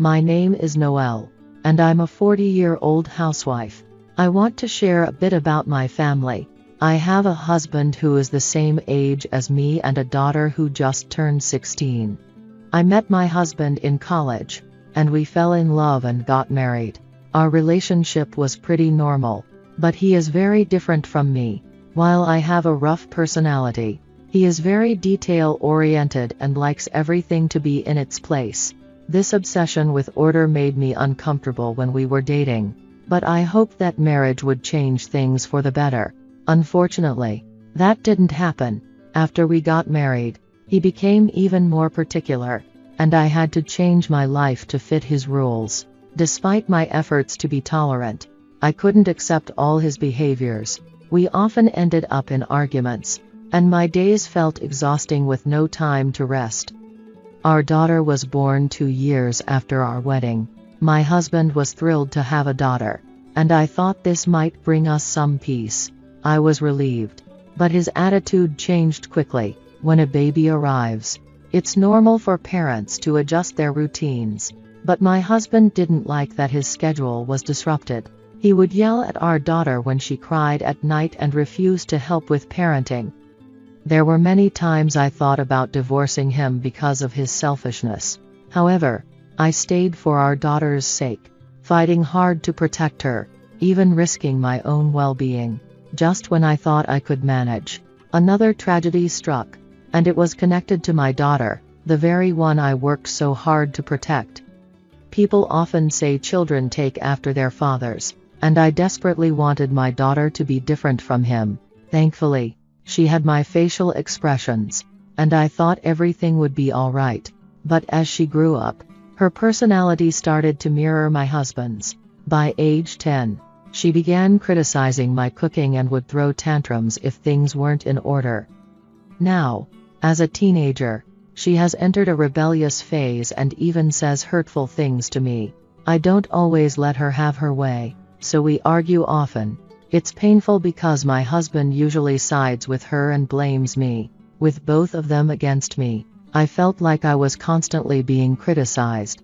My name is Noelle, and I'm a 40-year-old housewife. I want to share a bit about my family. I have a husband who is the same age as me and a daughter who just turned 16. I met my husband in college, and we fell in love and got married. Our relationship was pretty normal, but he is very different from me. While I have a rough personality, he is very detail-oriented and likes everything to be in its place. This obsession with order made me uncomfortable when we were dating, but I hoped that marriage would change things for the better. Unfortunately, that didn't happen. After we got married, he became even more particular, and I had to change my life to fit his rules. Despite my efforts to be tolerant, I couldn't accept all his behaviors. We often ended up in arguments, and my days felt exhausting with no time to rest. Our daughter was born 2 years after our wedding. My husband was thrilled to have a daughter, and I thought this might bring us some peace. I was relieved, but his attitude changed quickly. When a baby arrives, it's normal for parents to adjust their routines, but my husband didn't like that his schedule was disrupted. He would yell at our daughter when she cried at night and refused to help with parenting. There were many times I thought about divorcing him because of his selfishness. However, I stayed for our daughter's sake, fighting hard to protect her, even risking my own well-being. Just when I thought I could manage, another tragedy struck, and it was connected to my daughter, the very one I worked so hard to protect. People often say children take after their fathers, and I desperately wanted my daughter to be different from him. Thankfully, she had my facial expressions, and I thought everything would be all right. But as she grew up, her personality started to mirror my husband's. By age 10, she began criticizing my cooking and would throw tantrums if things weren't in order. Now, as a teenager, she has entered a rebellious phase and even says hurtful things to me. I don't always let her have her way, so we argue often. It's painful because my husband usually sides with her and blames me. With both of them against me, I felt like I was constantly being criticized.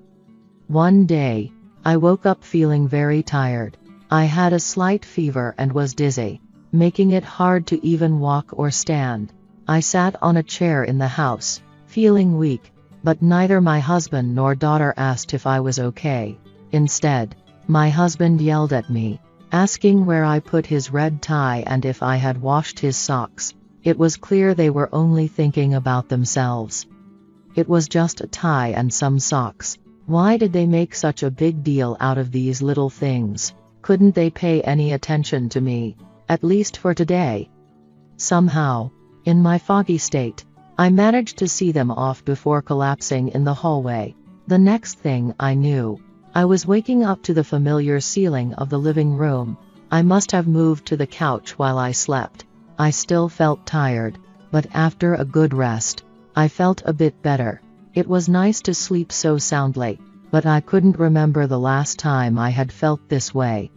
One day, I woke up feeling very tired. I had a slight fever and was dizzy, making it hard to even walk or stand. I sat on a chair in the house, feeling weak, but neither my husband nor daughter asked if I was okay. Instead, my husband yelled at me, asking where I put his red tie and if I had washed his socks. It was clear they were only thinking about themselves. It was just a tie and some socks. Why did they make such a big deal out of these little things? Couldn't they pay any attention to me, at least for today? Somehow, in my foggy state, I managed to see them off before collapsing in the hallway. The next thing I knew, I was waking up to the familiar ceiling of the living room. I must have moved to the couch while I slept. I still felt tired, but after a good rest, I felt a bit better. It was nice to sleep so soundly, but I couldn't remember the last time I had felt this way.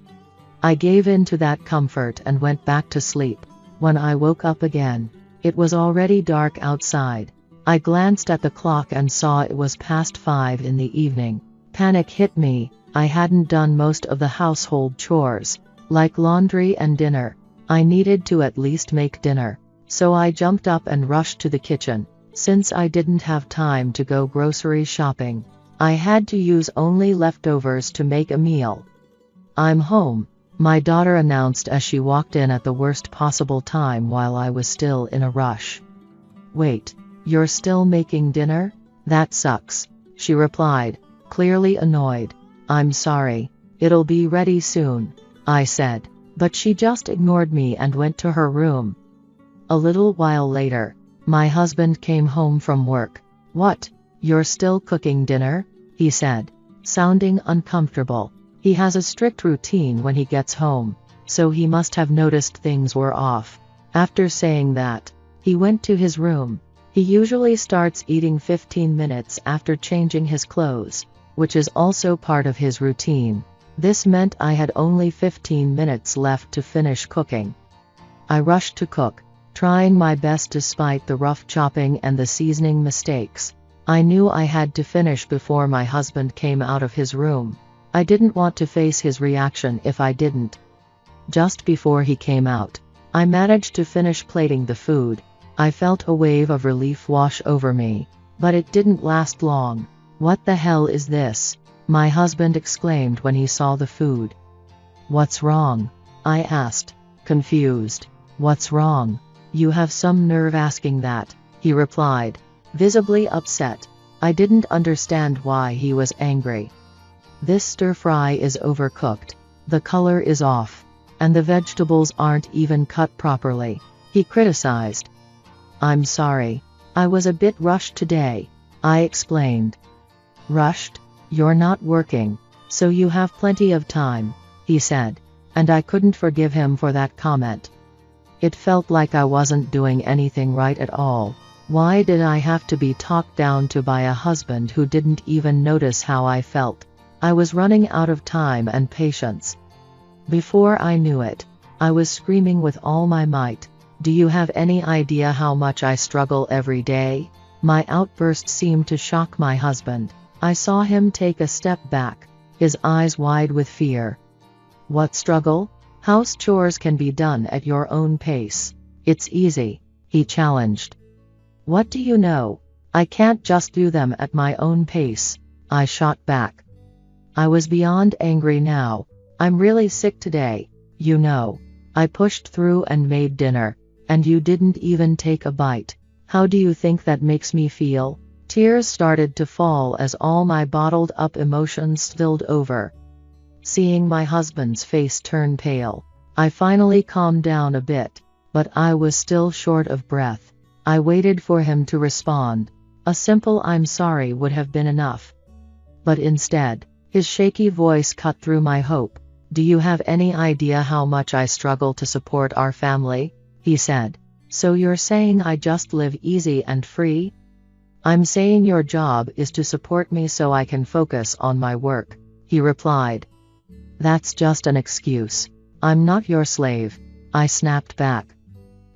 I gave in to that comfort and went back to sleep. When I woke up again, it was already dark outside. I glanced at the clock and saw it was past 5 in the evening. Panic hit me. I hadn't done most of the household chores, like laundry and dinner. I needed to at least make dinner, so I jumped up and rushed to the kitchen. Since I didn't have time to go grocery shopping, I had to use only leftovers to make a meal. "I'm home," my daughter announced as she walked in at the worst possible time while I was still in a rush. "Wait, you're still making dinner? That sucks," she replied, clearly annoyed. "I'm sorry, it'll be ready soon," I said, but she just ignored me and went to her room. A little while later, my husband came home from work. "What, you're still cooking dinner?" he said, sounding uncomfortable. He has a strict routine when he gets home, so he must have noticed things were off. After saying that, he went to his room. He usually starts eating 15 minutes after changing his clothes, which is also part of his routine. This meant I had only 15 minutes left to finish cooking. I rushed to cook, trying my best despite the rough chopping and the seasoning mistakes. I knew I had to finish before my husband came out of his room. I didn't want to face his reaction if I didn't. Just before he came out, I managed to finish plating the food. I felt a wave of relief wash over me, but it didn't last long. "What the hell is this?" my husband exclaimed when he saw the food. "What's wrong?" I asked, confused. "What's wrong? You have some nerve asking that," he replied, visibly upset. I didn't understand why he was angry. "This stir-fry is overcooked, the color is off, and the vegetables aren't even cut properly," he criticized. "I'm sorry. I was a bit rushed today," I explained. "Rushed? You're not working, so you have plenty of time," he said, and I couldn't forgive him for that comment. It felt like I wasn't doing anything right at all. Why did I have to be talked down to by a husband who didn't even notice how I felt? I was running out of time and patience. Before I knew it, I was screaming with all my might, "Do you have any idea how much I struggle every day?" My outburst seemed to shock my husband. I saw him take a step back, his eyes wide with fear. "What struggle? House chores can be done at your own pace. It's easy," he challenged. "What do you know? I can't just do them at my own pace," I shot back. I was beyond angry now. "I'm really sick today, you know. I pushed through and made dinner, and you didn't even take a bite. How do you think that makes me feel?" Tears started to fall as all my bottled-up emotions spilled over. Seeing my husband's face turn pale, I finally calmed down a bit, but I was still short of breath. I waited for him to respond. A simple "I'm sorry" would have been enough. But instead, his shaky voice cut through my hope. "Do you have any idea how much I struggle to support our family?" he said. "So you're saying I just live easy and free?" "I'm saying your job is to support me so I can focus on my work," he replied. "That's just an excuse. I'm not your slave," I snapped back.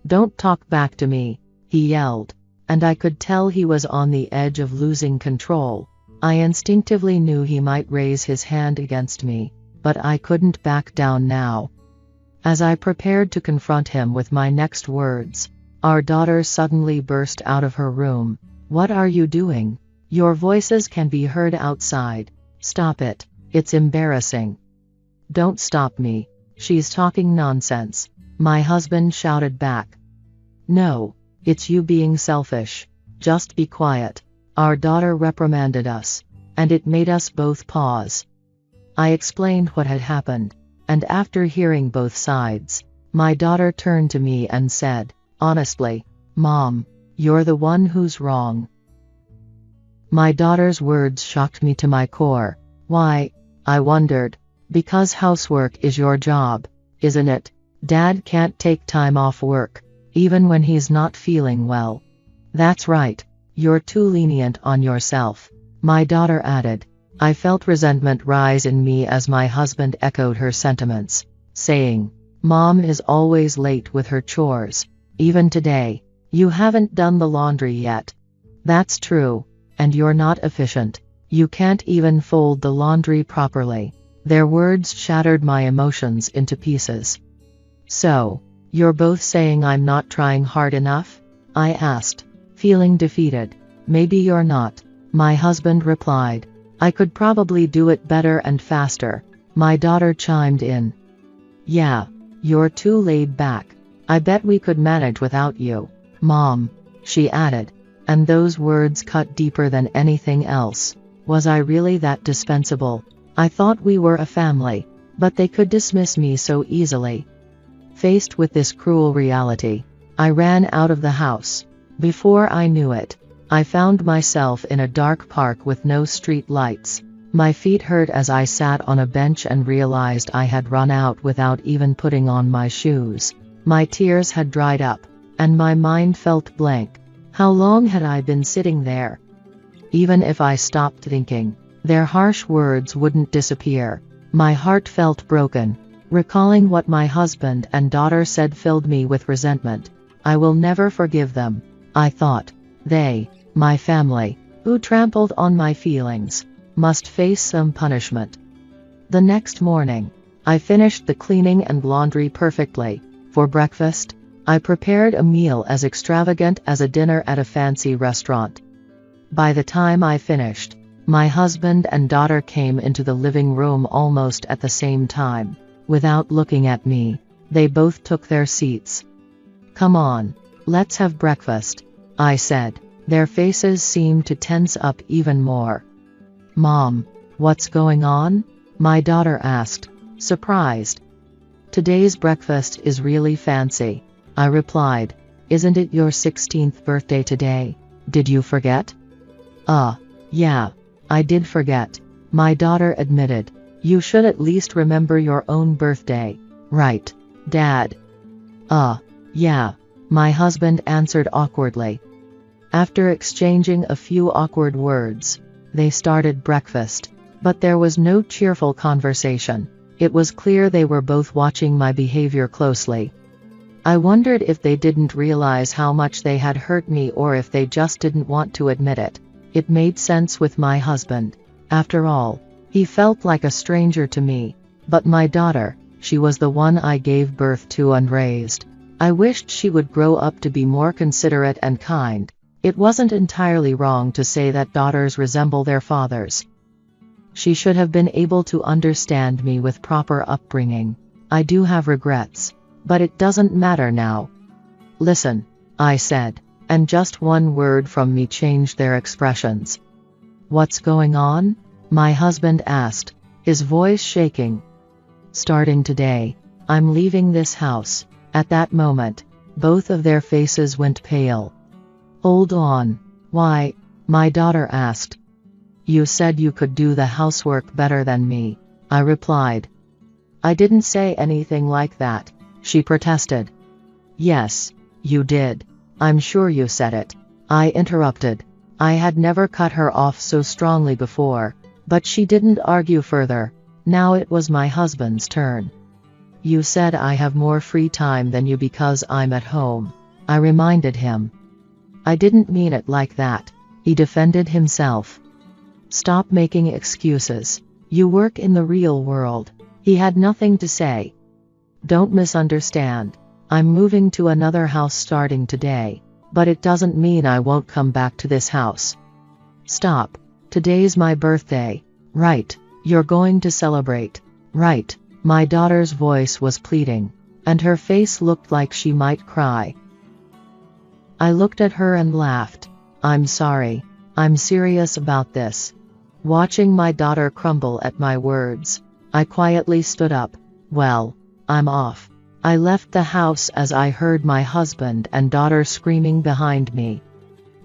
"Don't talk back to me," he yelled, and I could tell he was on the edge of losing control. I instinctively knew he might raise his hand against me, but I couldn't back down now. As I prepared to confront him with my next words, our daughter suddenly burst out of her room. "What are you doing? Your voices can be heard outside. Stop it. It's embarrassing." "Don't stop me. She's talking nonsense," my husband shouted back. "No, it's you being selfish. Just be quiet," our daughter reprimanded us, and it made us both pause. I explained what had happened, and after hearing both sides, my daughter turned to me and said, honestly, "Mom, you're the one who's wrong." My daughter's words shocked me to my core. "Why?" I wondered. "Because housework is your job, isn't it? Dad can't take time off work, even when he's not feeling well." "That's right. You're too lenient on yourself," my daughter added. I felt resentment rise in me as my husband echoed her sentiments, saying, "Mom is always late with her chores. Even today, you haven't done the laundry yet." "That's true. And you're not efficient. You can't even fold the laundry properly." Their words shattered my emotions into pieces. "So, you're both saying I'm not trying hard enough?" I asked, feeling defeated. "Maybe you're not," my husband replied. "I could probably do it better and faster," my daughter chimed in. "Yeah, you're too laid back. I bet we could manage without you, Mom," she added, and those words cut deeper than anything else. Was I really that dispensable? I thought we were a family, but they could dismiss me so easily. Faced with this cruel reality, I ran out of the house. Before I knew it, I found myself in a dark park with no street lights. My feet hurt as I sat on a bench and realized I had run out without even putting on my shoes. My tears had dried up, and my mind felt blank. How long had I been sitting there? Even if I stopped thinking, their harsh words wouldn't disappear. My heart felt broken. Recalling what my husband and daughter said filled me with resentment. I will never forgive them, I thought. They, my family, Who trampled on my feelings must face some punishment. The next morning, I finished the cleaning and laundry perfectly. For breakfast, I prepared a meal as extravagant as a dinner at a fancy restaurant. By the time I finished, my husband and daughter came into the living room almost at the same time. Without looking at me, they both took their seats. "Come on, let's have breakfast," I said. Their faces seemed to tense up even more. "Mom, what's going on?" my daughter asked, surprised. "Today's breakfast is really fancy," I replied. "Isn't it your 16th birthday today? Did you forget?" Yeah, I did forget," my daughter admitted. "You should at least remember your own birthday, right, Dad?" Yeah," my husband answered awkwardly. After exchanging a few awkward words, they started breakfast, but there was no cheerful conversation. It was clear they were both watching my behavior closely. I wondered if they didn't realize how much they had hurt me or if they just didn't want to admit it. It made sense with my husband. After all, he felt like a stranger to me. But my daughter, she was the one I gave birth to and raised. I wished she would grow up to be more considerate and kind. It wasn't entirely wrong to say that daughters resemble their fathers. She should have been able to understand me with proper upbringing. I do have regrets, but it doesn't matter now. "Listen," I said, and just one word from me changed their expressions. "What's going on?" my husband asked, his voice shaking. "Starting today, I'm leaving this house." At that moment, both of their faces went pale. "Hold on. Why?" my daughter asked. "You said you could do the housework better than me," I replied. "I didn't say anything like that," she protested. "Yes, you did. I'm sure you said it," I interrupted. I had never cut her off so strongly before, but she didn't argue further. Now it was my husband's turn. "You said I have more free time than you because I'm at home," I reminded him. "I didn't mean it like that," he defended himself. "Stop making excuses. You work in the real world." He had nothing to say. "Don't misunderstand. I'm moving to another house starting today, but it doesn't mean I won't come back to this house." "Stop. Today's my birthday, right? You're going to celebrate, right?" My daughter's voice was pleading, and her face looked like she might cry. I looked at her and laughed. "I'm sorry. I'm serious about this." Watching my daughter crumble at my words, I quietly stood up. "Well, I'm off." I left the house as I heard my husband and daughter screaming behind me.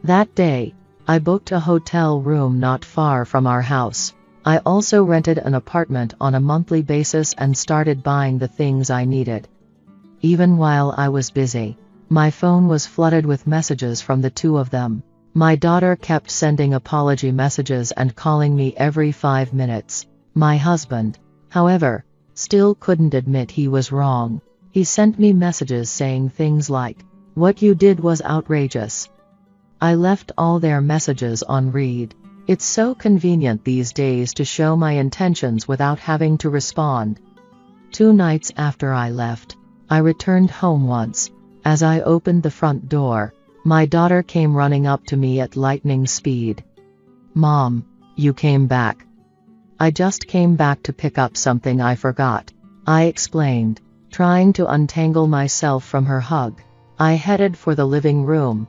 That day, I booked a hotel room not far from our house. I also rented an apartment on a monthly basis and started buying the things I needed. Even while I was busy, my phone was flooded with messages from the two of them. My daughter kept sending apology messages and calling me every 5 minutes. My husband, however, still couldn't admit he was wrong. He sent me messages saying things like, "What you did was outrageous." I left all their messages on read. It's so convenient these days to show my intentions without having to respond. 2 nights after I left, I returned home once. As I opened the front door, my daughter came running up to me at lightning speed. "Mom, you came back." "I just came back to pick up something I forgot," I explained, trying to untangle myself from her hug. I headed for the living room.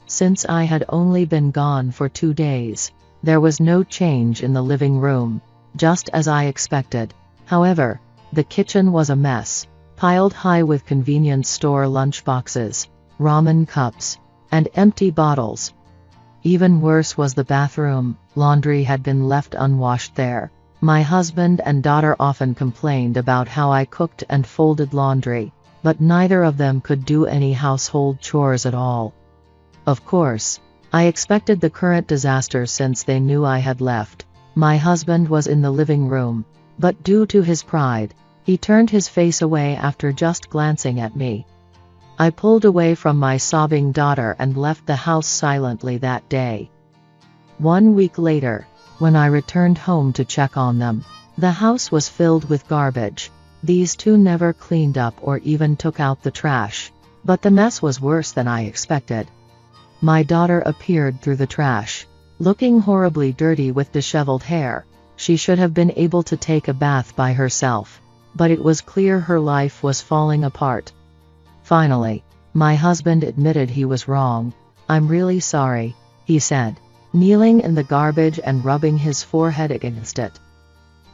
Since I had only been gone for 2 days, there was no change in the living room, just as I expected. However, the kitchen was a mess, piled high with convenience store lunchboxes, ramen cups, and empty bottles. Even worse was the bathroom. Laundry had been left unwashed there. My husband and daughter often complained about how I cooked and folded laundry, but neither of them could do any household chores at all. Of course, I expected the current disaster since they knew I had left. My husband was in the living room, but due to his pride, he turned his face away after just glancing at me. I pulled away from my sobbing daughter and left the house silently that day. 1 week later, when I returned home to check on them, the house was filled with garbage. These two never cleaned up or even took out the trash. But the mess was worse than I expected. My daughter appeared through the trash, looking horribly dirty with disheveled hair. She should have been able to take a bath by herself, but it was clear her life was falling apart. Finally, my husband admitted he was wrong. "I'm really sorry," he said, kneeling in the garbage and rubbing his forehead against it.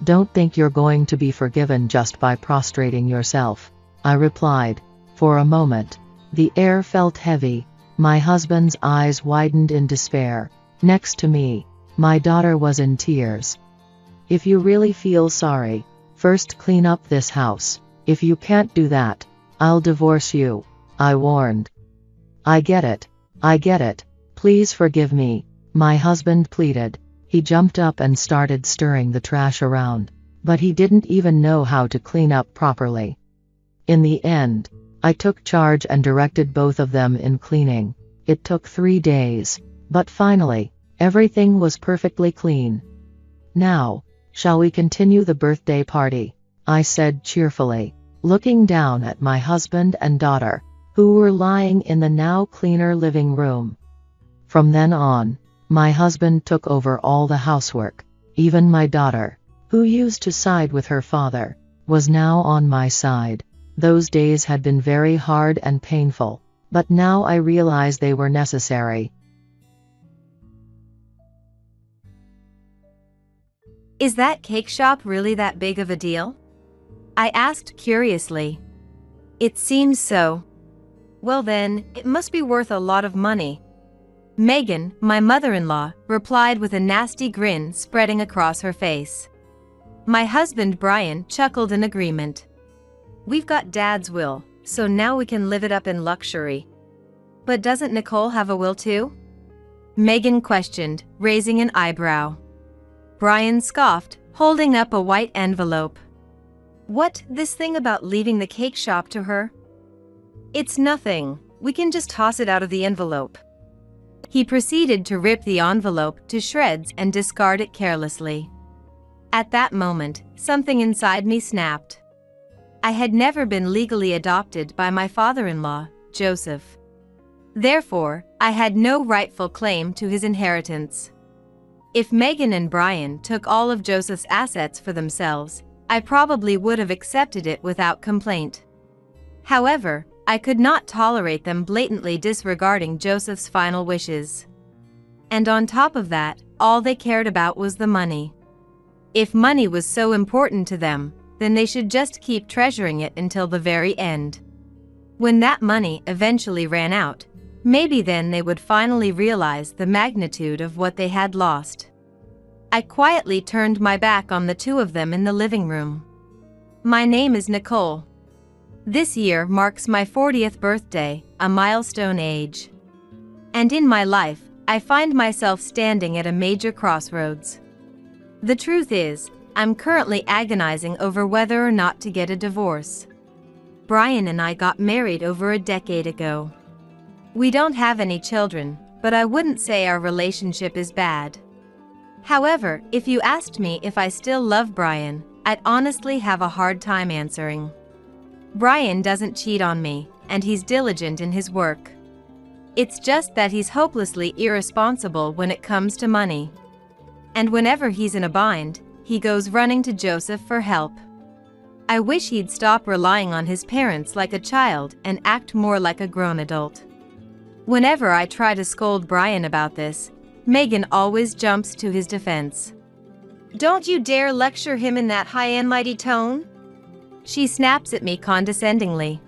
"Don't think you're going to be forgiven just by prostrating yourself," I replied. For a moment, the air felt heavy. My husband's eyes widened in despair. Next to me, my daughter was in tears. "If you really feel sorry, first clean up this house. If you can't do that, I'll divorce you," I warned. I get it. Please forgive me," my husband pleaded. He jumped up and started stirring the trash around, but he didn't even know how to clean up properly. In the end, I took charge and directed both of them in cleaning. It took 3 days, but finally, everything was perfectly clean. "Now, shall we continue the birthday party?" I said cheerfully, looking down at my husband and daughter, who were lying in the now cleaner living room. From then on, my husband took over all the housework. Even my daughter, who used to side with her father, was now on my side. Those days had been very hard and painful, but now I realize they were necessary. Is that cake shop really that big of a deal? I asked curiously. It seems so. Well then, it must be worth a lot of money. Megan, my mother-in-law, replied with a nasty grin spreading across her face. My husband Brian chuckled in agreement. We've got Dad's will, so now we can live it up in luxury. But doesn't Nicole have a will too? Megan questioned, raising an eyebrow. Brian scoffed, holding up a white envelope. What, this thing about leaving the cake shop to her? It's nothing, we can just toss it out of the envelope. He proceeded to rip the envelope to shreds and discard it carelessly. At that moment, something inside me snapped. I had never been legally adopted by my father-in-law, Joseph. Therefore, I had no rightful claim to his inheritance. If Megan and Brian took all of Joseph's assets for themselves, I probably would have accepted it without complaint. However, I could not tolerate them blatantly disregarding Joseph's final wishes. And on top of that, all they cared about was the money. If money was so important to them, then they should just keep treasuring it until the very end. When that money eventually ran out, maybe then they would finally realize the magnitude of what they had lost. I quietly turned my back on the two of them in the living room. My name is Nicole. This year marks my 40th birthday, a milestone age. And in my life, I find myself standing at a major crossroads. The truth is, I'm currently agonizing over whether or not to get a divorce. Brian and I got married over a decade ago. We don't have any children, but I wouldn't say our relationship is bad. However, if you asked me if I still love Brian, I'd honestly have a hard time answering. Brian doesn't cheat on me, and he's diligent in his work. It's just that he's hopelessly irresponsible when it comes to money. And whenever he's in a bind, he goes running to Joseph for help. I wish he'd stop relying on his parents like a child and act more like a grown adult. Whenever I try to scold Brian about this, Megan always jumps to his defense. "Don't you dare lecture him in that high and mighty tone," she snaps at me condescendingly.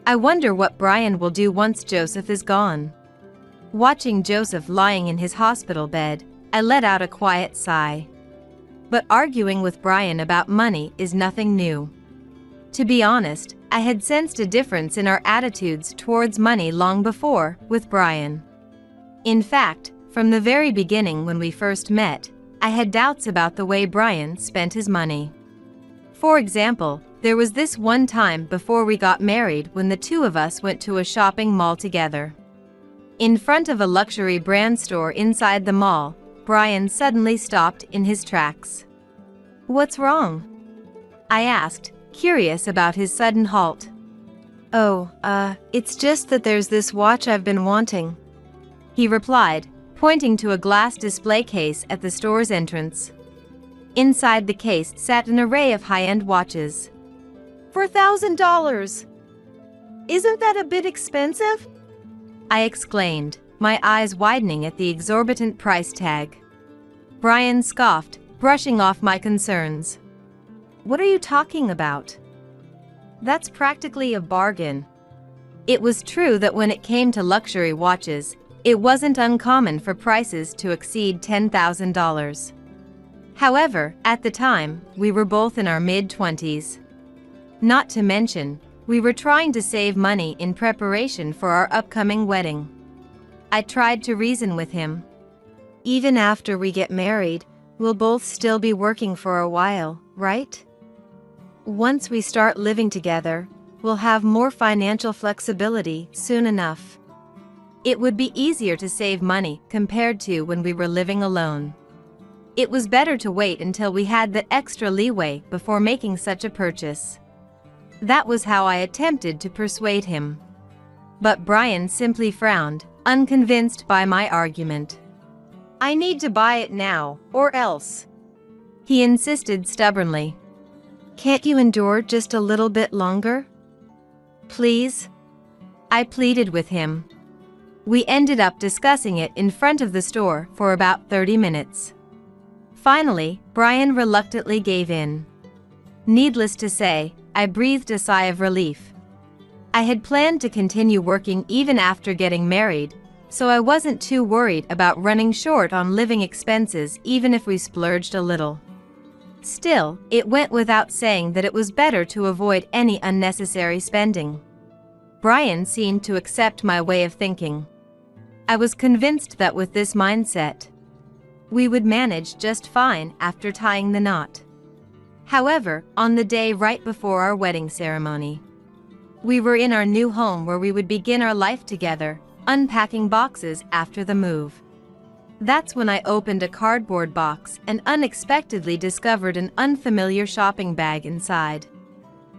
I wonder what Brian will do once Joseph is gone. Watching Joseph lying in his hospital bed, I let out a quiet sigh. But arguing with Brian about money is nothing new. To be honest, I had sensed a difference in our attitudes towards money long before, with Brian. In fact, from the very beginning when we first met, I had doubts about the way Brian spent his money. For example, there was this one time before we got married when the two of us went to a shopping mall together. In front of a luxury brand store inside the mall, Brian suddenly stopped in his tracks. "What's wrong?" I asked, curious about his sudden halt. "Oh, it's just that there's this watch I've been wanting," he replied, pointing to a glass display case at the store's entrance. Inside the case sat an array of high-end watches. $4,000! Isn't that a bit expensive?" I exclaimed, my eyes widening at the exorbitant price tag. Brian scoffed, brushing off my concerns. "What are you talking about? That's practically a bargain." It was true that when it came to luxury watches, it wasn't uncommon for prices to exceed $10,000. However, at the time, we were both in our mid-20s. Not to mention, we were trying to save money in preparation for our upcoming wedding. I tried to reason with him. "Even after we get married, we'll both still be working for a while, right? Once we start living together, we'll have more financial flexibility soon enough. It would be easier to save money compared to when we were living alone. It was better to wait until we had the extra leeway before making such a purchase." That was how I attempted to persuade him. But Brian simply frowned, unconvinced by my argument. "I need to buy it now, or else," he insisted stubbornly. "Can't you endure just a little bit longer? Please?" I pleaded with him. We ended up discussing it in front of the store for about 30 minutes. Finally, Brian reluctantly gave in. Needless to say, I breathed a sigh of relief. I had planned to continue working even after getting married, so I wasn't too worried about running short on living expenses even if we splurged a little. Still, it went without saying that it was better to avoid any unnecessary spending. Brian seemed to accept my way of thinking. I was convinced that with this mindset, we would manage just fine after tying the knot. However, on the day right before our wedding ceremony, we were in our new home where we would begin our life together, unpacking boxes after the move. That's when I opened a cardboard box and unexpectedly discovered an unfamiliar shopping bag inside.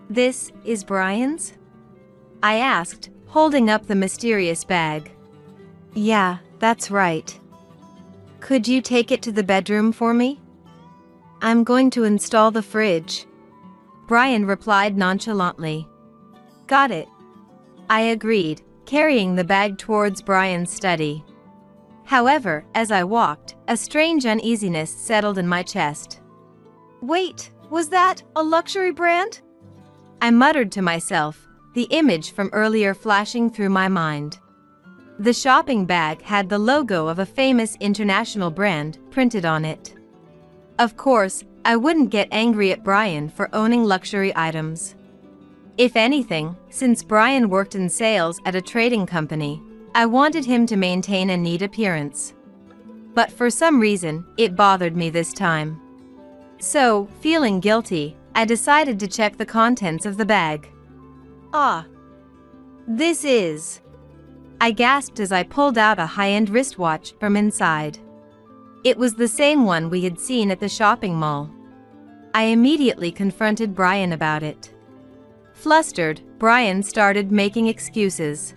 "This is Brian's?" I asked, holding up the mysterious bag. "Yeah, that's right. Could you take it to the bedroom for me? I'm going to install the fridge," Brian replied nonchalantly. "Got it," I agreed, carrying the bag towards Brian's study. However, as I walked, a strange uneasiness settled in my chest. "Wait, was that a luxury brand?" I muttered to myself, the image from earlier flashing through my mind. The shopping bag had the logo of a famous international brand printed on it. Of course, I wouldn't get angry at Brian for owning luxury items. If anything, since Brian worked in sales at a trading company, I wanted him to maintain a neat appearance. But for some reason, it bothered me this time. So, feeling guilty, I decided to check the contents of the bag. "Ah, this is..." I gasped as I pulled out a high-end wristwatch from inside. It was the same one we had seen at the shopping mall. I immediately confronted Brian about it. Flustered, Brian started making excuses.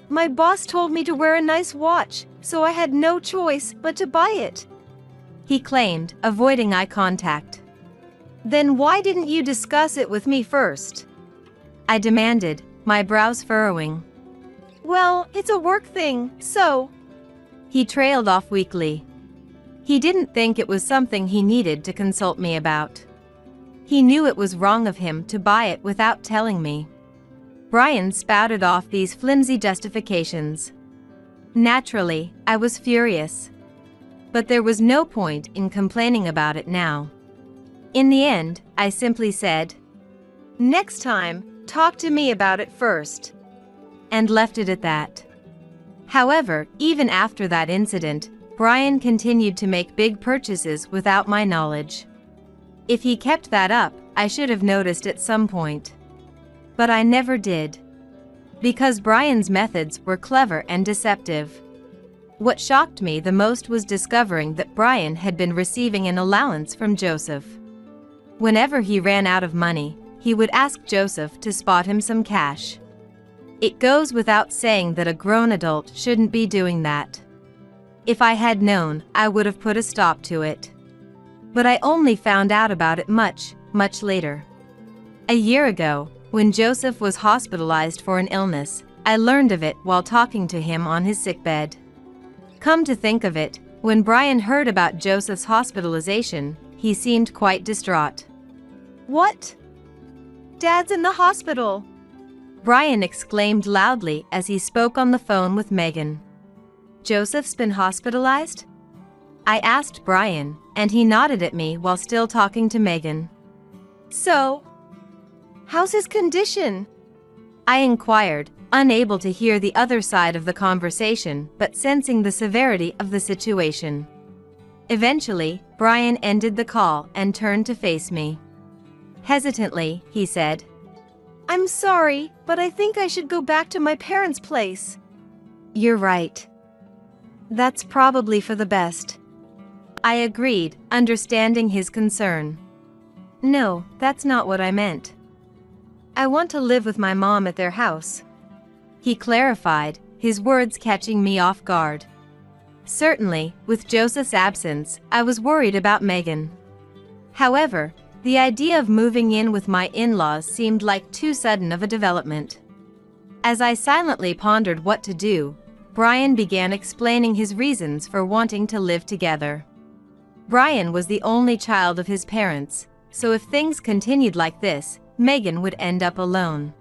"My boss told me to wear a nice watch, so I had no choice but to buy it," he claimed, avoiding eye contact. "Then why didn't you discuss it with me first?" I demanded, my brows furrowing. "Well, it's a work thing, so..." He trailed off weakly. He didn't think it was something he needed to consult me about. He knew it was wrong of him to buy it without telling me. Brian spouted off these flimsy justifications. Naturally, I was furious. But there was no point in complaining about it now. In the end, I simply said, "Next time, talk to me about it first," and left it at that. However, even after that incident, Brian continued to make big purchases without my knowledge. If he kept that up, I should have noticed at some point. But I never did. Because Brian's methods were clever and deceptive. What shocked me the most was discovering that Brian had been receiving an allowance from Joseph. Whenever he ran out of money, he would ask Joseph to spot him some cash. It goes without saying that a grown adult shouldn't be doing that. If I had known, I would have put a stop to it. But I only found out about it much, much later. A year ago, when Joseph was hospitalized for an illness, I learned of it while talking to him on his sickbed. Come to think of it, when Brian heard about Joseph's hospitalization, he seemed quite distraught. "What? Dad's in the hospital!" Brian exclaimed loudly as he spoke on the phone with Megan. "Joseph's been hospitalized?" I asked Brian, and he nodded at me while still talking to Megan. "So, how's his condition?" I inquired, unable to hear the other side of the conversation but sensing the severity of the situation. Eventually, Brian ended the call and turned to face me. Hesitantly, he said, "I'm sorry, but I think I should go back to my parents' place." "You're right. That's probably for the best." I agreed, understanding his concern. "No, that's not what I meant. I want to live with my mom at their house," he clarified, his words catching me off guard. Certainly, with Joseph's absence, I was worried about Megan. However, the idea of moving in with my in-laws seemed like too sudden of a development. As I silently pondered what to do, Brian began explaining his reasons for wanting to live together. Brian was the only child of his parents, so if things continued like this, Megan would end up alone.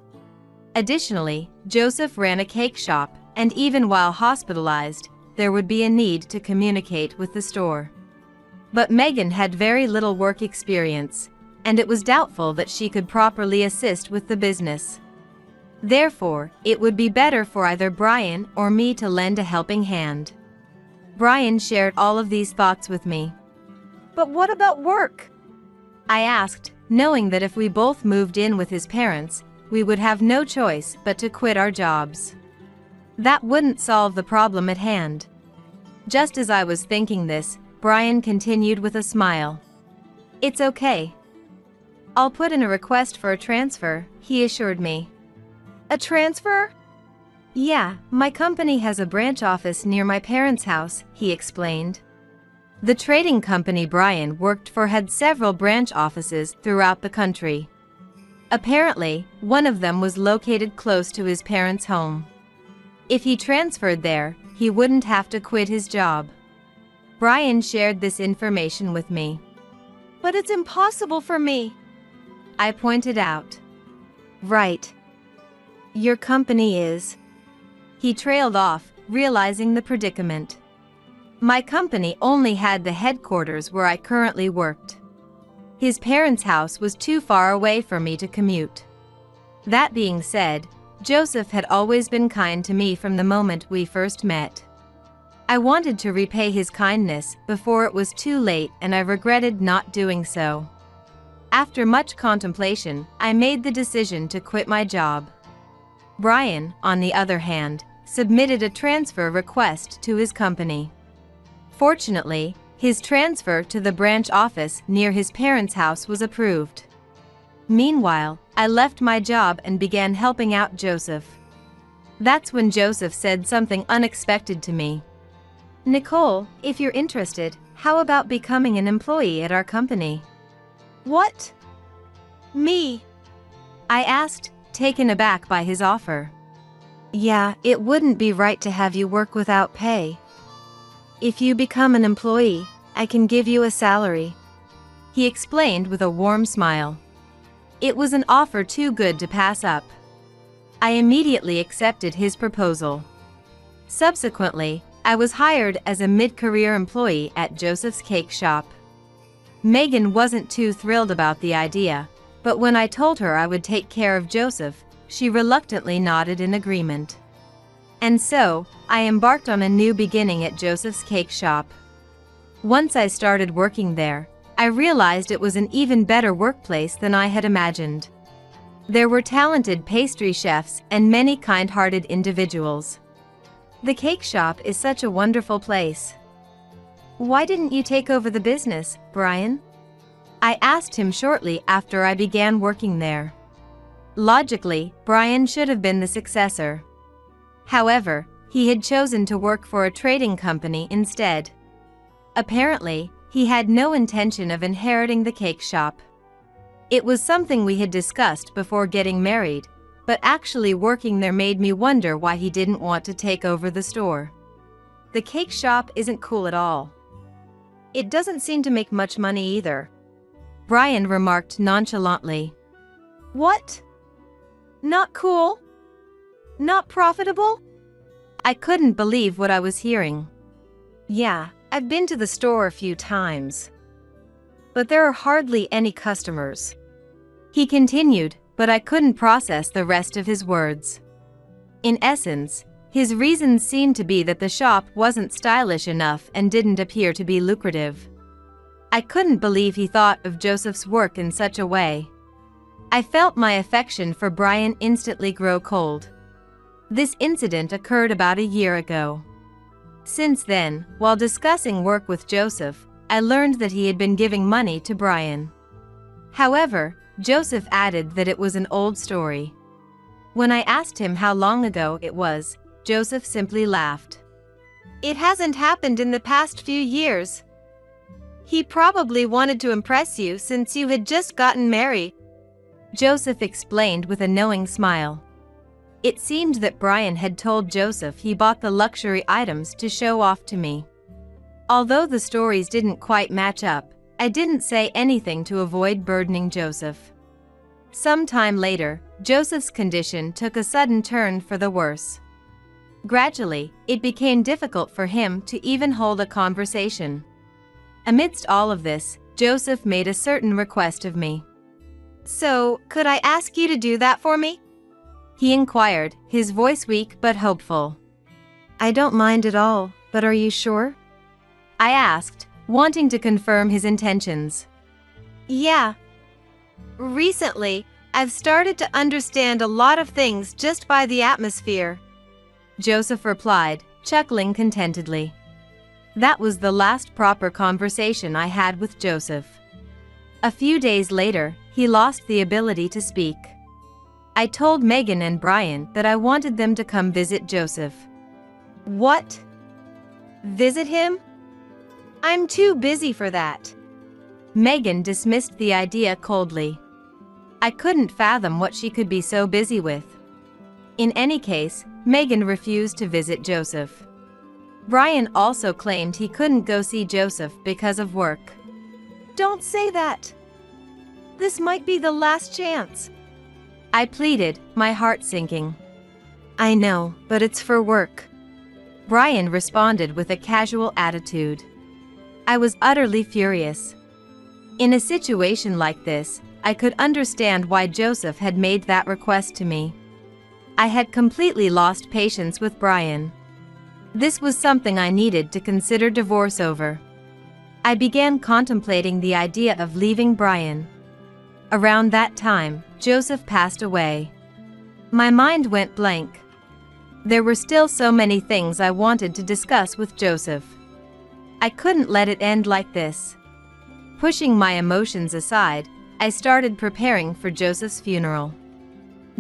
Additionally, Joseph ran a cake shop, and even while hospitalized, there would be a need to communicate with the store. But Megan had very little work experience, and it was doubtful that she could properly assist with the business. Therefore, it would be better for either Brian or me to lend a helping hand. Brian shared all of these thoughts with me. "But what about work?" I asked, knowing that if we both moved in with his parents, we would have no choice but to quit our jobs. That wouldn't solve the problem at hand. Just as I was thinking this, Brian continued with a smile. "It's okay. I'll put in a request for a transfer," he assured me. "A transfer?" "Yeah, my company has a branch office near my parents' house," he explained. The trading company Brian worked for had several branch offices throughout the country. Apparently, one of them was located close to his parents' home. If he transferred there, he wouldn't have to quit his job. Brian shared this information with me. "But it's impossible for me," I pointed out. "Right. Your company is..." He trailed off, realizing the predicament. My company only had the headquarters where I currently worked. His parents' house was too far away for me to commute. That being said, Joseph had always been kind to me from the moment we first met. I wanted to repay his kindness before it was too late, and I regretted not doing so. After much contemplation, I made the decision to quit my job. Brian, on the other hand, submitted a transfer request to his company. Fortunately, his transfer to the branch office near his parents' house was approved. Meanwhile, I left my job and began helping out Joseph. That's when Joseph said something unexpected to me. "Nicole, if you're interested, how about becoming an employee at our company?" "What? Me?" I asked, taken aback by his offer. "Yeah, it wouldn't be right to have you work without pay. If you become an employee, I can give you a salary," he explained with a warm smile. It was an offer too good to pass up. I immediately accepted his proposal. Subsequently, I was hired as a mid-career employee at Joseph's cake shop. Megan wasn't too thrilled about the idea, but when I told her I would take care of Joseph, she reluctantly nodded in agreement. And so, I embarked on a new beginning at Joseph's cake shop. Once I started working there, I realized it was an even better workplace than I had imagined. There were talented pastry chefs and many kind-hearted individuals. The cake shop is such a wonderful place. Why didn't you take over the business, Brian? I asked him shortly after I began working there. Logically, Brian should have been the successor. However, he had chosen to work for a trading company instead. Apparently, he had no intention of inheriting the cake shop. It was something we had discussed before getting married, but actually working there made me wonder why he didn't want to take over the store. The cake shop isn't cool at all. It doesn't seem to make much money either, Brian remarked nonchalantly. What? Not cool? Not profitable? I couldn't believe what I was hearing. Yeah, I've been to the store a few times, but there are hardly any customers. He continued, but I couldn't process the rest of his words. In essence, his reasons seemed to be that the shop wasn't stylish enough and didn't appear to be lucrative. I couldn't believe he thought of Joseph's work in such a way. I felt my affection for Brian instantly grow cold. This incident occurred about a year ago. Since then, while discussing work with Joseph, I learned that he had been giving money to Brian. However, Joseph added that it was an old story. When I asked him how long ago it was, Joseph simply laughed. It hasn't happened in the past few years. He probably wanted to impress you since you had just gotten married, Joseph explained with a knowing smile. It seemed that Brian had told Joseph he bought the luxury items to show off to me. Although the stories didn't quite match up, I didn't say anything to avoid burdening Joseph. Some time later, Joseph's condition took a sudden turn for the worse. Gradually, it became difficult for him to even hold a conversation. Amidst all of this, Joseph made a certain request of me. So, could I ask you to do that for me? He inquired, his voice weak but hopeful. I don't mind at all, but are you sure? I asked, wanting to confirm his intentions. Yeah. Recently, I've started to understand a lot of things just by the atmosphere, Joseph replied, chuckling contentedly. That was the last proper conversation I had with Joseph. A few days later, he lost the ability to speak. I told Megan and Brian that I wanted them to come visit Joseph. What? Visit him? I'm too busy for that. Megan dismissed the idea coldly. I couldn't fathom what she could be so busy with. In any case, Megan refused to visit Joseph. Brian also claimed he couldn't go see Joseph because of work. Don't say that. This might be the last chance, I pleaded, my heart sinking. I know, but it's for work, Brian responded with a casual attitude. I was utterly furious. In a situation like this, I could understand why Joseph had made that request to me. I had completely lost patience with Brian. This was something I needed to consider divorce over. I began contemplating the idea of leaving Brian. Around that time, Joseph passed away. My mind went blank. There were still so many things I wanted to discuss with Joseph. I couldn't let it end like this. Pushing my emotions aside, I started preparing for Joseph's funeral.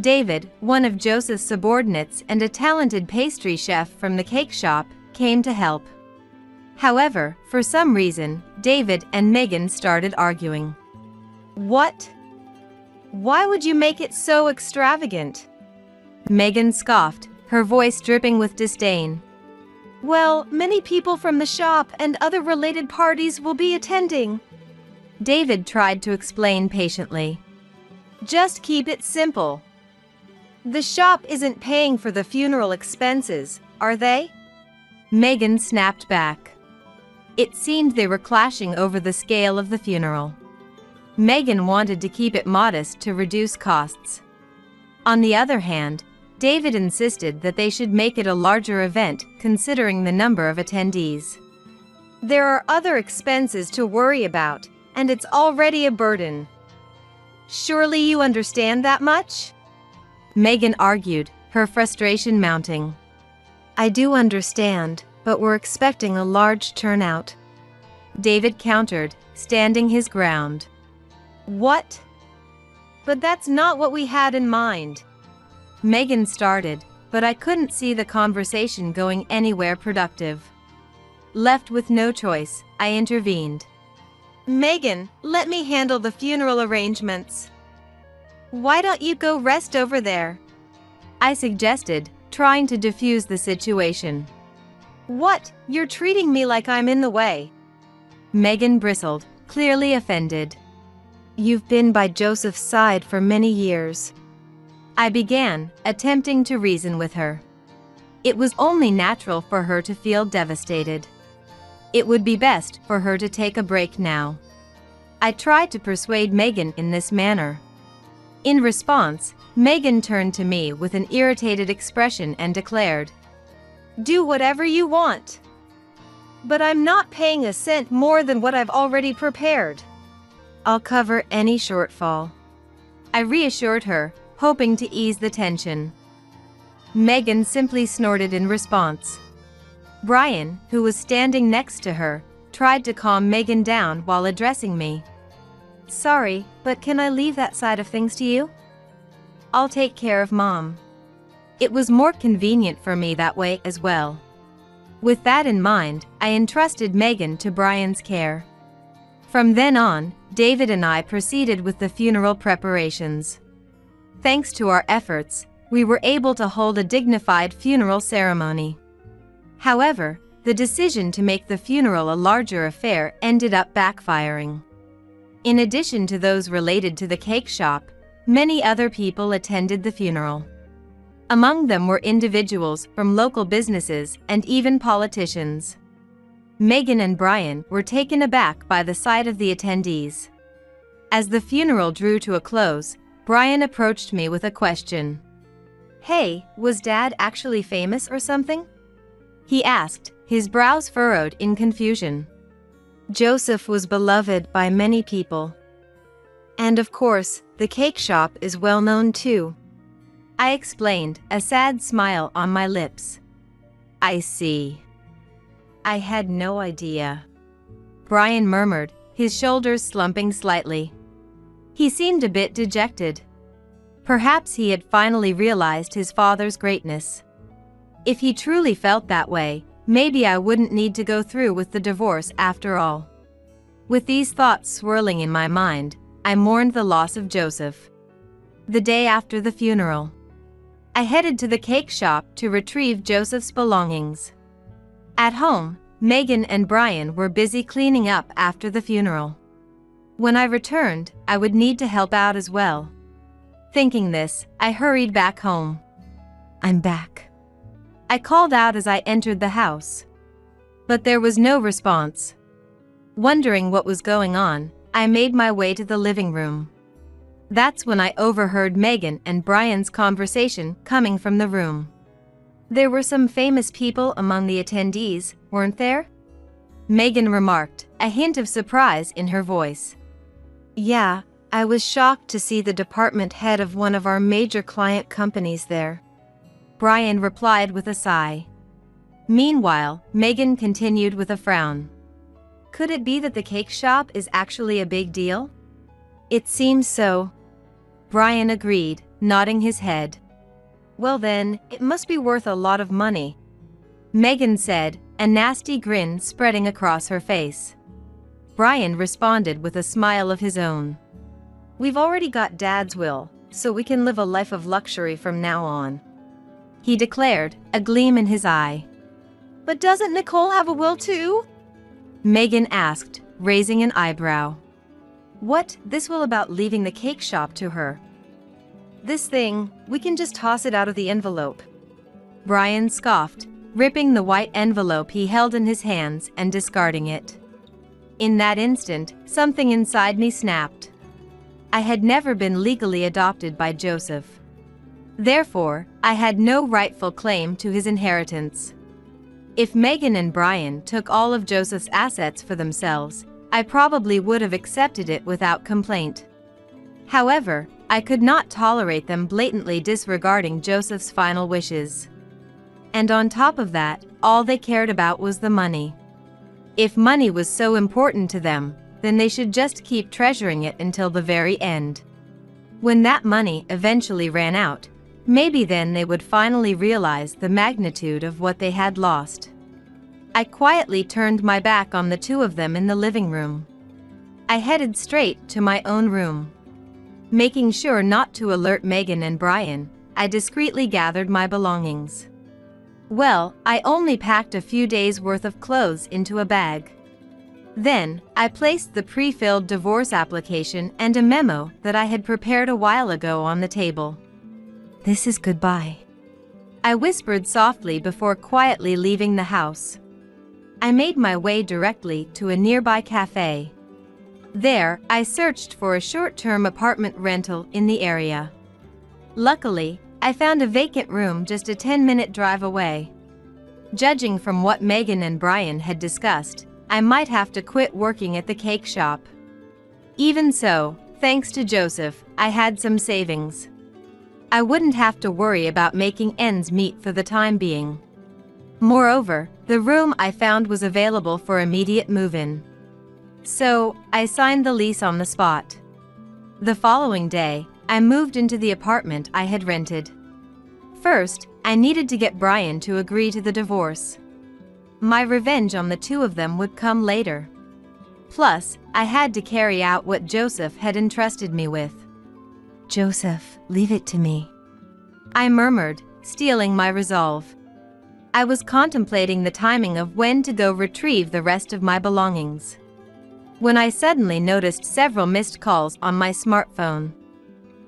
David, one of Joseph's subordinates and a talented pastry chef from the cake shop, came to help. However, for some reason, David and Megan started arguing. What? Why would you make it so extravagant? Megan scoffed, her voice dripping with disdain. Well, many people from the shop and other related parties will be attending, David tried to explain patiently. Just keep it simple. The shop isn't paying for the funeral expenses, are they? Megan snapped back. It seemed they were clashing over the scale of the funeral. Megan wanted to keep it modest to reduce costs. On the other hand, David insisted that they should make it a larger event considering the number of attendees. There are other expenses to worry about, and it's already a burden. Surely you understand that much? Megan argued, her frustration mounting. I do understand, but we're expecting a large turnout. David countered, standing his ground. What? But that's not what we had in mind. Megan started, but I couldn't see the conversation going anywhere productive. Left with no choice, I intervened. Megan, let me handle the funeral arrangements. Why don't you go rest over there? I suggested, trying to defuse the situation. What? You're treating me like I'm in the way. Megan bristled, clearly offended. You've been by Joseph's side for many years. I began, attempting to reason with her. It was only natural for her to feel devastated. It would be best for her to take a break now. I tried to persuade Megan in this manner. In response, Megan turned to me with an irritated expression and declared, Do whatever you want. But I'm not paying a cent more than what I've already prepared. I'll cover any shortfall. I reassured her, hoping to ease the tension. Megan simply snorted in response. Brian, who was standing next to her, tried to calm Megan down while addressing me. Sorry, but can I leave that side of things to you? I'll take care of Mom. It was more convenient for me that way as well. With that in mind, I entrusted Megan to Brian's care. From then on, David and I proceeded with the funeral preparations. Thanks to our efforts, we were able to hold a dignified funeral ceremony. However, the decision to make the funeral a larger affair ended up backfiring. In addition to those related to the cake shop, many other people attended the funeral. Among them were individuals from local businesses and even politicians. Megan and Brian were taken aback by the sight of the attendees. As the funeral drew to a close, Brian approached me with a question. Hey, was Dad actually famous or something? He asked, his brows furrowed in confusion. Joseph was beloved by many people. And of course, the cake shop is well known too. I explained, a sad smile on my lips. I see. I had no idea. Brian murmured, his shoulders slumping slightly. He seemed a bit dejected. Perhaps he had finally realized his father's greatness. If he truly felt that way, maybe I wouldn't need to go through with the divorce after all. With these thoughts swirling in my mind, I mourned the loss of Joseph. The day after the funeral, I headed to the cake shop to retrieve Joseph's belongings. At home, Megan and Brian were busy cleaning up after the funeral. When I returned, I would need to help out as well. Thinking this, I hurried back home. I'm back. I called out as I entered the house. But there was no response. Wondering what was going on, I made my way to the living room. That's when I overheard Megan and Brian's conversation coming from the room. There were some famous people among the attendees, weren't there? Megan remarked, a hint of surprise in her voice. Yeah, I was shocked to see the department head of one of our major client companies there. Brian replied with a sigh. Meanwhile, Megan continued with a frown. Could it be that the cake shop is actually a big deal? It seems so. Brian agreed, nodding his head. Well then, it must be worth a lot of money. Megan said, a nasty grin spreading across her face. Brian responded with a smile of his own. We've already got Dad's will, so we can live a life of luxury from now on. He declared, a gleam in his eye. But doesn't Nicole have a will too? Megan asked, raising an eyebrow. What, this will about leaving the cake shop to her? This thing, we can just toss it out of the envelope. Brian scoffed, ripping the white envelope he held in his hands and discarding it. In that instant, something inside me snapped. I had never been legally adopted by Joseph. Therefore, I had no rightful claim to his inheritance. If Megan and Brian took all of Joseph's assets for themselves, I probably would have accepted it without complaint. However, I could not tolerate them blatantly disregarding Joseph's final wishes. And on top of that, all they cared about was the money. If money was so important to them, then they should just keep treasuring it until the very end. When that money eventually ran out, maybe then they would finally realize the magnitude of what they had lost. I quietly turned my back on the two of them in the living room. I headed straight to my own room. Making sure not to alert Megan and Brian, I discreetly gathered my belongings. Well, I only packed a few days' worth of clothes into a bag. Then, I placed the pre-filled divorce application and a memo that I had prepared a while ago on the table. "This is goodbye," I whispered softly before quietly leaving the house. I made my way directly to a nearby cafe. There, I searched for a short-term apartment rental in the area. Luckily, I found a vacant room just a 10-minute drive away. Judging from what Megan and Brian had discussed, I might have to quit working at the cake shop. Even so, thanks to Joseph, I had some savings. I wouldn't have to worry about making ends meet for the time being. Moreover, the room I found was available for immediate move-in. So, I signed the lease on the spot. The following day, I moved into the apartment I had rented. First, I needed to get Brian to agree to the divorce. My revenge on the two of them would come later. Plus, I had to carry out what Joseph had entrusted me with. "Joseph, leave it to me," I murmured, steeling my resolve. I was contemplating the timing of when to go retrieve the rest of my belongings, when I suddenly noticed several missed calls on my smartphone.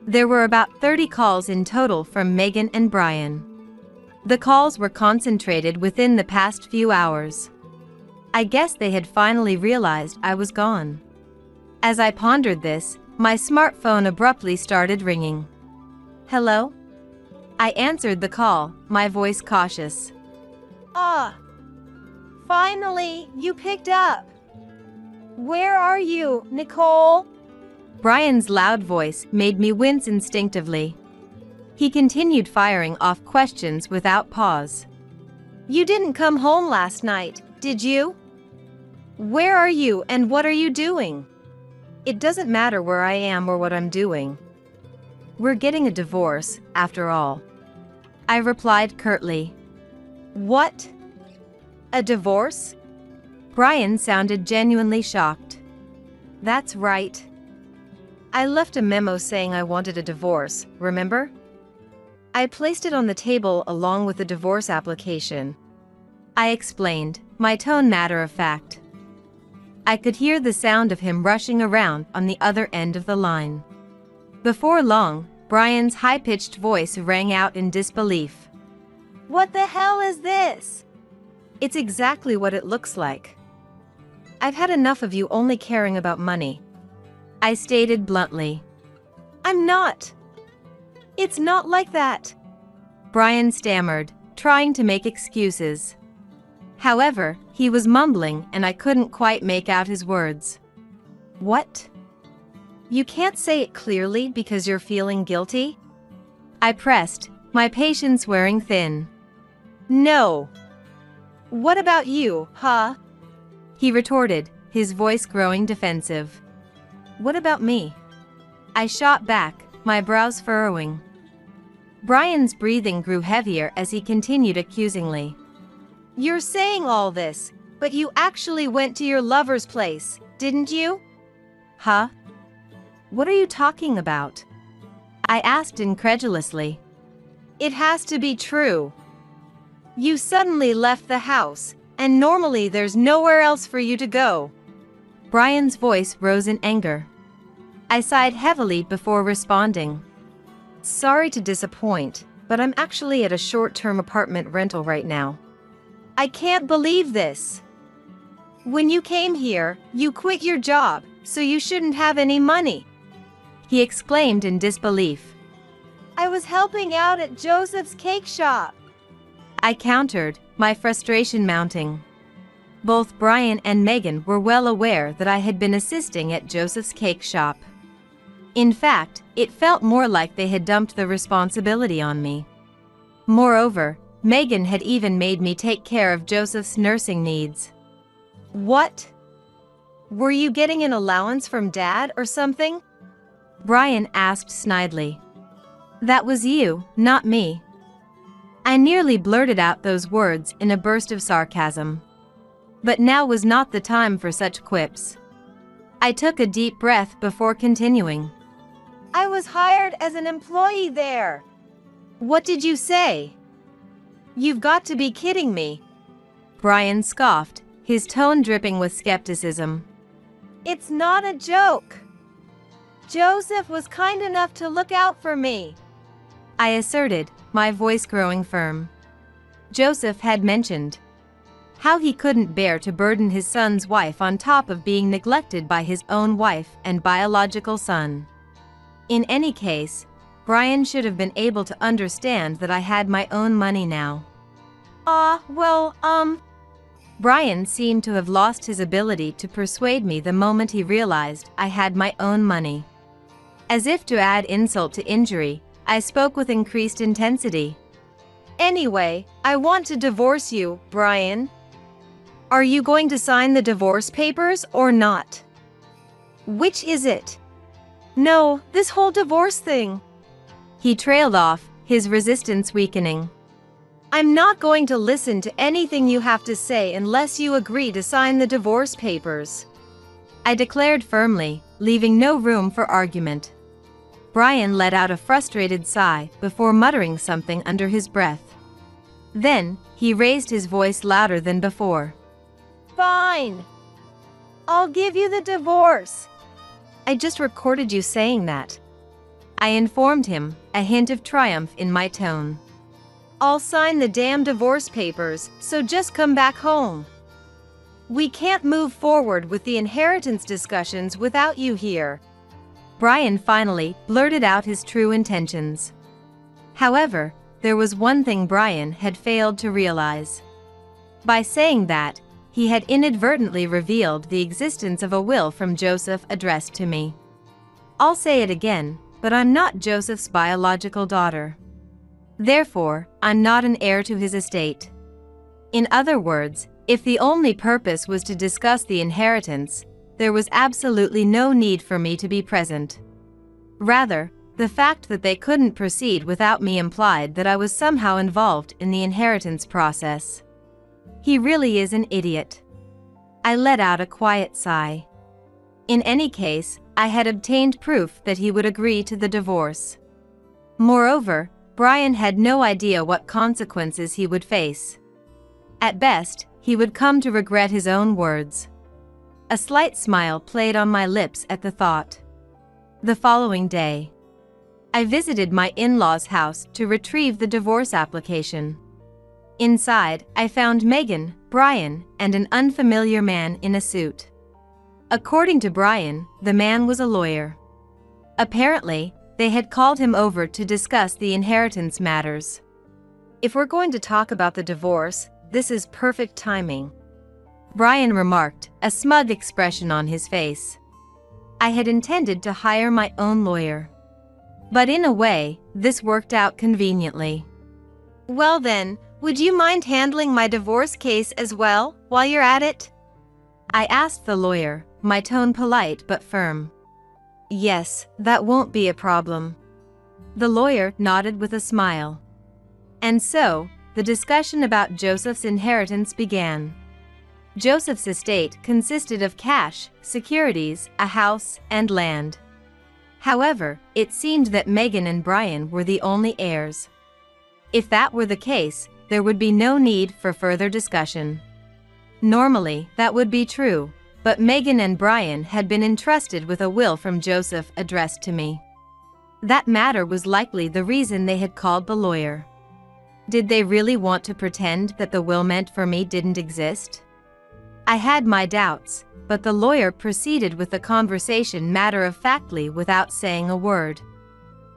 There were about 30 calls in total from Megan and Brian. The calls were concentrated within the past few hours. I guess they had finally realized I was gone. As I pondered this, my smartphone abruptly started ringing. "Hello?" I answered the call, my voice cautious. Ah! Finally, you picked up. Where are you, Nicole? Brian's loud voice made me wince instinctively. He continued firing off questions without pause. "You didn't come home last night, did you? Where are you and what are you doing?" "It doesn't matter where I am or what I'm doing. We're getting a divorce, after all," I replied curtly. "What? A divorce?" Brian sounded genuinely shocked. "That's right. I left a memo saying I wanted a divorce, remember? I placed it on the table along with the divorce application," I explained, my tone matter of fact. I could hear the sound of him rushing around on the other end of the line. Before long, Brian's high-pitched voice rang out in disbelief. "What the hell is this?" "It's exactly what it looks like. I've had enough of you only caring about money," I stated bluntly. "I'm not. It's not like that," Brian stammered, trying to make excuses. However, he was mumbling and I couldn't quite make out his words. "What? You can't say it clearly because you're feeling guilty?" I pressed, my patience wearing thin. "No. What about you, huh?" he retorted, his voice growing defensive. "What about me?" I shot back, my brows furrowing. Brian's breathing grew heavier as he continued accusingly. "You're saying all this, but you actually went to your lover's place, didn't you?" "Huh? What are you talking about?" I asked incredulously. "It has to be true. You suddenly left the house, and normally there's nowhere else for you to go." Brian's voice rose in anger. I sighed heavily before responding. "Sorry to disappoint, but I'm actually at a short-term apartment rental right now." "I can't believe this. When you came here, you quit your job, so you shouldn't have any money," he exclaimed in disbelief. "I was helping out at Joseph's cake shop," I countered, my frustration mounting. Both Brian and Megan were well aware that I had been assisting at Joseph's cake shop. In fact, it felt more like they had dumped the responsibility on me. Moreover, Megan had even made me take care of Joseph's nursing needs. What? Were you getting an allowance from Dad or something? Brian asked snidely. That was you, not me. I nearly blurted out those words in a burst of sarcasm. But now was not the time for such quips. I took a deep breath before continuing. I was hired as an employee there. What did you say? You've got to be kidding me. Brian scoffed, his tone dripping with skepticism. It's not a joke. Joseph was kind enough to look out for me, I asserted, my voice growing firm. Joseph had mentioned how he couldn't bear to burden his son's wife on top of being neglected by his own wife and biological son. In any case, Brian should have been able to understand that I had my own money now. Brian seemed to have lost his ability to persuade me the moment he realized I had my own money. As if to add insult to injury, I spoke with increased intensity. Anyway, I want to divorce you, Brian. Are you going to sign the divorce papers or not? Which is it? No, this whole divorce thing. He trailed off, his resistance weakening. I'm not going to listen to anything you have to say unless you agree to sign the divorce papers, I declared firmly, leaving no room for argument. Brian let out a frustrated sigh before muttering something under his breath. Then, he raised his voice louder than before. Fine. I'll give you the divorce. I just recorded you saying that, I informed him, a hint of triumph in my tone. I'll sign the damn divorce papers, so just come back home. We can't move forward with the inheritance discussions without you here. Brian finally blurted out his true intentions. However, there was one thing Brian had failed to realize. By saying that, he had inadvertently revealed the existence of a will from Joseph addressed to me. I'll say it again, but I'm not Joseph's biological daughter. Therefore, I'm not an heir to his estate. In other words, if the only purpose was to discuss the inheritance, there was absolutely no need for me to be present. Rather, the fact that they couldn't proceed without me implied that I was somehow involved in the inheritance process. He really is an idiot. I let out a quiet sigh. In any case, I had obtained proof that he would agree to the divorce. Moreover, Brian had no idea what consequences he would face. At best, he would come to regret his own words. A slight smile played on my lips at the thought. The following day, I visited my in-laws' house to retrieve the divorce application. Inside, I found Megan, Brian, and an unfamiliar man in a suit. According to Brian, the man was a lawyer. Apparently, they had called him over to discuss the inheritance matters. If we're going to talk about the divorce, this is perfect timing, Brian remarked, a smug expression on his face. I had intended to hire my own lawyer. But in a way, this worked out conveniently. Well then, would you mind handling my divorce case as well, while you're at it? I asked the lawyer, my tone polite but firm. Yes, that won't be a problem. The lawyer nodded with a smile. And so, the discussion about Joseph's inheritance began. Joseph's estate consisted of cash, securities, a house, and land. However, it seemed that Megan and Brian were the only heirs. If that were the case, there would be no need for further discussion. Normally, that would be true, but Megan and Brian had been entrusted with a will from Joseph addressed to me. That matter was likely the reason they had called the lawyer. Did they really want to pretend that the will meant for me didn't exist? I had my doubts, but the lawyer proceeded with the conversation matter-of-factly without saying a word.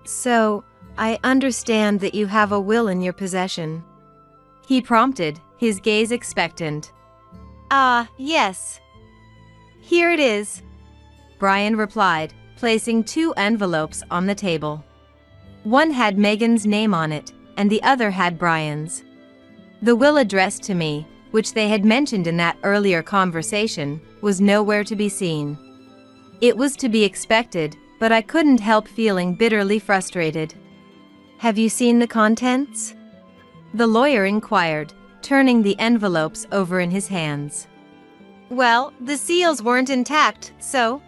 So, I understand that you have a will in your possession, he prompted, his gaze expectant. Yes. Here it is, Brian replied, placing 2 envelopes on the table. One had Megan's name on it, and the other had Brian's. The will addressed to me, which they had mentioned in that earlier conversation, was nowhere to be seen. It was to be expected, but I couldn't help feeling bitterly frustrated. "Have you seen the contents?" the lawyer inquired, turning the envelopes over in his hands. "Well, the seals weren't intact, so..."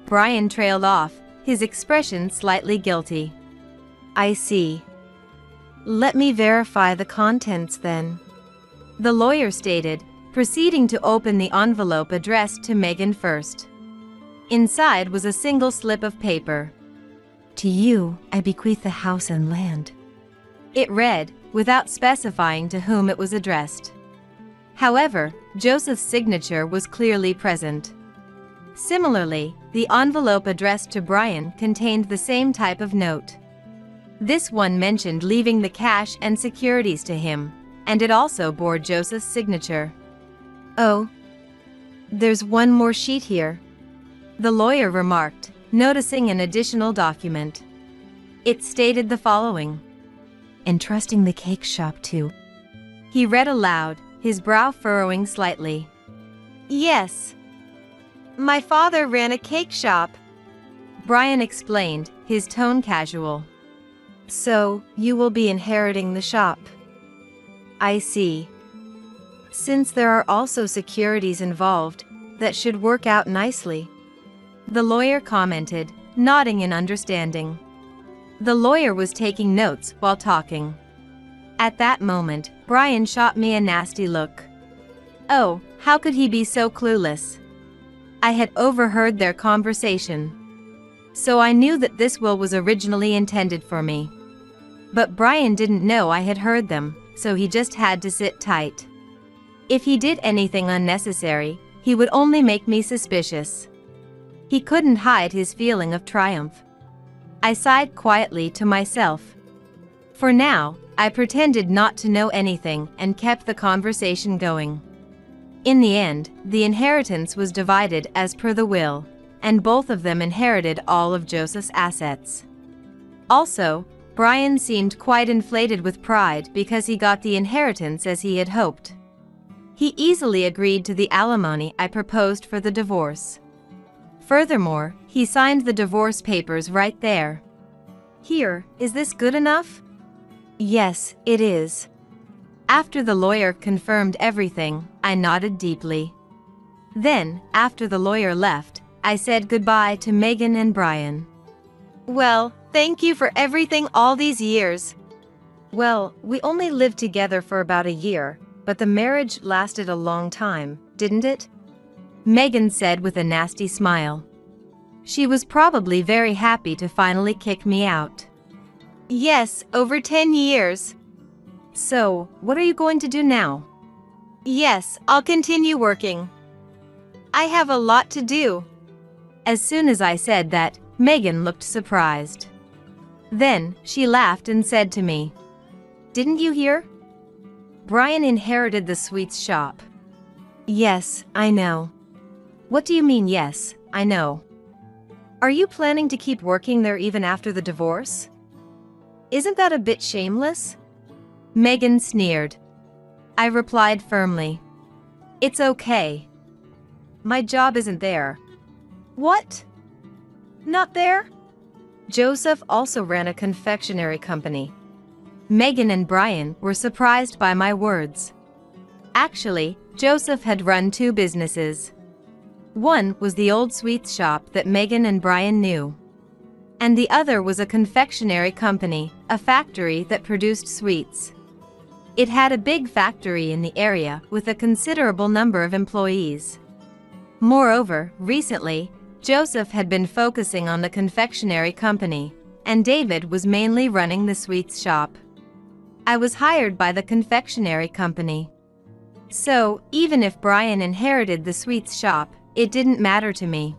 Brian trailed off, his expression slightly guilty. "I see. Let me verify the contents then," the lawyer stated, proceeding to open the envelope addressed to Megan first. Inside was a single slip of paper. "To you, I bequeath the house and land," it read, without specifying to whom it was addressed. However, Joseph's signature was clearly present. Similarly, the envelope addressed to Brian contained the same type of note. This one mentioned leaving the cash and securities to him, and it also bore Joseph's signature. "Oh, there's one more sheet here," the lawyer remarked, noticing an additional document. It stated the following: "Entrusting the cake shop to..." He read aloud, his brow furrowing slightly. "Yes. My father ran a cake shop," Brian explained, his tone casual. "So, you will be inheriting the shop." "I see. Since there are also securities involved, that should work out nicely," the lawyer commented, nodding in understanding. The lawyer was taking notes while talking. At that moment, Brian shot me a nasty look. Oh, how could he be so clueless? I had overheard their conversation. So I knew that this will was originally intended for me. But Brian didn't know I had heard them, so he just had to sit tight. If he did anything unnecessary, he would only make me suspicious. He couldn't hide his feeling of triumph. I sighed quietly to myself. For now, I pretended not to know anything and kept the conversation going. In the end, the inheritance was divided as per the will, and both of them inherited all of Joseph's assets. Also, Brian seemed quite inflated with pride because he got the inheritance as he had hoped. He easily agreed to the alimony I proposed for the divorce. Furthermore, he signed the divorce papers right there. "Here, is this good enough?" "Yes, it is." After the lawyer confirmed everything, I nodded deeply. Then, after the lawyer left, I said goodbye to Megan and Brian. "Well, thank you for everything all these years." "Well, we only lived together for about a year, but the marriage lasted a long time, didn't it?" Megan said with a nasty smile. She was probably very happy to finally kick me out. "Yes, over 10 years. So, what are you going to do now?" "Yes, I'll continue working. I have a lot to do." As soon as I said that, Megan looked surprised. Then, she laughed and said to me, "Didn't you hear? Brian inherited the sweets shop." "Yes, I know." "What do you mean, yes, I know? Are you planning to keep working there even after the divorce?" "Isn't that a bit shameless?" Megan sneered. I replied firmly, "It's okay. My job isn't there." "What? Not there?" Joseph also ran a confectionery company. Megan and Brian were surprised by my words. Actually, Joseph had run 2 businesses. One was the old sweets shop that Megan and Brian knew. And the other was a confectionery company, a factory that produced sweets. It had a big factory in the area with a considerable number of employees. Moreover, recently, Joseph had been focusing on the confectionery company, and David was mainly running the sweets shop. I was hired by the confectionery company. So, even if Brian inherited the sweets shop, it didn't matter to me.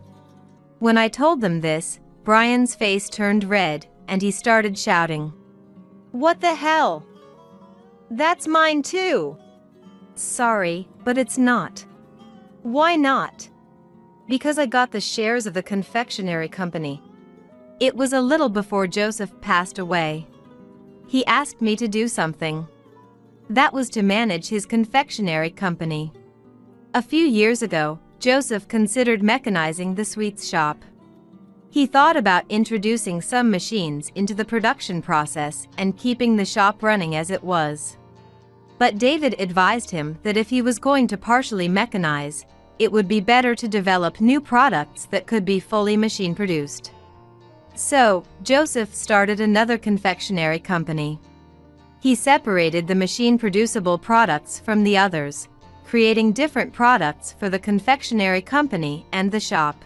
When I told them this, Brian's face turned red, and he started shouting. "What the hell? That's mine too." "Sorry, but it's not." "Why not?" "Because I got the shares of the confectionery company. It was a little before Joseph passed away. He asked me to do something. That was to manage his confectionery company. A few years ago, Joseph considered mechanizing the sweets shop. He thought about introducing some machines into the production process and keeping the shop running as it was. But David advised him that if he was going to partially mechanize, it would be better to develop new products that could be fully machine-produced. So, Joseph started another confectionery company. He separated the machine-producible products from the others, creating different products for the confectionery company and the shop.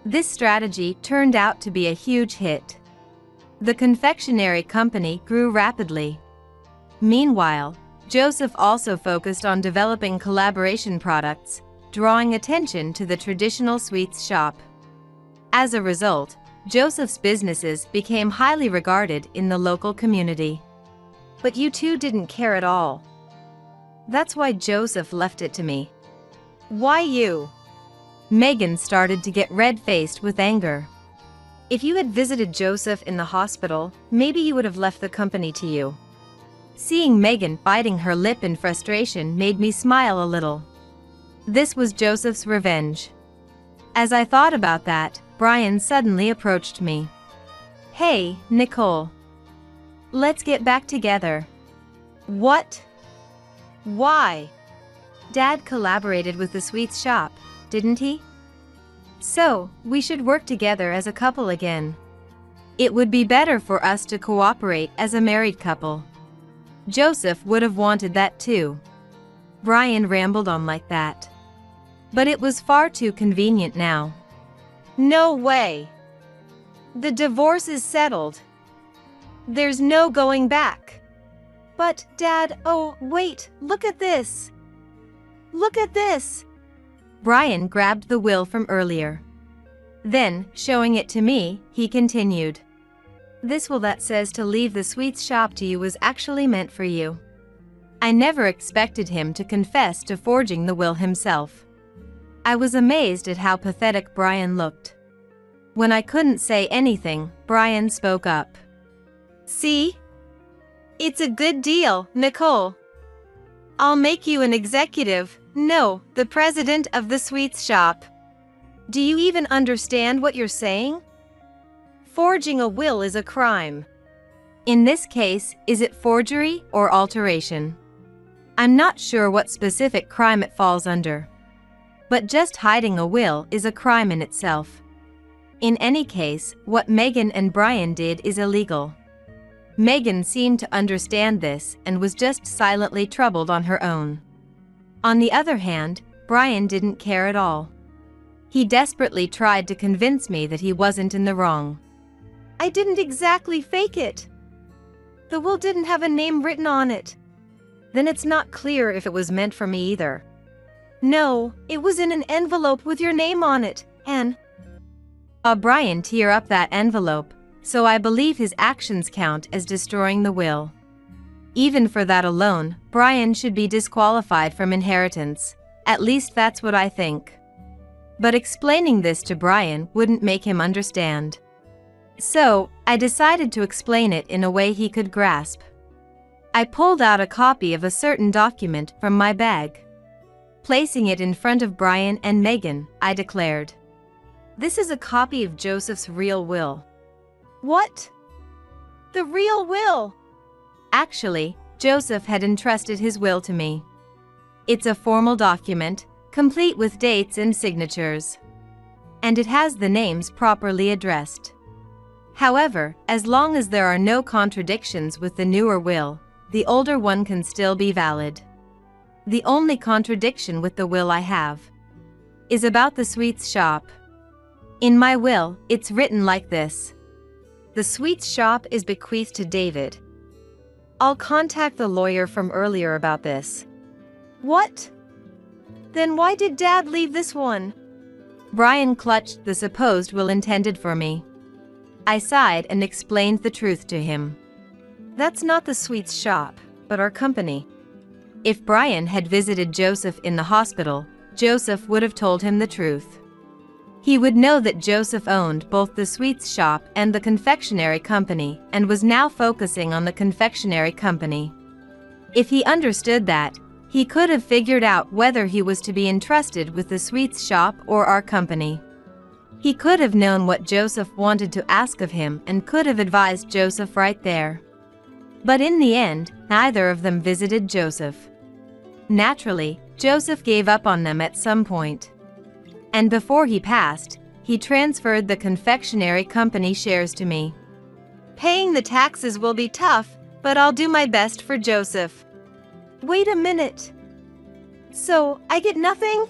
This strategy turned out to be a huge hit. The confectionery company grew rapidly. Meanwhile, Joseph also focused on developing collaboration products, drawing attention to the traditional sweets shop. As a result, Joseph's businesses became highly regarded in the local community. But you two didn't care at all. That's why Joseph left it to me. Why you? Megan started to get red-faced with anger. If you had visited Joseph in the hospital, maybe you would have left the company to you. Seeing Megan biting her lip in frustration made me smile a little. This was Joseph's revenge. As I thought about that, Brian suddenly approached me. Hey, Nicole. Let's get back together. What? Why? Dad collaborated with the sweets shop, didn't he? So, we should work together as a couple again. It would be better for us to cooperate as a married couple. Joseph would have wanted that too. Brian rambled on like that. But it was far too convenient now. No way. The divorce is settled. There's no going back. But, Dad, oh, wait, look at this. Look at this. Brian grabbed the will from earlier. Then, showing it to me, he continued. This will that says to leave the sweets shop to you was actually meant for you. I never expected him to confess to forging the will himself. I was amazed at how pathetic Brian looked. When I couldn't say anything, Brian spoke up. See? It's a good deal, Nicole. I'll make you an executive, no, the president of the sweets shop. Do you even understand what you're saying? Forging a will is a crime. In this case, is it forgery or alteration? I'm not sure what specific crime it falls under. But just hiding a will is a crime in itself. In any case, what Megan and Brian did is illegal. Megan seemed to understand this and was just silently troubled on her own. On the other hand, Brian didn't care at all. He desperately tried to convince me that he wasn't in the wrong. I didn't exactly fake it. The will didn't have a name written on it. Then it's not clear if it was meant for me either. No, it was in an envelope with your name on it, and Brian tear up that envelope, so I believe his actions count as destroying the will. Even for that alone, Brian should be disqualified from inheritance. At least that's what I think. But explaining this to Brian wouldn't make him understand. So, I decided to explain it in a way he could grasp. I pulled out a copy of a certain document from my bag. Placing it in front of Brian and Megan, I declared, "This is a copy of Joseph's real will." What? The real will? Actually, Joseph had entrusted his will to me. It's a formal document, complete with dates and signatures. And it has the names properly addressed. However, as long as there are no contradictions with the newer will, the older one can still be valid. The only contradiction with the will I have is about the sweets shop. In my will, it's written like this: "The sweets shop is bequeathed to David. I'll contact the lawyer from earlier about this." What? Then why did Dad leave this one? Brian clutched the supposed will intended for me. I sighed and explained the truth to him. That's not the sweets shop, but our company. If Brian had visited Joseph in the hospital, Joseph would have told him the truth. He would know that Joseph owned both the sweets shop and the confectionery company and was now focusing on the confectionery company. If he understood that, he could have figured out whether he was to be entrusted with the sweets shop or our company. He could have known what Joseph wanted to ask of him and could have advised Joseph right there. But in the end, neither of them visited Joseph. Naturally, Joseph gave up on them at some point. And before he passed, he transferred the confectionery company shares to me. Paying the taxes will be tough, but I'll do my best for Joseph. Wait a minute. So, I get nothing?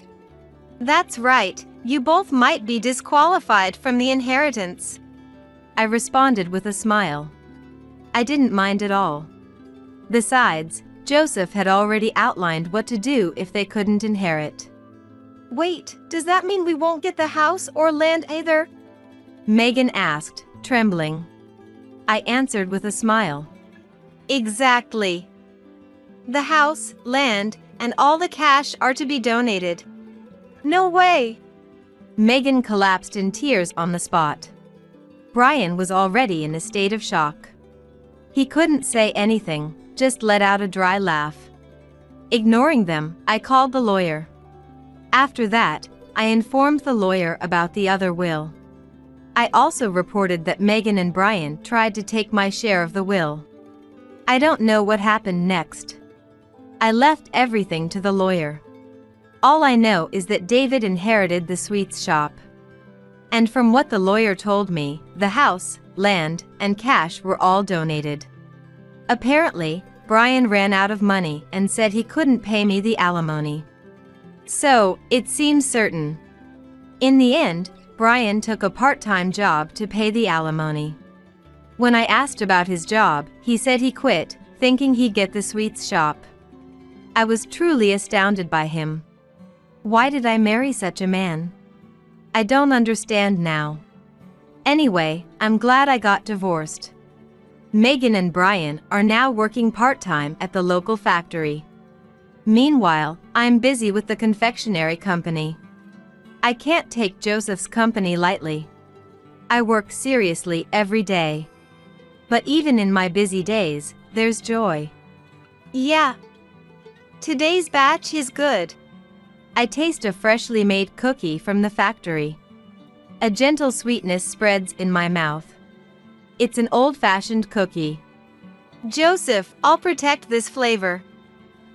That's right, you both might be disqualified from the inheritance. I responded with a smile. I didn't mind at all. Besides, Joseph had already outlined what to do if they couldn't inherit. Wait, does that mean we won't get the house or land either? Megan asked, trembling. I answered with a smile. Exactly. The house, land, and all the cash are to be donated. No way! Megan collapsed in tears on the spot. Brian was already in a state of shock. He couldn't say anything, just let out a dry laugh. Ignoring them, I called the lawyer. After that, I informed the lawyer about the other will. I also reported that Megan and Brian tried to take my share of the will. I don't know what happened next. I left everything to the lawyer. All I know is that David inherited the sweets shop. And from what the lawyer told me, the house, land, and cash were all donated. Apparently, Brian ran out of money and said he couldn't pay me the alimony. So, it seems certain. In the end, Brian took a part-time job to pay the alimony. When I asked about his job, he said he quit, thinking he'd get the sweets shop. I was truly astounded by him. Why did I marry such a man? I don't understand now. Anyway, I'm glad I got divorced. Megan and Brian are now working part-time at the local factory. Meanwhile, I'm busy with the confectionery company. I can't take Joseph's company lightly. I work seriously every day. But even in my busy days, there's joy. Yeah. Today's batch is good. I taste a freshly made cookie from the factory. A gentle sweetness spreads in my mouth. It's an old-fashioned cookie. Joseph, I'll protect this flavor.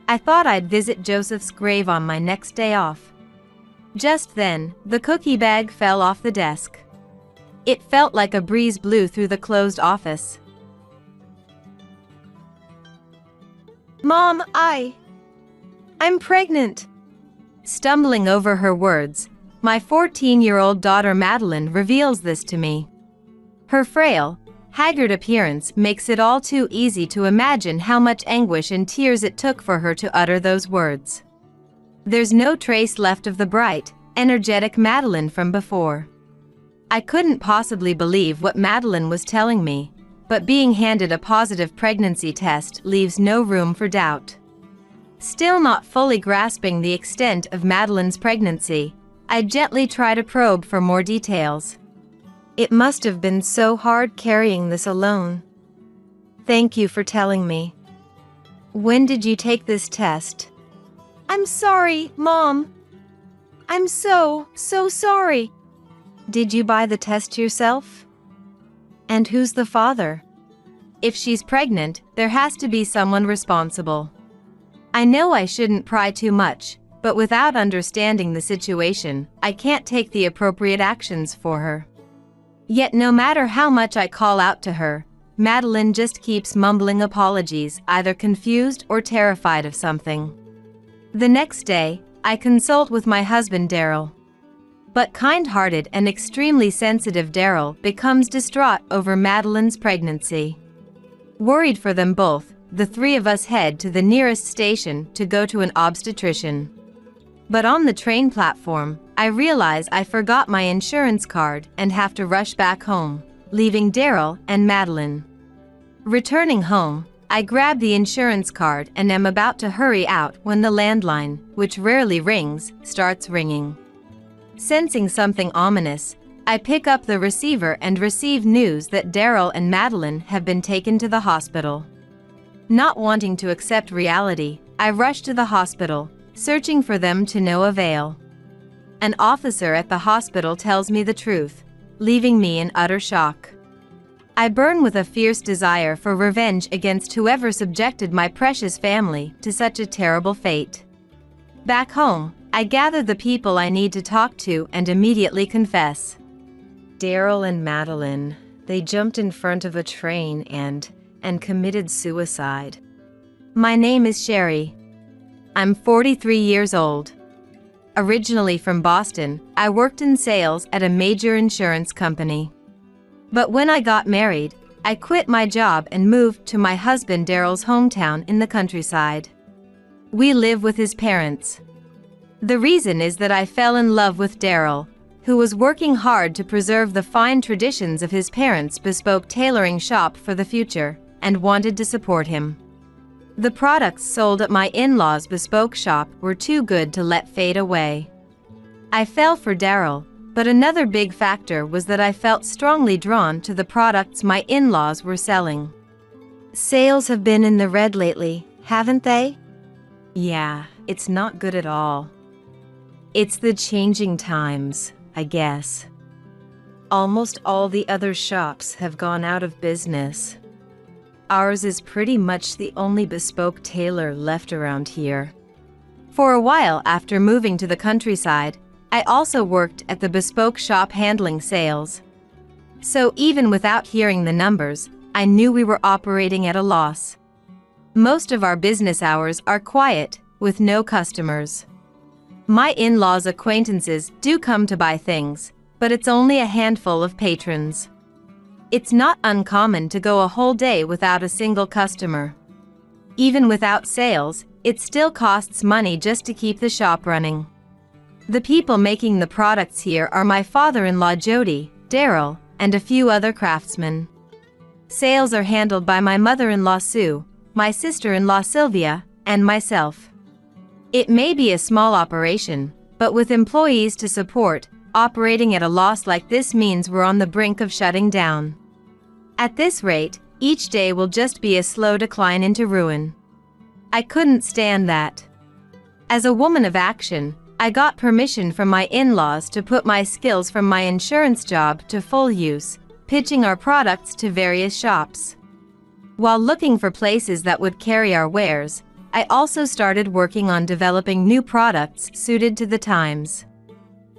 I thought I'd visit Joseph's grave on my next day off. Just then, the cookie bag fell off the desk. It felt like a breeze blew through the closed office. Mom, I'm pregnant. Stumbling over her words, my 14-year-old daughter Madeline reveals this to me. Her frail, haggard appearance makes it all too easy to imagine how much anguish and tears it took for her to utter those words. There's no trace left of the bright, energetic Madeline from before. I couldn't possibly believe what Madeline was telling me, but being handed a positive pregnancy test leaves no room for doubt. Still not fully grasping the extent of Madeline's pregnancy, I gently try to probe for more details. It must have been so hard carrying this alone. Thank you for telling me. When did you take this test? I'm sorry, Mom. I'm so sorry. Did you buy the test yourself? And who's the father? If she's pregnant, there has to be someone responsible. I know I shouldn't pry too much, but without understanding the situation, I can't take the appropriate actions for her. Yet no matter how much I call out to her, Madeline just keeps mumbling apologies, either confused or terrified of something. The next day, I consult with my husband Daryl. But kind-hearted and extremely sensitive Daryl becomes distraught over Madeline's pregnancy. Worried for them both, the three of us head to the nearest station to go to an obstetrician. But on the train platform, I realize I forgot my insurance card and have to rush back home, leaving Daryl and Madeline. Returning home, I grab the insurance card and am about to hurry out when the landline, which rarely rings, starts ringing. Sensing something ominous, I pick up the receiver and receive news that Daryl and Madeline have been taken to the hospital. Not wanting to accept reality, I rushed to the hospital, searching for them to no avail. An officer at the hospital tells me the truth, leaving me in utter shock. I burn with a fierce desire for revenge against whoever subjected my precious family to such a terrible fate. Back home, I gather the people I need to talk to and immediately confess. Daryl and Madeline, they jumped in front of a train and committed suicide. My name is Sherry. I'm 43 years old. Originally from Boston, I worked in sales at a major insurance company. But when I got married, I quit my job and moved to my husband Daryl's hometown in the countryside. We live with his parents. The reason is that I fell in love with Daryl, who was working hard to preserve the fine traditions of his parents' bespoke tailoring shop for the future, and wanted to support him. The products sold at my in-laws' bespoke shop were too good to let fade away. I fell for Daryl, but another big factor was that I felt strongly drawn to the products my in-laws were selling. Sales have been in the red lately, haven't they? Yeah, it's not good at all. It's the changing times, I guess. Almost all the other shops have gone out of business. Ours is pretty much the only bespoke tailor left around here. For a while after moving to the countryside, I also worked at the bespoke shop handling sales. So even without hearing the numbers, I knew we were operating at a loss. Most of our business hours are quiet, with no customers. My in-laws' acquaintances do come to buy things, but it's only a handful of patrons. It's not uncommon to go a whole day without a single customer. Even without sales, it still costs money just to keep the shop running. The people making the products here are my father-in-law Jody, Daryl, and a few other craftsmen. Sales are handled by my mother-in-law Sue, my sister-in-law Sylvia, and myself. It may be a small operation, but with employees to support, operating at a loss like this means we're on the brink of shutting down. At this rate, each day will just be a slow decline into ruin. I couldn't stand that. As a woman of action, I got permission from my in-laws to put my skills from my insurance job to full use, pitching our products to various shops. While looking for places that would carry our wares, I also started working on developing new products suited to the times.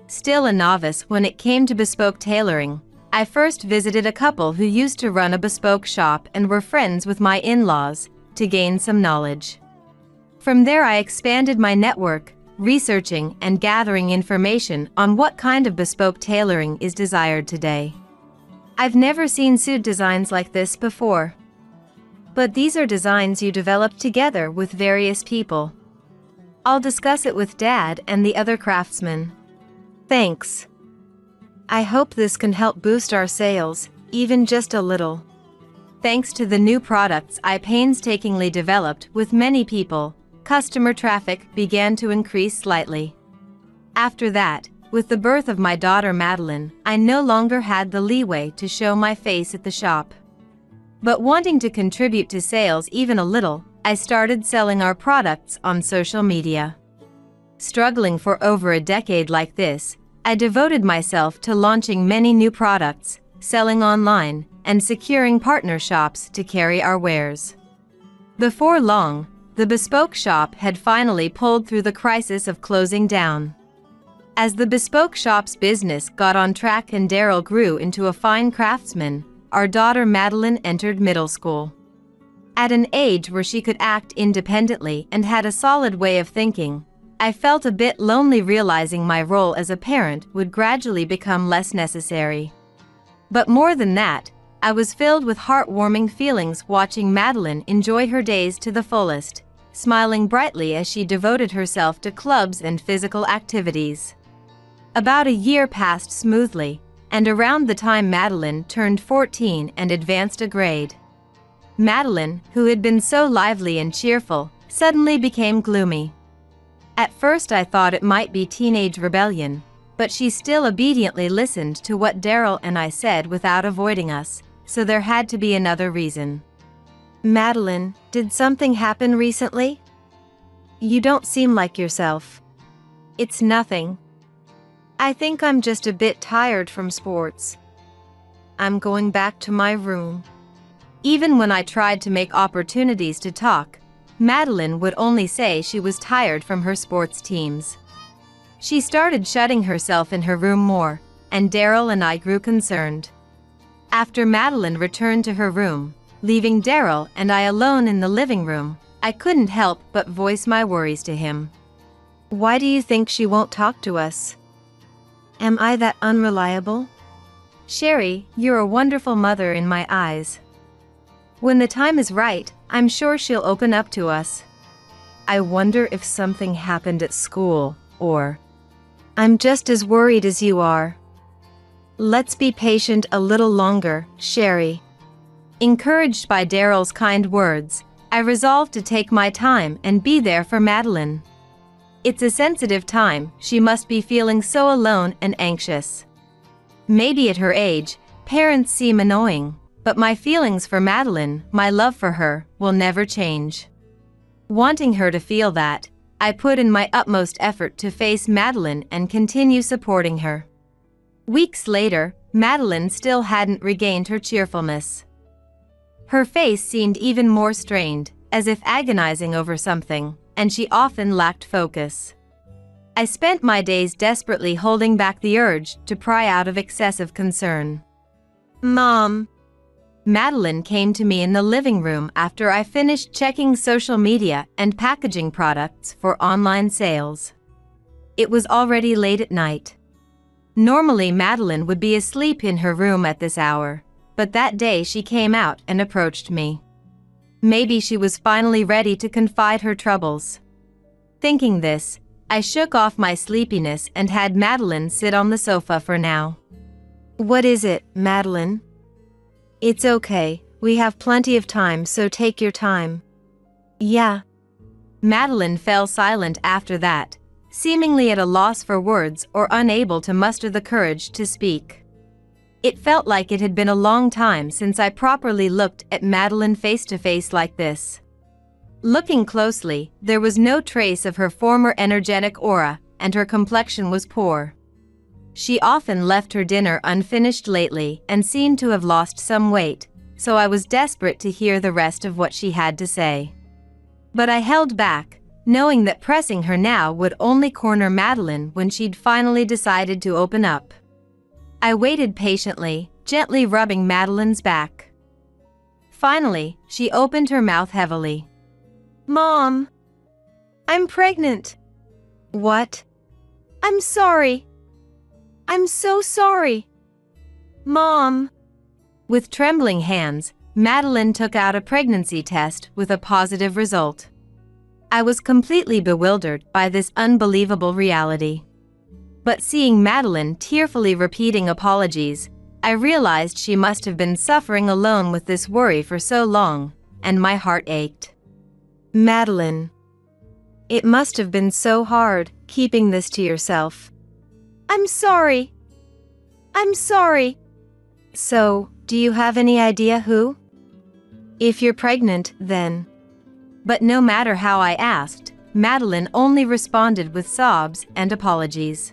Still a novice when it came to bespoke tailoring, I first visited a couple who used to run a bespoke shop and were friends with my in-laws, to gain some knowledge. From there I expanded my network, researching and gathering information on what kind of bespoke tailoring is desired today. I've never seen suit designs like this before. But these are designs you develop together with various people. I'll discuss it with Dad and the other craftsmen. Thanks. I hope this can help boost our sales, even just a little. Thanks to the new products I painstakingly developed with many people, customer traffic began to increase slightly. After that, with the birth of my daughter Madeline, I no longer had the leeway to show my face at the shop. But wanting to contribute to sales even a little, I started selling our products on social media. Struggling for over a decade like this, I devoted myself to launching many new products, selling online, and securing partner shops to carry our wares. Before long, the bespoke shop had finally pulled through the crisis of closing down. As the bespoke shop's business got on track and Daryl grew into a fine craftsman, our daughter Madeline entered middle school. At an age where she could act independently and had a solid way of thinking, I felt a bit lonely realizing my role as a parent would gradually become less necessary. But more than that, I was filled with heartwarming feelings watching Madeline enjoy her days to the fullest, smiling brightly as she devoted herself to clubs and physical activities. About a year passed smoothly, and around the time Madeline turned 14 and advanced a grade. Madeline, who had been so lively and cheerful, suddenly became gloomy. At first I thought it might be teenage rebellion, but she still obediently listened to what Daryl and I said without avoiding us, so there had to be another reason. Madeline, did something happen recently? You don't seem like yourself. It's nothing. I think I'm just a bit tired from sports. I'm going back to my room. Even when I tried to make opportunities to talk, Madeline would only say she was tired from her sports teams. She started shutting herself in her room more, and Daryl and I grew concerned. After Madeline returned to her room, leaving Daryl and I alone in the living room, I couldn't help but voice my worries to him. Why do you think she won't talk to us? Am I that unreliable? Sherry, you're a wonderful mother in my eyes. When the time is right, I'm sure she'll open up to us. I wonder if something happened at school, or... I'm just as worried as you are. Let's be patient a little longer, Sherry. Encouraged by Daryl's kind words, I resolved to take my time and be there for Madeline. It's a sensitive time, she must be feeling so alone and anxious. Maybe at her age, parents seem annoying, but my feelings for Madeline, my love for her, will never change. Wanting her to feel that, I put in my utmost effort to face Madeline and continue supporting her. Weeks later, Madeline still hadn't regained her cheerfulness. Her face seemed even more strained, as if agonizing over something, and she often lacked focus. I spent my days desperately holding back the urge to pry out of excessive concern. Mom. Madeline came to me in the living room after I finished checking social media and packaging products for online sales. It was already late at night. Normally Madeline would be asleep in her room at this hour, but that day she came out and approached me. Maybe she was finally ready to confide her troubles. Thinking this, I shook off my sleepiness and had Madeline sit on the sofa for now. What is it, Madeline? It's okay, we have plenty of time, so take your time. Yeah. Madeline fell silent after that, seemingly at a loss for words or unable to muster the courage to speak. It felt like it had been a long time since I properly looked at Madeline face to face like this. Looking closely, there was no trace of her former energetic aura, and her complexion was poor. She often left her dinner unfinished lately and seemed to have lost some weight, so I was desperate to hear the rest of what she had to say. But I held back, knowing that pressing her now would only corner Madeline when she'd finally decided to open up. I waited patiently, gently rubbing Madeline's back. Finally, she opened her mouth heavily. Mom! I'm pregnant. What? I'm sorry. I'm so sorry. Mom! With trembling hands, Madeline took out a pregnancy test with a positive result. I was completely bewildered by this unbelievable reality. But seeing Madeline tearfully repeating apologies, I realized she must have been suffering alone with this worry for so long, and my heart ached. Madeline. It must have been so hard, keeping this to yourself. I'm sorry. I'm sorry. So, do you have any idea who? If you're pregnant, then. But no matter how I asked, Madeline only responded with sobs and apologies.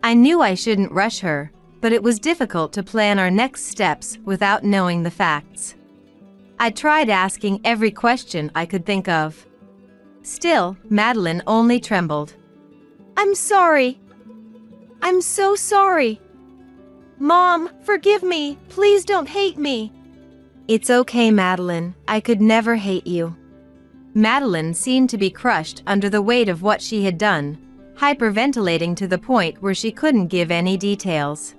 I knew I shouldn't rush her, but it was difficult to plan our next steps without knowing the facts. I tried asking every question I could think of. Still, Madeline only trembled. I'm sorry. I'm so sorry. Mom, forgive me. Please don't hate me. It's okay, Madeline. I could never hate you. Madeline seemed to be crushed under the weight of what she had done, hyperventilating to the point where she couldn't give any details.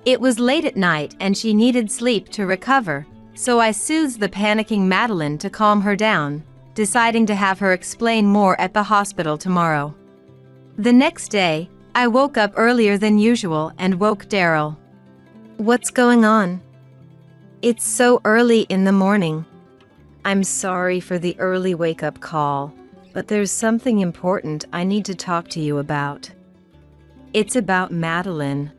It was late at night and she needed sleep to recover, so I soothed the panicking Madeline to calm her down, deciding to have her explain more at the hospital tomorrow. The next day, I woke up earlier than usual and woke Daryl. What's going on? It's so early in the morning. I'm sorry for the early wake-up call, but there's something important I need to talk to you about. It's about Madeline.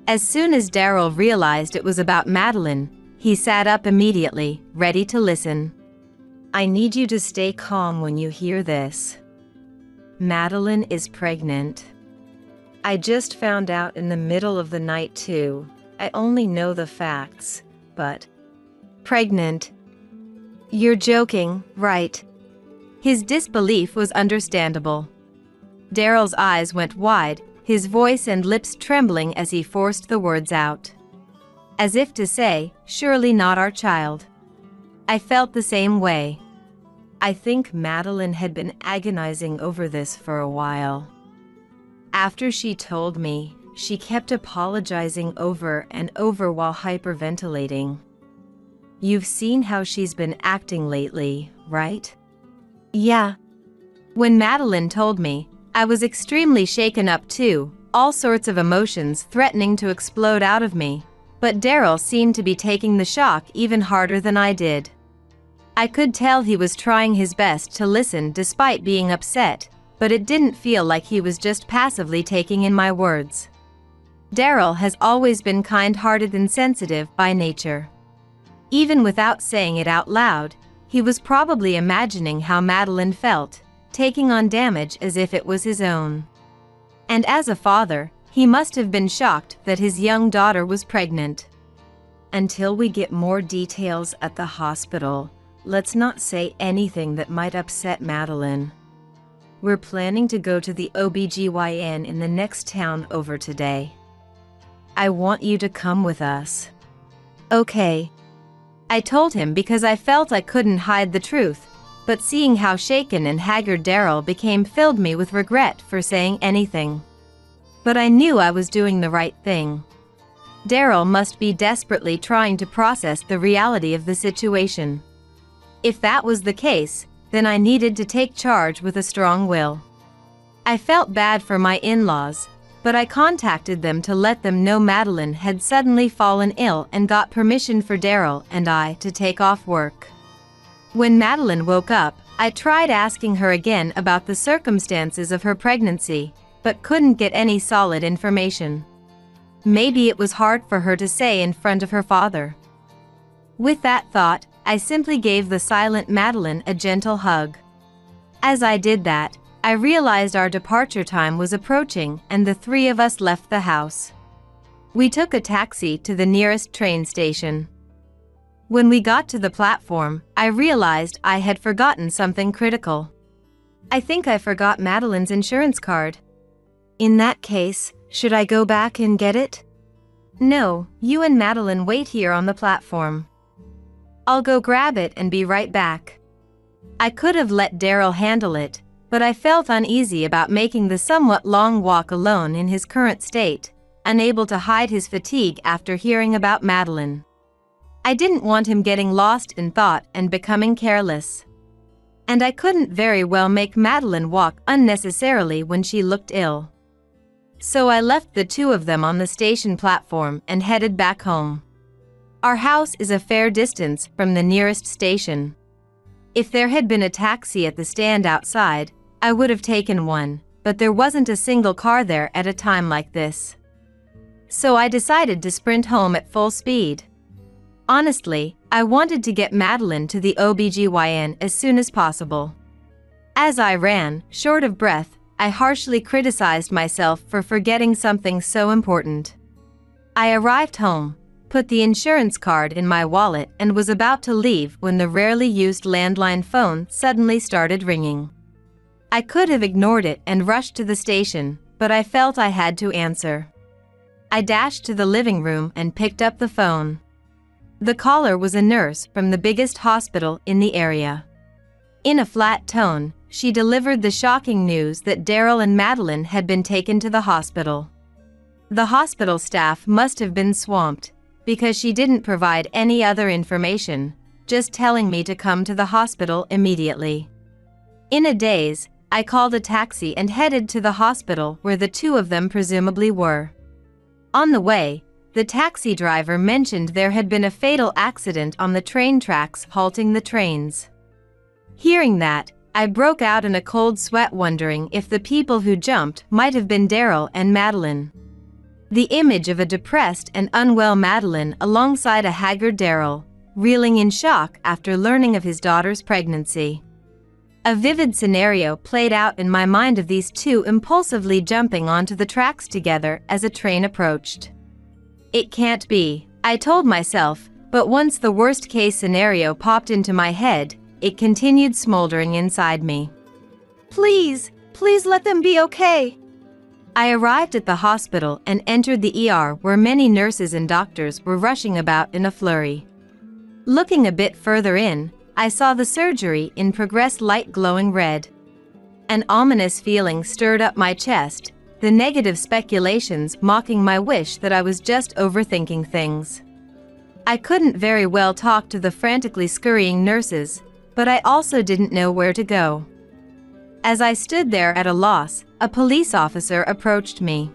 As soon as Daryl realized it was about Madeline, He sat up immediately, ready to listen. I need you to stay calm when you hear this. Madeline is pregnant. I just found out in the middle of the night too. I only know the facts, but... Pregnant? You're joking, right? His disbelief was understandable. Daryl's eyes went wide, his voice and lips trembling as he forced the words out. As if to say, surely not our child. I felt the same way. I think Madeline had been agonizing over this for a while. After she told me, she kept apologizing over and over while hyperventilating. You've seen how she's been acting lately, right? Yeah. When Madeline told me, I was extremely shaken up too, all sorts of emotions threatening to explode out of me, but Daryl seemed to be taking the shock even harder than I did. I could tell he was trying his best to listen despite being upset, but it didn't feel like he was just passively taking in my words. Daryl has always been kind-hearted and sensitive by nature. Even without saying it out loud, he was probably imagining how Madeline felt, taking on damage as if it was his own. And as a father, he must have been shocked that his young daughter was pregnant. Until we get more details at the hospital, let's not say anything that might upset Madeline. We're planning to go to the OBGYN in the next town over today. I want you to come with us. Okay. I told him because I felt I couldn't hide the truth, but seeing how shaken and haggard Daryl became filled me with regret for saying anything. But I knew I was doing the right thing. Daryl must be desperately trying to process the reality of the situation. If that was the case, then I needed to take charge with a strong will. I felt bad for my in-laws, but I contacted them to let them know Madeline had suddenly fallen ill and got permission for Daryl and I to take off work. When Madeline woke up, I tried asking her again about the circumstances of her pregnancy, but couldn't get any solid information. Maybe it was hard for her to say in front of her father. With that thought, I simply gave the silent Madeline a gentle hug. As I did that, I realized our departure time was approaching and the three of us left the house. We took a taxi to the nearest train station. When we got to the platform, I realized I had forgotten something critical. I think I forgot Madeline's insurance card. In that case, should I go back and get it? No, you and Madeline wait here on the platform. I'll go grab it and be right back. I could have let Daryl handle it, but I felt uneasy about making the somewhat long walk alone in his current state, unable to hide his fatigue after hearing about Madeline. I didn't want him getting lost in thought and becoming careless. And I couldn't very well make Madeline walk unnecessarily when she looked ill. So I left the two of them on the station platform and headed back home. Our house is a fair distance from the nearest station. If there had been a taxi at the stand outside, I would have taken one, but there wasn't a single car there at a time like this. So I decided to sprint home at full speed. Honestly, I wanted to get Madeline to the OBGYN as soon as possible. As I ran, short of breath, I harshly criticized myself for forgetting something so important. I arrived home, put the insurance card in my wallet and was about to leave when the rarely used landline phone suddenly started ringing. I could have ignored it and rushed to the station, but I felt I had to answer. I dashed to the living room and picked up the phone. The caller was a nurse from the biggest hospital in the area. In a flat tone, she delivered the shocking news that Daryl and Madeline had been taken to the hospital. The hospital staff must have been swamped, because she didn't provide any other information, just telling me to come to the hospital immediately. In a daze, I called a taxi and headed to the hospital where the two of them presumably were. On the way, the taxi driver mentioned there had been a fatal accident on the train tracks halting the trains. Hearing that, I broke out in a cold sweat wondering if the people who jumped might have been Daryl and Madeline. The image of a depressed and unwell Madeline alongside a haggard Daryl, reeling in shock after learning of his daughter's pregnancy. A vivid scenario played out in my mind of these two impulsively jumping onto the tracks together as a train approached. It can't be, I told myself, but once the worst-case scenario popped into my head, it continued smoldering inside me. Please let them be okay. I arrived at the hospital and entered the ER where many nurses and doctors were rushing about in a flurry. Looking a bit further in, I saw the surgery in progress, light glowing red. An ominous feeling stirred up my chest, the negative speculations mocking my wish that I was just overthinking things. I couldn't very well talk to the frantically scurrying nurses, but I also didn't know where to go. As I stood there at a loss, a police officer approached me.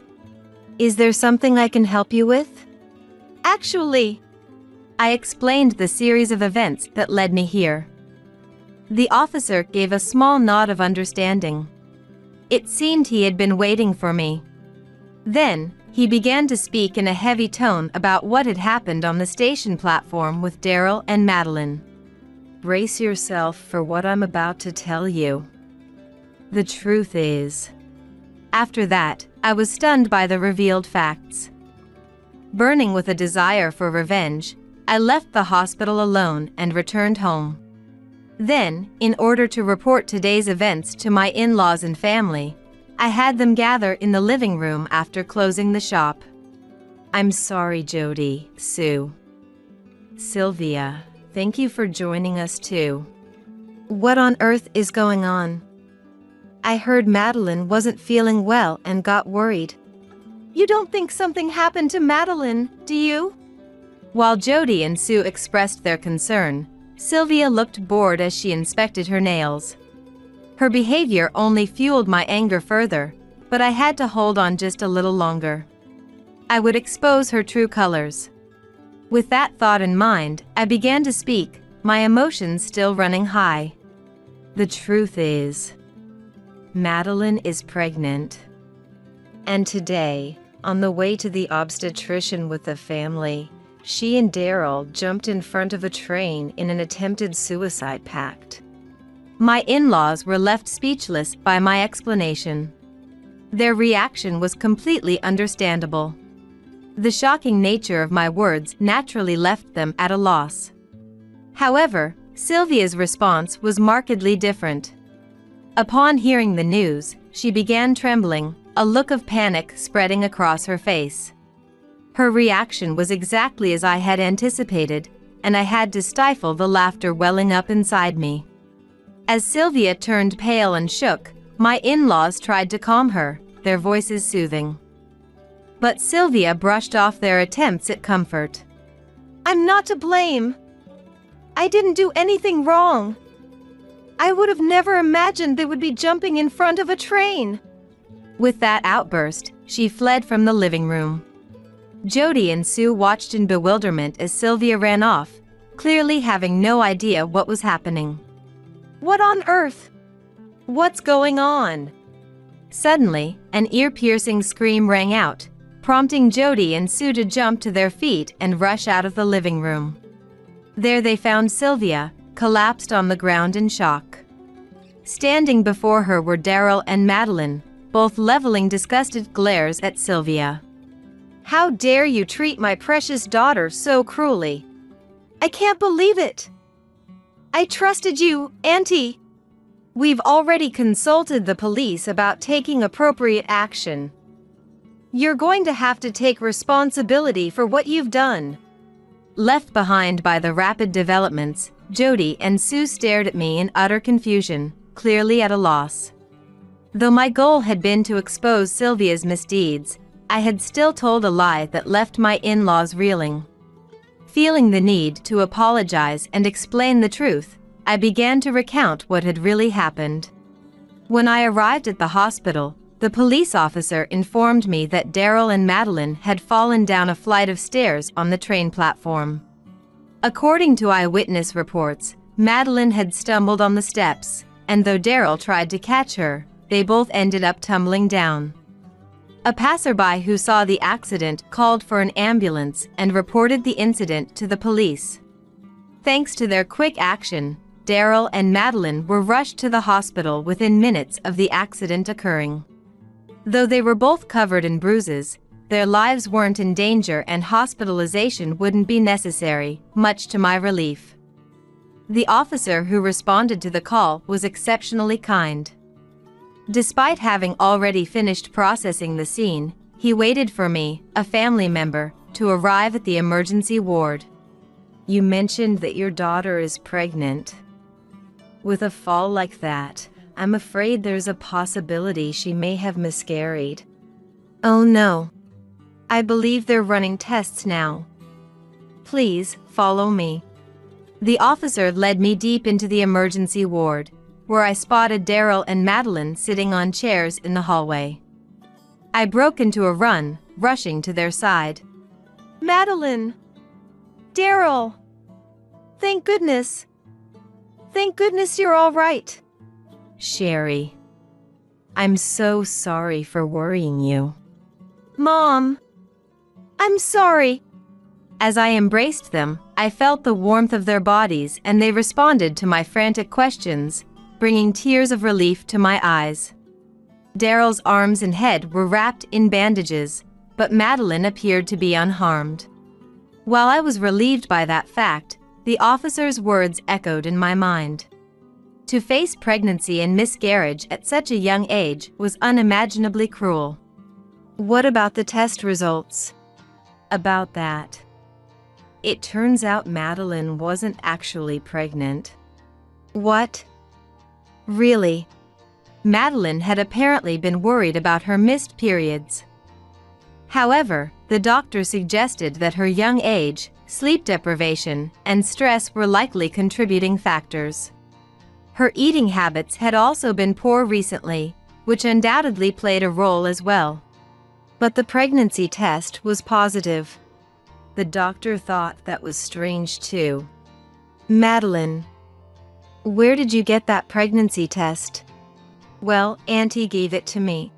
Is there something I can help you with? Actually, I explained the series of events that led me here. The officer gave a small nod of understanding. It seemed he had been waiting for me. Then, he began to speak in a heavy tone about what had happened on the station platform with Daryl and Madeline. Brace yourself for what I'm about to tell you. The truth is. After that, I was stunned by the revealed facts. Burning with a desire for revenge, I left the hospital alone and returned home. Then, in order to report today's events to my in-laws and family, I had them gather in the living room after closing the shop. I'm sorry, Jody, Sue. Sylvia, thank you for joining us too. What on earth is going on? I heard Madeline wasn't feeling well and got worried. You don't think something happened to Madeline, do you? While Jody and Sue expressed their concern, Sylvia looked bored as she inspected her nails. Her behavior only fueled my anger further, but I had to hold on just a little longer. I would expose her true colors. With that thought in mind, I began to speak, my emotions still running high. The truth is, Madeline is pregnant. And today, on the way to the obstetrician with the family, she and Daryl jumped in front of a train in an attempted suicide pact. My in-laws were left speechless by my explanation. Their reaction was completely understandable. The shocking nature of my words naturally left them at a loss. However, Sylvia's response was markedly different. Upon hearing the news, she began trembling, a look of panic spreading across her face. Her reaction was exactly as I had anticipated, and I had to stifle the laughter welling up inside me. As Sylvia turned pale and shook, my in-laws tried to calm her, their voices soothing. But Sylvia brushed off their attempts at comfort. I'm not to blame. I didn't do anything wrong. I would have never imagined they would be jumping in front of a train. With that outburst, she fled from the living room. Jody and Sue watched in bewilderment as Sylvia ran off, clearly having no idea what was happening. What on earth? What's going on? Suddenly, an ear-piercing scream rang out, prompting Jody and Sue to jump to their feet and rush out of the living room. There they found Sylvia, collapsed on the ground in shock. Standing before her were Daryl and Madeline, both leveling disgusted glares at Sylvia. How dare you treat my precious daughter so cruelly? I can't believe it. I trusted you, Auntie. We've already consulted the police about taking appropriate action. You're going to have to take responsibility for what you've done. Left behind by the rapid developments, Jody and Sue stared at me in utter confusion, clearly at a loss. Though my goal had been to expose Sylvia's misdeeds, I had still told a lie that left my in-laws reeling. Feeling the need to apologize and explain the truth, I began to recount what had really happened. When I arrived at the hospital, the police officer informed me that Daryl and Madeline had fallen down a flight of stairs on the train platform. According to eyewitness reports, Madeline had stumbled on the steps, and though Daryl tried to catch her, they both ended up tumbling down. A passerby who saw the accident called for an ambulance and reported the incident to the police. Thanks to their quick action, Daryl and Madeline were rushed to the hospital within minutes of the accident occurring. Though they were both covered in bruises, their lives weren't in danger and hospitalization wouldn't be necessary, much to my relief. The officer who responded to the call was exceptionally kind. Despite having already finished processing the scene, he waited for me, a family member, to arrive at the emergency ward. You mentioned that your daughter is pregnant. With a fall like that, I'm afraid there's a possibility she may have miscarried. Oh no. I believe they're running tests now. Please, follow me. The officer led me deep into the emergency ward, where I spotted Daryl and Madeline sitting on chairs in the hallway. I broke into a run, rushing to their side. Madeline! Daryl! Thank goodness! Thank goodness you're all right. Sherry. I'm so sorry for worrying you. Mom! I'm sorry. As I embraced them, I felt the warmth of their bodies and they responded to my frantic questions, bringing tears of relief to my eyes. Daryl's arms and head were wrapped in bandages, but Madeline appeared to be unharmed. While I was relieved by that fact, the officer's words echoed in my mind. To face pregnancy and miscarriage at such a young age was unimaginably cruel. What about the test results? About that. It turns out Madeline wasn't actually pregnant. What? Really? Madeline had apparently been worried about her missed periods. However, the doctor suggested that her young age, sleep deprivation, and stress were likely contributing factors. Her eating habits had also been poor recently, which undoubtedly played a role as well. But the pregnancy test was positive. The doctor thought that was strange too. Madeline, where did you get that pregnancy test? Well, Auntie gave it to me.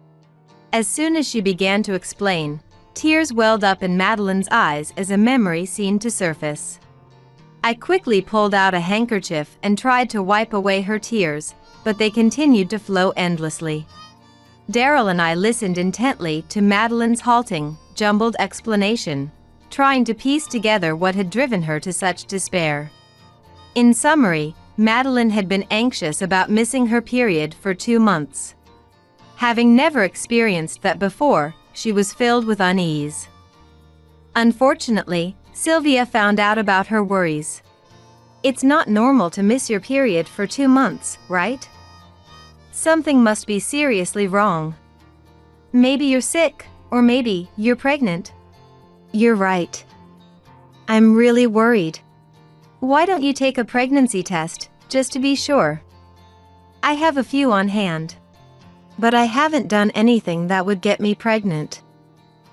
As soon as she began to explain, tears welled up in Madeline's eyes as a memory seemed to surface. I quickly pulled out a handkerchief and tried to wipe away her tears, but they continued to flow endlessly. Daryl and I listened intently to Madeline's halting, jumbled explanation, trying to piece together what had driven her to such despair. In summary, Madeline had been anxious about missing her period for 2 months. Having never experienced that before, she was filled with unease. Unfortunately, Sylvia found out about her worries. It's not normal to miss your period for 2 months, right? Something must be seriously wrong. Maybe you're sick, or maybe you're pregnant. You're right. I'm really worried. Why don't you take a pregnancy test, just to be sure? I have a few on hand. But I haven't done anything that would get me pregnant.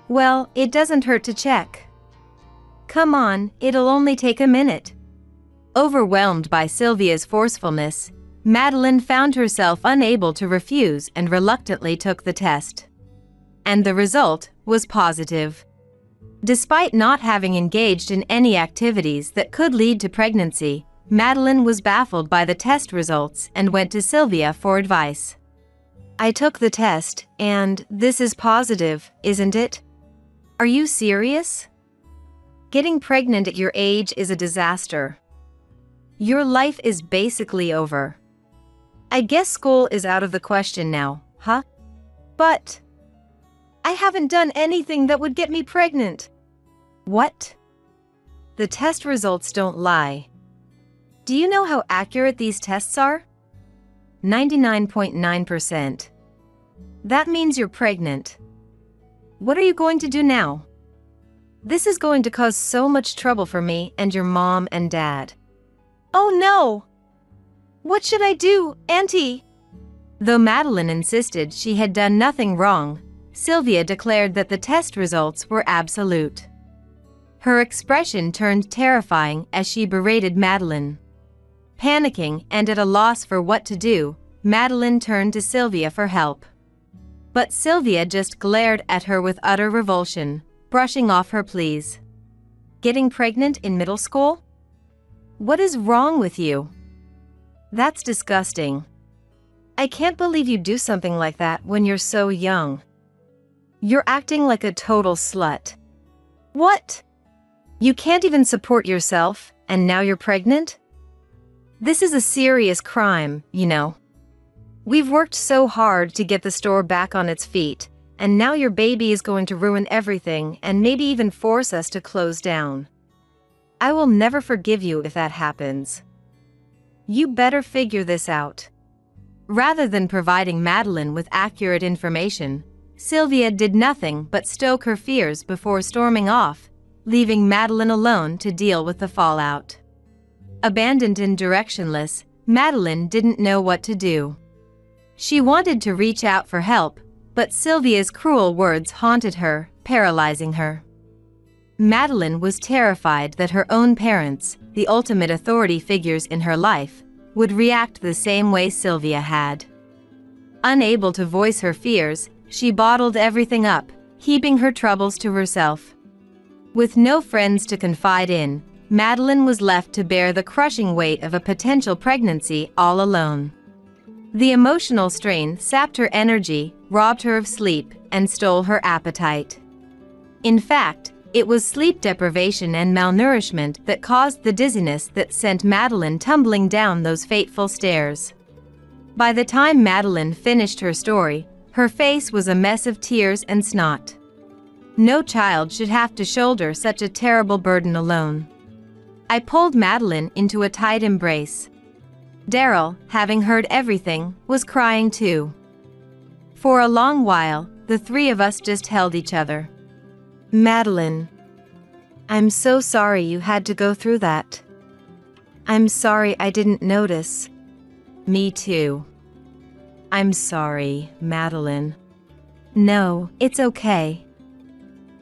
Well, it doesn't hurt to check. Come on, it'll only take a minute. Overwhelmed by Sylvia's forcefulness, Madeline found herself unable to refuse and reluctantly took the test. And the result was positive. Despite not having engaged in any activities that could lead to pregnancy, Madeline was baffled by the test results and went to Sylvia for advice. I took the test, and this is positive, isn't it? Are you serious? Getting pregnant at your age is a disaster. Your life is basically over. I guess school is out of the question now, huh? But I haven't done anything that would get me pregnant. What? The test results don't lie. Do you know how accurate these tests are? 99.9%. That means you're pregnant. What are you going to do now? This is going to cause so much trouble for me and your mom and dad. Oh no! What should I do, Auntie? Though Madeline insisted she had done nothing wrong, Sylvia declared that the test results were absolute. Her expression turned terrifying as she berated Madeline. Panicking and at a loss for what to do, Madeline turned to Sylvia for help. But Sylvia just glared at her with utter revulsion, brushing off her pleas. Getting pregnant in middle school? What is wrong with you? That's disgusting. I can't believe you do something like that when you're so young. You're acting like a total slut. What? You can't even support yourself, and now you're pregnant? This is a serious crime, you know. We've worked so hard to get the store back on its feet, and now your baby is going to ruin everything and maybe even force us to close down. I will never forgive you if that happens. You better figure this out. Rather than providing Madeline with accurate information, Sylvia did nothing but stoke her fears before storming off, leaving Madeline alone to deal with the fallout. Abandoned and directionless, Madeline didn't know what to do. She wanted to reach out for help, but Sylvia's cruel words haunted her, paralyzing her. Madeline was terrified that her own parents, the ultimate authority figures in her life, would react the same way Sylvia had. Unable to voice her fears, she bottled everything up, heaping her troubles to herself. With no friends to confide in, Madeline was left to bear the crushing weight of a potential pregnancy all alone. The emotional strain sapped her energy, robbed her of sleep, and stole her appetite. In fact, it was sleep deprivation and malnourishment that caused the dizziness that sent Madeline tumbling down those fateful stairs. By the time Madeline finished her story, her face was a mess of tears and snot. No child should have to shoulder such a terrible burden alone. I pulled Madeline into a tight embrace. Daryl, having heard everything, was crying too. For a long while, the three of us just held each other. Madeline, I'm so sorry you had to go through that. I'm sorry I didn't notice. Me too. I'm sorry, Madeline. No, it's okay.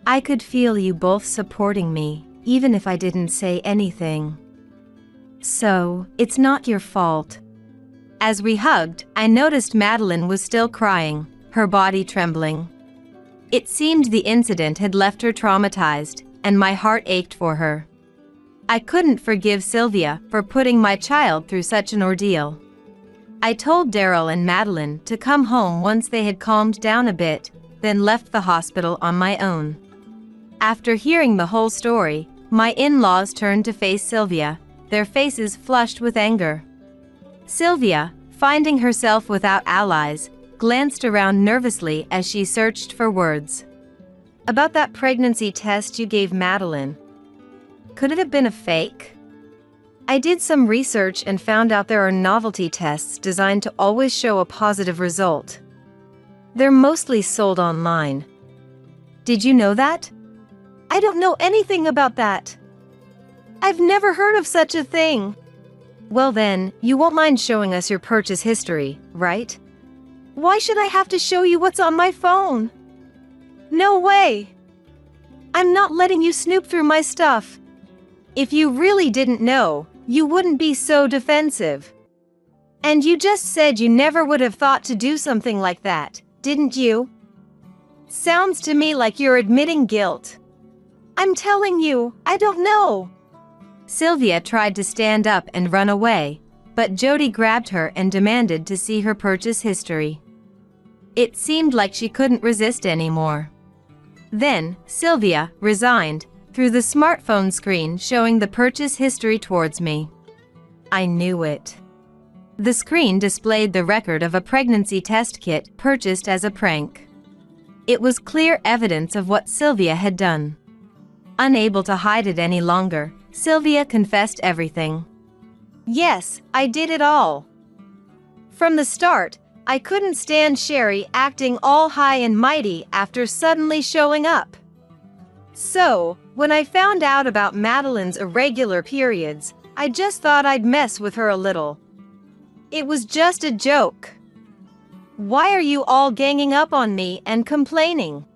I could feel you both supporting me, even if I didn't say anything. So, it's not your fault. As we hugged, I noticed Madeline was still crying, her body trembling. It seemed the incident had left her traumatized, and my heart ached for her. I couldn't forgive Sylvia for putting my child through such an ordeal. I told Daryl and Madeline to come home once they had calmed down a bit, then left the hospital on my own. After hearing the whole story, my in-laws turned to face Sylvia, their faces flushed with anger. Sylvia, finding herself without allies, glanced around nervously as she searched for words. About that pregnancy test you gave Madeline. Could it have been a fake? I did some research and found out there are novelty tests designed to always show a positive result. They're mostly sold online. Did you know that? I don't know anything about that. I've never heard of such a thing. Well then, you won't mind showing us your purchase history, right? Why should I have to show you what's on my phone? No way! I'm not letting you snoop through my stuff. If you really didn't know, you wouldn't be so defensive. And you just said you never would have thought to do something like that, didn't you? Sounds to me like you're admitting guilt. I'm telling you, I don't know. Sylvia tried to stand up and run away, but Jody grabbed her and demanded to see her purchase history. It seemed like she couldn't resist anymore. Then, Sylvia, resigned, threw the smartphone screen showing the purchase history towards me. I knew it. The screen displayed the record of a pregnancy test kit purchased as a prank. It was clear evidence of what Sylvia had done. Unable to hide it any longer, Sylvia confessed everything. Yes, I did it all. From the start, I couldn't stand Sherry acting all high and mighty after suddenly showing up. So, when I found out about Madeline's irregular periods, I just thought I'd mess with her a little. It was just a joke. Why are you all ganging up on me and complaining?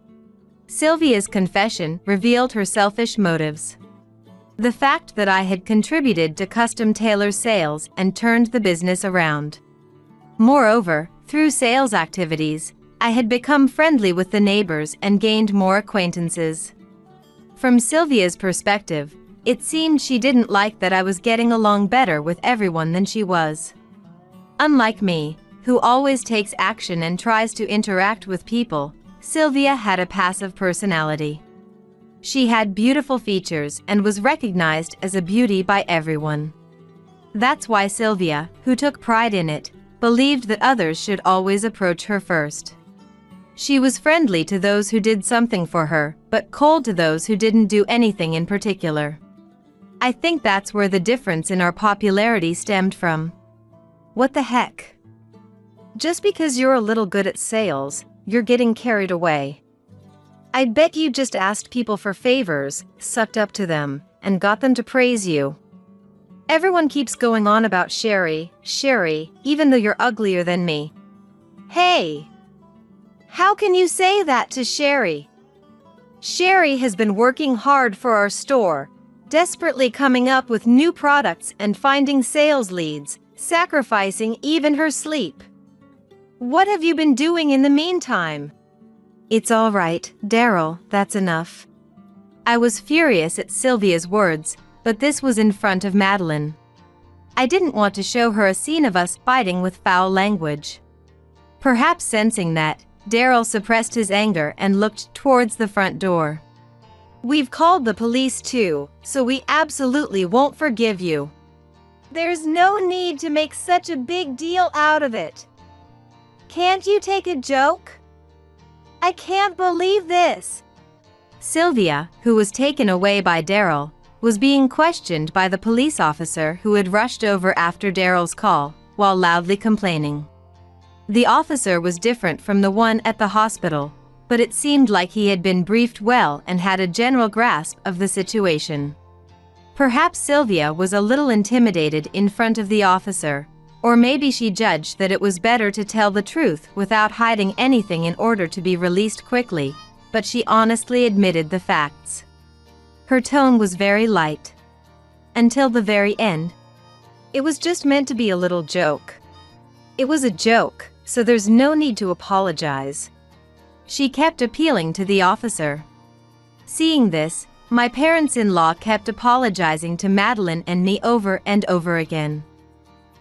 Sylvia's confession revealed her selfish motives. The fact that I had contributed to Custom Tailor's sales and turned the business around. Moreover, through sales activities, I had become friendly with the neighbors and gained more acquaintances. From Sylvia's perspective, it seemed she didn't like that I was getting along better with everyone than she was. Unlike me, who always takes action and tries to interact with people, Sylvia had a passive personality. She had beautiful features and was recognized as a beauty by everyone. That's why Sylvia, who took pride in it, believed that others should always approach her first. She was friendly to those who did something for her, but cold to those who didn't do anything in particular. I think that's where the difference in our popularity stemmed from. What the heck? Just because you're a little good at sales, you're getting carried away. I bet you just asked people for favors, sucked up to them, and got them to praise you. Everyone keeps going on about Sherry, even though you're uglier than me. Hey! How can you say that to Sherry? Sherry has been working hard for our store, desperately coming up with new products and finding sales leads, sacrificing even her sleep. What have you been doing in the meantime? It's all right, Daryl, that's enough. I was furious at Sylvia's words, but this was in front of Madeline. I didn't want to show her a scene of us fighting with foul language. Perhaps sensing that, Daryl suppressed his anger and looked towards the front door. We've called the police too, so we absolutely won't forgive you. There's no need to make such a big deal out of it. Can't you take a joke? I can't believe this. Sylvia, who was taken away by Daryl, was being questioned by the police officer who had rushed over after Daryl's call, while loudly complaining. The officer was different from the one at the hospital, but it seemed like he had been briefed well and had a general grasp of the situation. Perhaps Sylvia was a little intimidated in front of the officer, or maybe she judged that it was better to tell the truth without hiding anything in order to be released quickly, but she honestly admitted the facts. Her tone was very light. Until the very end. It was just meant to be a little joke. It was a joke, so there's no need to apologize. She kept appealing to the officer. Seeing this, my parents-in-law kept apologizing to Madeline and me over and over again.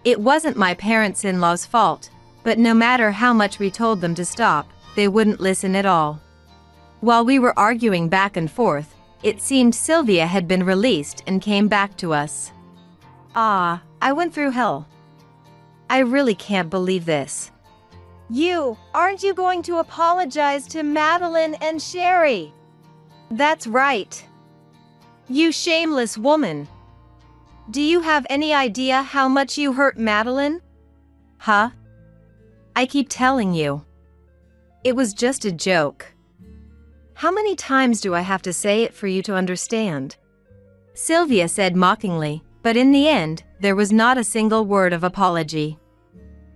It wasn't my parents-in-law's fault, but no matter how much we told them to stop, they wouldn't listen at all. While we were arguing back and forth, it seemed Sylvia had been released and came back to us. I went through hell. I really can't believe this. Aren't you going to apologize to Madeline and Sherry? That's right. You shameless woman. Do you have any idea how much you hurt Madeline? Huh? I keep telling you. It was just a joke. How many times do I have to say it for you to understand? Sylvia said mockingly, but in the end, there was not a single word of apology.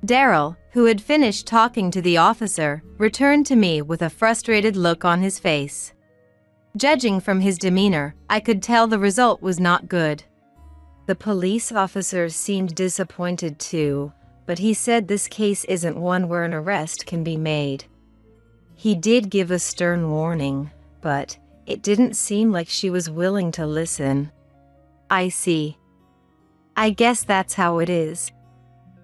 Daryl, who had finished talking to the officer, returned to me with a frustrated look on his face. Judging from his demeanor, I could tell the result was not good. The police officer seemed disappointed too, but he said this case isn't one where an arrest can be made. He did give a stern warning, but it didn't seem like she was willing to listen. I see. I guess that's how it is.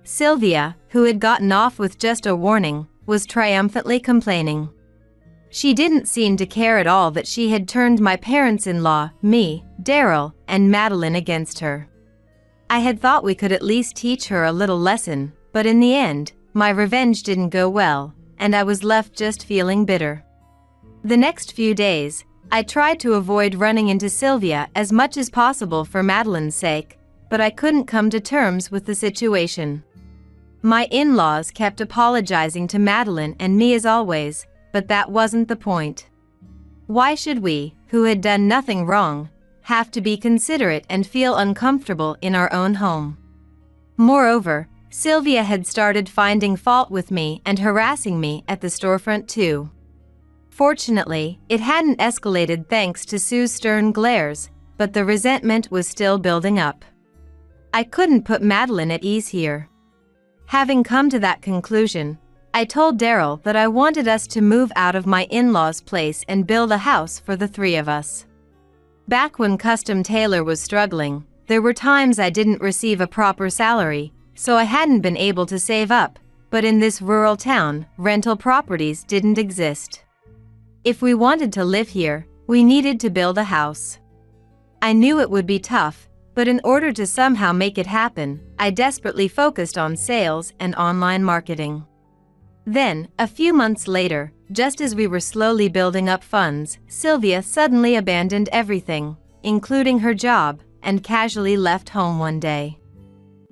Sylvia, who had gotten off with just a warning, was triumphantly complaining. She didn't seem to care at all that she had turned my parents-in-law, me, Daryl, and Madeline against her. I had thought we could at least teach her a little lesson, but in the end, my revenge didn't go well, and I was left just feeling bitter. The next few days, I tried to avoid running into Sylvia as much as possible for Madeline's sake, but I couldn't come to terms with the situation. My in-laws kept apologizing to Madeline and me as always, but that wasn't the point. Why should we, who had done nothing wrong, have to be considerate and feel uncomfortable in our own home? Moreover, Sylvia had started finding fault with me and harassing me at the storefront too. Fortunately, it hadn't escalated thanks to Sue's stern glares, but the resentment was still building up. I couldn't put Madeline at ease here. Having come to that conclusion, I told Daryl that I wanted us to move out of my in-laws' place and build a house for the three of us. Back when Custom Tailor was struggling, there were times I didn't receive a proper salary, so I hadn't been able to save up, but in this rural town, rental properties didn't exist. If we wanted to live here, we needed to build a house. I knew it would be tough, but in order to somehow make it happen, I desperately focused on sales and online marketing. Then, a few months later, just as we were slowly building up funds, Sylvia suddenly abandoned everything, including her job, and casually left home one day.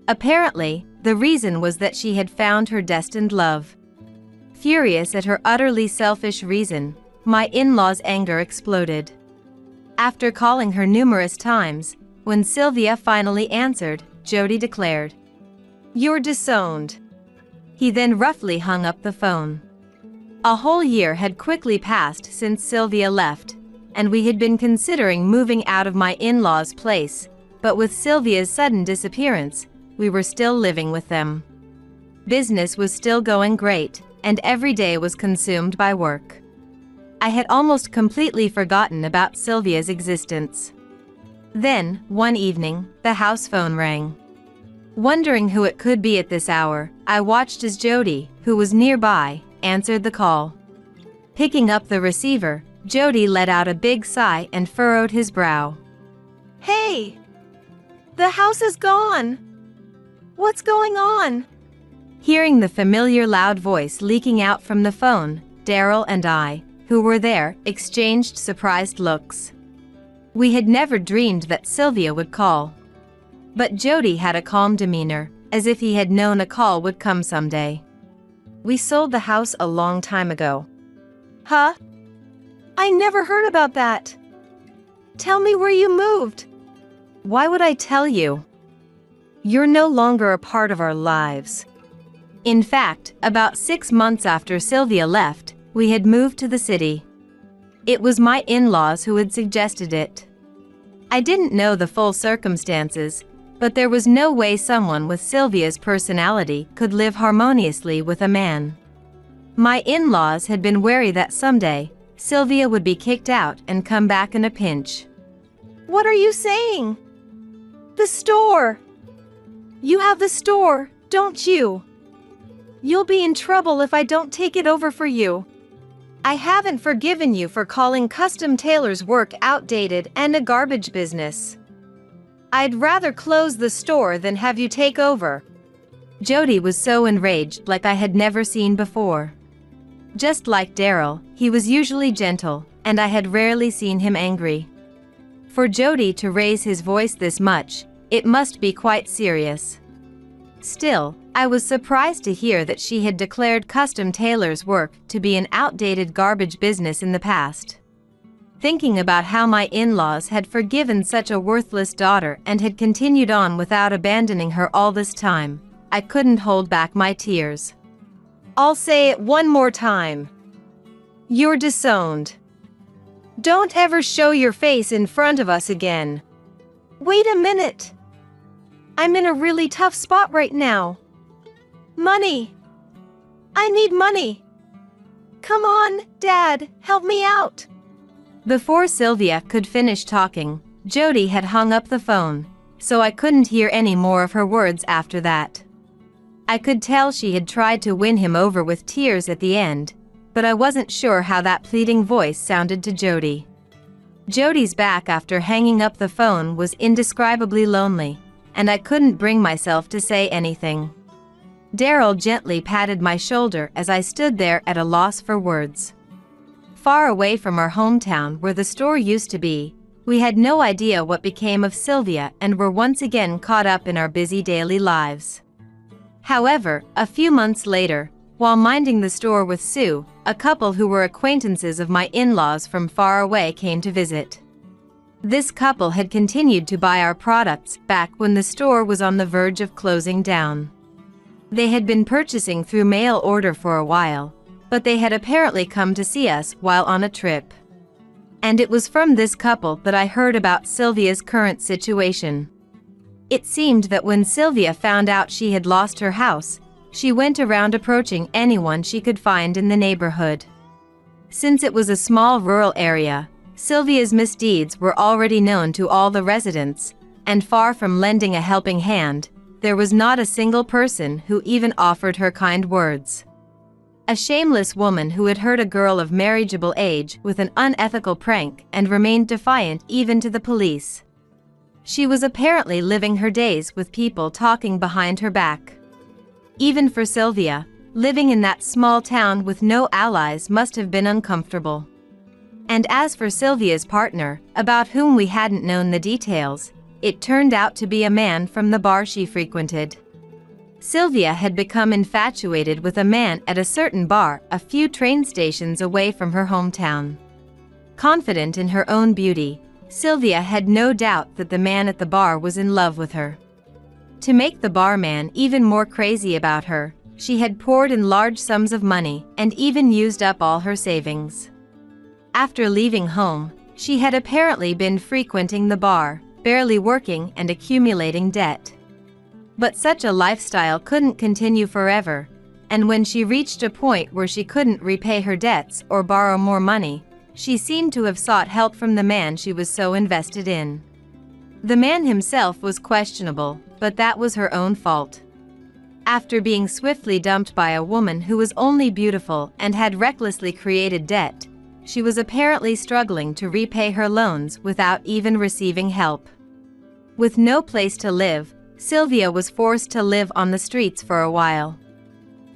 Apparently, the reason was that she had found her destined love. Furious at her utterly selfish reason, my in-laws' anger exploded. After calling her numerous times, when Sylvia finally answered, Jody declared, "You're disowned." He then roughly hung up the phone. A whole year had quickly passed since Sylvia left, and we had been considering moving out of my in-laws' place, but with Sylvia's sudden disappearance, we were still living with them. Business was still going great, and every day was consumed by work. I had almost completely forgotten about Sylvia's existence. Then, one evening, the house phone rang. Wondering who it could be at this hour, I watched as Jody, who was nearby, answered the call. Picking up the receiver, Jody let out a big sigh and furrowed his brow. Hey! The house is gone! What's going on? Hearing the familiar loud voice leaking out from the phone, Daryl and I, who were there, exchanged surprised looks. We had never dreamed that Sylvia would call. But Jody had a calm demeanor, as if he had known a call would come someday. We sold the house a long time ago. Huh? I never heard about that. Tell me where you moved. Why would I tell you? You're no longer a part of our lives. In fact, about 6 months after Sylvia left, we had moved to the city. It was my in-laws who had suggested it. I didn't know the full circumstances, but there was no way someone with Sylvia's personality could live harmoniously with a man. My in-laws had been wary that someday, Sylvia would be kicked out and come back in a pinch. What are you saying? The store! You have the store, don't you? You'll be in trouble if I don't take it over for you. I haven't forgiven you for calling Custom Tailor's work outdated and a garbage business. I'd rather close the store than have you take over. Jody was so enraged like I had never seen before. Just like Daryl, he was usually gentle, and I had rarely seen him angry. For Jody to raise his voice this much, it must be quite serious. Still, I was surprised to hear that she had declared Custom Tailor's work to be an outdated garbage business in the past. Thinking about how my in-laws had forgiven such a worthless daughter and had continued on without abandoning her all this time, I couldn't hold back my tears. I'll say it one more time. You're disowned. Don't ever show your face in front of us again. Wait a minute. I'm in a really tough spot right now. Money. I need money. Come on, Dad, help me out. Before Sylvia could finish talking, Jody had hung up the phone, so I couldn't hear any more of her words after that. I could tell she had tried to win him over with tears at the end, but I wasn't sure how that pleading voice sounded to Jody. Jody's back after hanging up the phone was indescribably lonely, and I couldn't bring myself to say anything. Daryl gently patted my shoulder as I stood there at a loss for words. Far away from our hometown where the store used to be, we had no idea what became of Sylvia and were once again caught up in our busy daily lives. However, a few months later, while minding the store with Sue, a couple who were acquaintances of my in-laws from far away came to visit. This couple had continued to buy our products back when the store was on the verge of closing down. They had been purchasing through mail order for a while, but they had apparently come to see us while on a trip. And it was from this couple that I heard about Sylvia's current situation. It seemed that when Sylvia found out she had lost her house, she went around approaching anyone she could find in the neighborhood. Since it was a small rural area, Sylvia's misdeeds were already known to all the residents, and far from lending a helping hand, there was not a single person who even offered her kind words. A shameless woman who had hurt a girl of marriageable age with an unethical prank and remained defiant even to the police. She was apparently living her days with people talking behind her back. Even for Sylvia, living in that small town with no allies must have been uncomfortable. And as for Sylvia's partner, about whom we hadn't known the details, it turned out to be a man from the bar she frequented. Sylvia had become infatuated with a man at a certain bar a few train stations away from her hometown. Confident in her own beauty, Sylvia had no doubt that the man at the bar was in love with her. To make the barman even more crazy about her, she had poured in large sums of money and even used up all her savings. After leaving home, she had apparently been frequenting the bar, barely working and accumulating debt. But such a lifestyle couldn't continue forever, and when she reached a point where she couldn't repay her debts or borrow more money, she seemed to have sought help from the man she was so invested in. The man himself was questionable, but that was her own fault. After being swiftly dumped by a woman who was only beautiful and had recklessly created debt, she was apparently struggling to repay her loans without even receiving help. With no place to live, Sylvia was forced to live on the streets for a while.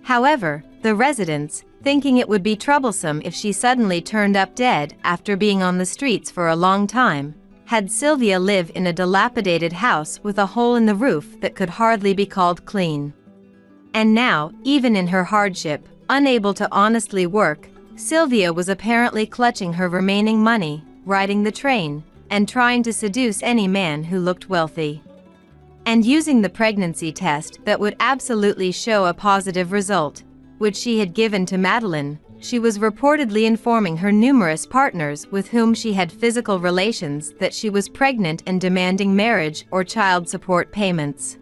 However, the residents, thinking it would be troublesome if she suddenly turned up dead after being on the streets for a long time, had Sylvia live in a dilapidated house with a hole in the roof that could hardly be called clean. And now, even in her hardship, unable to honestly work, Sylvia was apparently clutching her remaining money, riding the train, and trying to seduce any man who looked wealthy. And using the pregnancy test that would absolutely show a positive result, which she had given to Madeline, she was reportedly informing her numerous partners with whom she had physical relations that she was pregnant and demanding marriage or child support payments.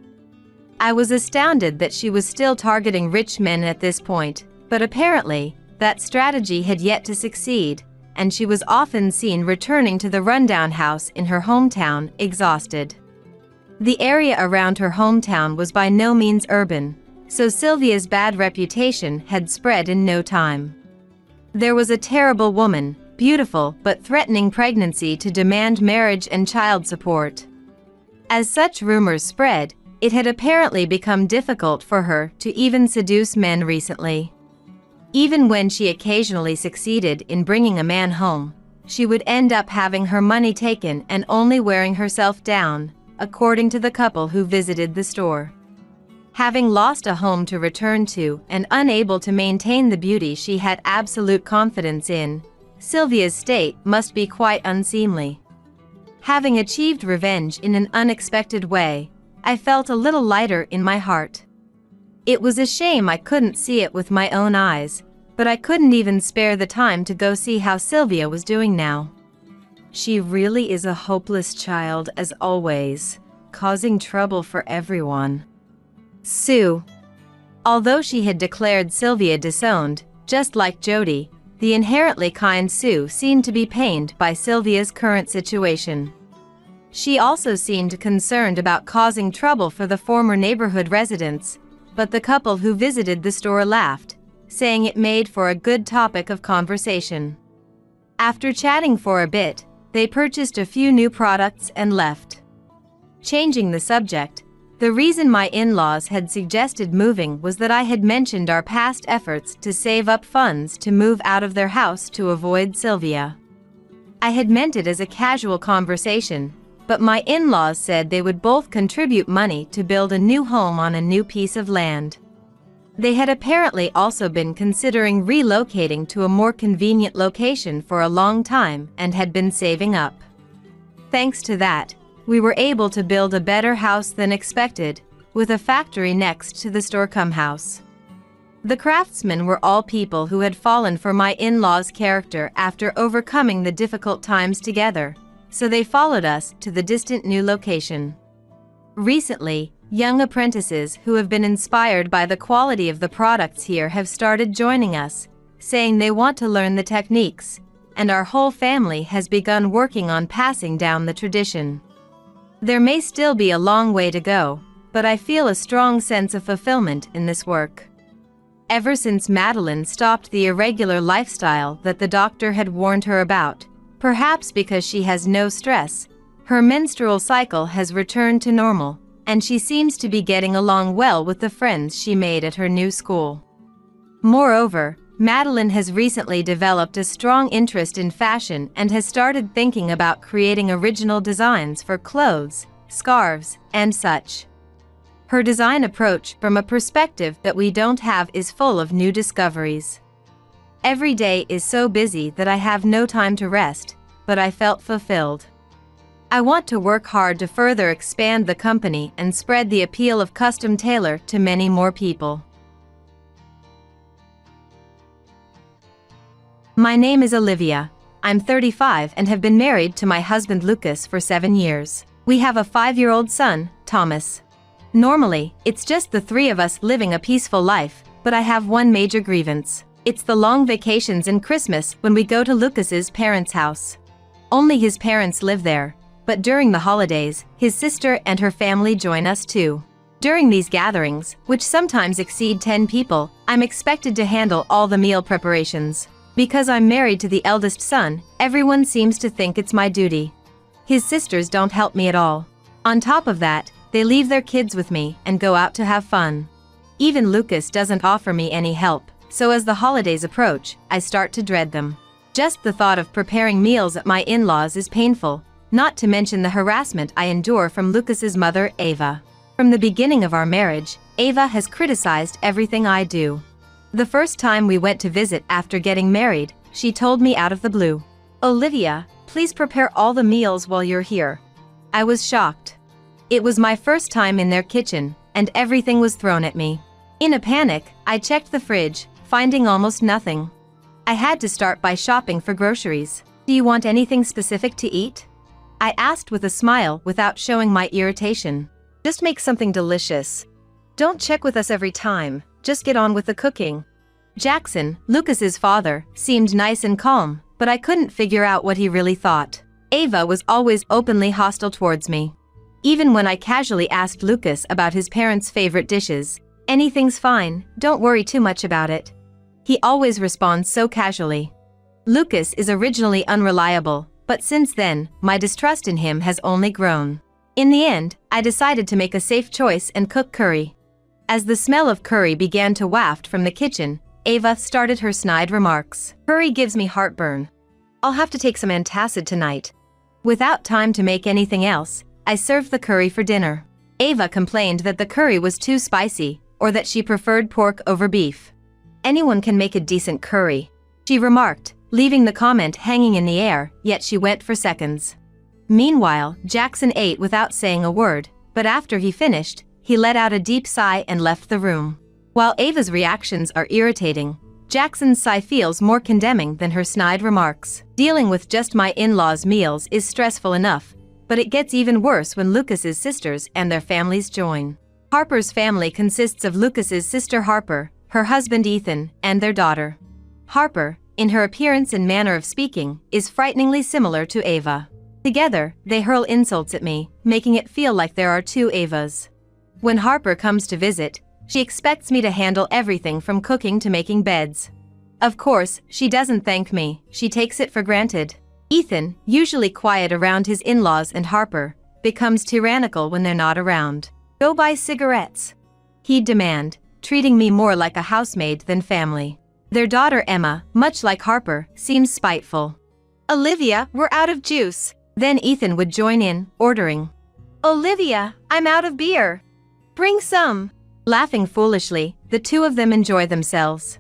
I was astounded that she was still targeting rich men at this point, but apparently, that strategy had yet to succeed, and she was often seen returning to the rundown house in her hometown, exhausted. The area around her hometown was by no means urban, so Sylvia's bad reputation had spread in no time. There was a terrible woman, beautiful but threatening pregnancy to demand marriage and child support. As such rumors spread, it had apparently become difficult for her to even seduce men recently. Even when she occasionally succeeded in bringing a man home, she would end up having her money taken and only wearing herself down, according to the couple who visited the store. Having lost a home to return to and unable to maintain the beauty she had absolute confidence in, Sylvia's state must be quite unseemly. Having achieved revenge in an unexpected way, I felt a little lighter in my heart. It was a shame I couldn't see it with my own eyes, but I couldn't even spare the time to go see how Sylvia was doing now. She really is a hopeless child as always, causing trouble for everyone. Sue. Although she had declared Sylvia disowned, just like Jody, the inherently kind Sue seemed to be pained by Sylvia's current situation. She also seemed concerned about causing trouble for the former neighborhood residents, but the couple who visited the store laughed, saying it made for a good topic of conversation. After chatting for a bit, they purchased a few new products and left. Changing the subject, the reason my in-laws had suggested moving was that I had mentioned our past efforts to save up funds to move out of their house to avoid Sylvia. I had meant it as a casual conversation, but my in-laws said they would both contribute money to build a new home on a new piece of land. They had apparently also been considering relocating to a more convenient location for a long time and had been saving up. Thanks to that, we were able to build a better house than expected, with a factory next to the store-cum house. The craftsmen were all people who had fallen for my in-laws' character after overcoming the difficult times together, so they followed us to the distant new location. Recently, Young apprentices who have been inspired by the quality of the products here have started joining us, saying they want to learn the techniques, and our whole family has begun working on passing down the tradition. There may still be a long way to go, but I feel a strong sense of fulfillment in this work. Ever since Madeline stopped the irregular lifestyle that the doctor had warned her about, perhaps because she has no stress, her menstrual cycle has returned to normal, and she seems to be getting along well with the friends she made at her new school. Moreover, Madeline has recently developed a strong interest in fashion and has started thinking about creating original designs for clothes, scarves, and such. Her design approach from a perspective that we don't have is full of new discoveries. Every day is so busy that I have no time to rest, but I felt fulfilled. I want to work hard to further expand the company and spread the appeal of custom tailor to many more people. My name is Olivia. I'm 35 and have been married to my husband Lucas for 7 years. We have a 5-year-old son, Thomas. Normally, it's just the three of us living a peaceful life, but I have one major grievance. It's the long vacations and Christmas when we go to Lucas's parents' house. Only his parents live there, but during the holidays, his sister and her family join us too. During these gatherings, which sometimes exceed 10 people, I'm expected to handle all the meal preparations. Because I'm married to the eldest son, everyone seems to think it's my duty. His sisters don't help me at all. On top of that, they leave their kids with me and go out to have fun. Even Lucas doesn't offer me any help, so as the holidays approach, I start to dread them. Just the thought of preparing meals at my in-laws is painful, not to mention the harassment I endure from Lucas's mother, Ava. From the beginning of our marriage, Ava has criticized everything I do. The first time we went to visit after getting married, she told me out of the blue, "Olivia, please prepare all the meals while you're here." I was shocked. It was my first time in their kitchen, and everything was thrown at me. In a panic, I checked the fridge, finding almost nothing. I had to start by shopping for groceries. "Do you want anything specific to eat?" I asked with a smile without showing my irritation. "Just make something delicious. Don't check with us every time. Just get on with the cooking." Jackson, Lucas's father, seemed nice and calm, but I couldn't figure out what he really thought. Ava was always openly hostile towards me. Even when I casually asked Lucas about his parents' favorite dishes, "Anything's fine, don't worry too much about it," he always responds so casually. Lucas is originally unreliable, but since then, my distrust in him has only grown. In the end, I decided to make a safe choice and cook curry. As the smell of curry began to waft from the kitchen, Ava started her snide remarks. "Curry gives me heartburn. I'll have to take some antacid tonight." Without time to make anything else, I served the curry for dinner. Ava complained that the curry was too spicy, or that she preferred pork over beef. "Anyone can make a decent curry," she remarked, leaving the comment hanging in the air, yet she went for seconds. Meanwhile, Jackson ate without saying a word, but after he finished, he let out a deep sigh and left the room. While Ava's reactions are irritating, Jackson's sigh feels more condemning than her snide remarks. Dealing with just my in-laws' meals is stressful enough, but it gets even worse when Lucas's sisters and their families join. Harper's family consists of Lucas's sister Harper, her husband Ethan, and their daughter. Harper, in her appearance and manner of speaking, is frighteningly similar to Ava. Together, they hurl insults at me, making it feel like there are two Avas. When Harper comes to visit, she expects me to handle everything from cooking to making beds. Of course, she doesn't thank me, she takes it for granted. Ethan, usually quiet around his in-laws and Harper, becomes tyrannical when they're not around. "Go buy cigarettes," he'd demand, treating me more like a housemaid than family. Their daughter Emma, much like Harper, seems spiteful. "Olivia, we're out of juice." Then Ethan would join in, ordering, "Olivia, I'm out of beer. Bring some." Laughing foolishly, the two of them enjoy themselves.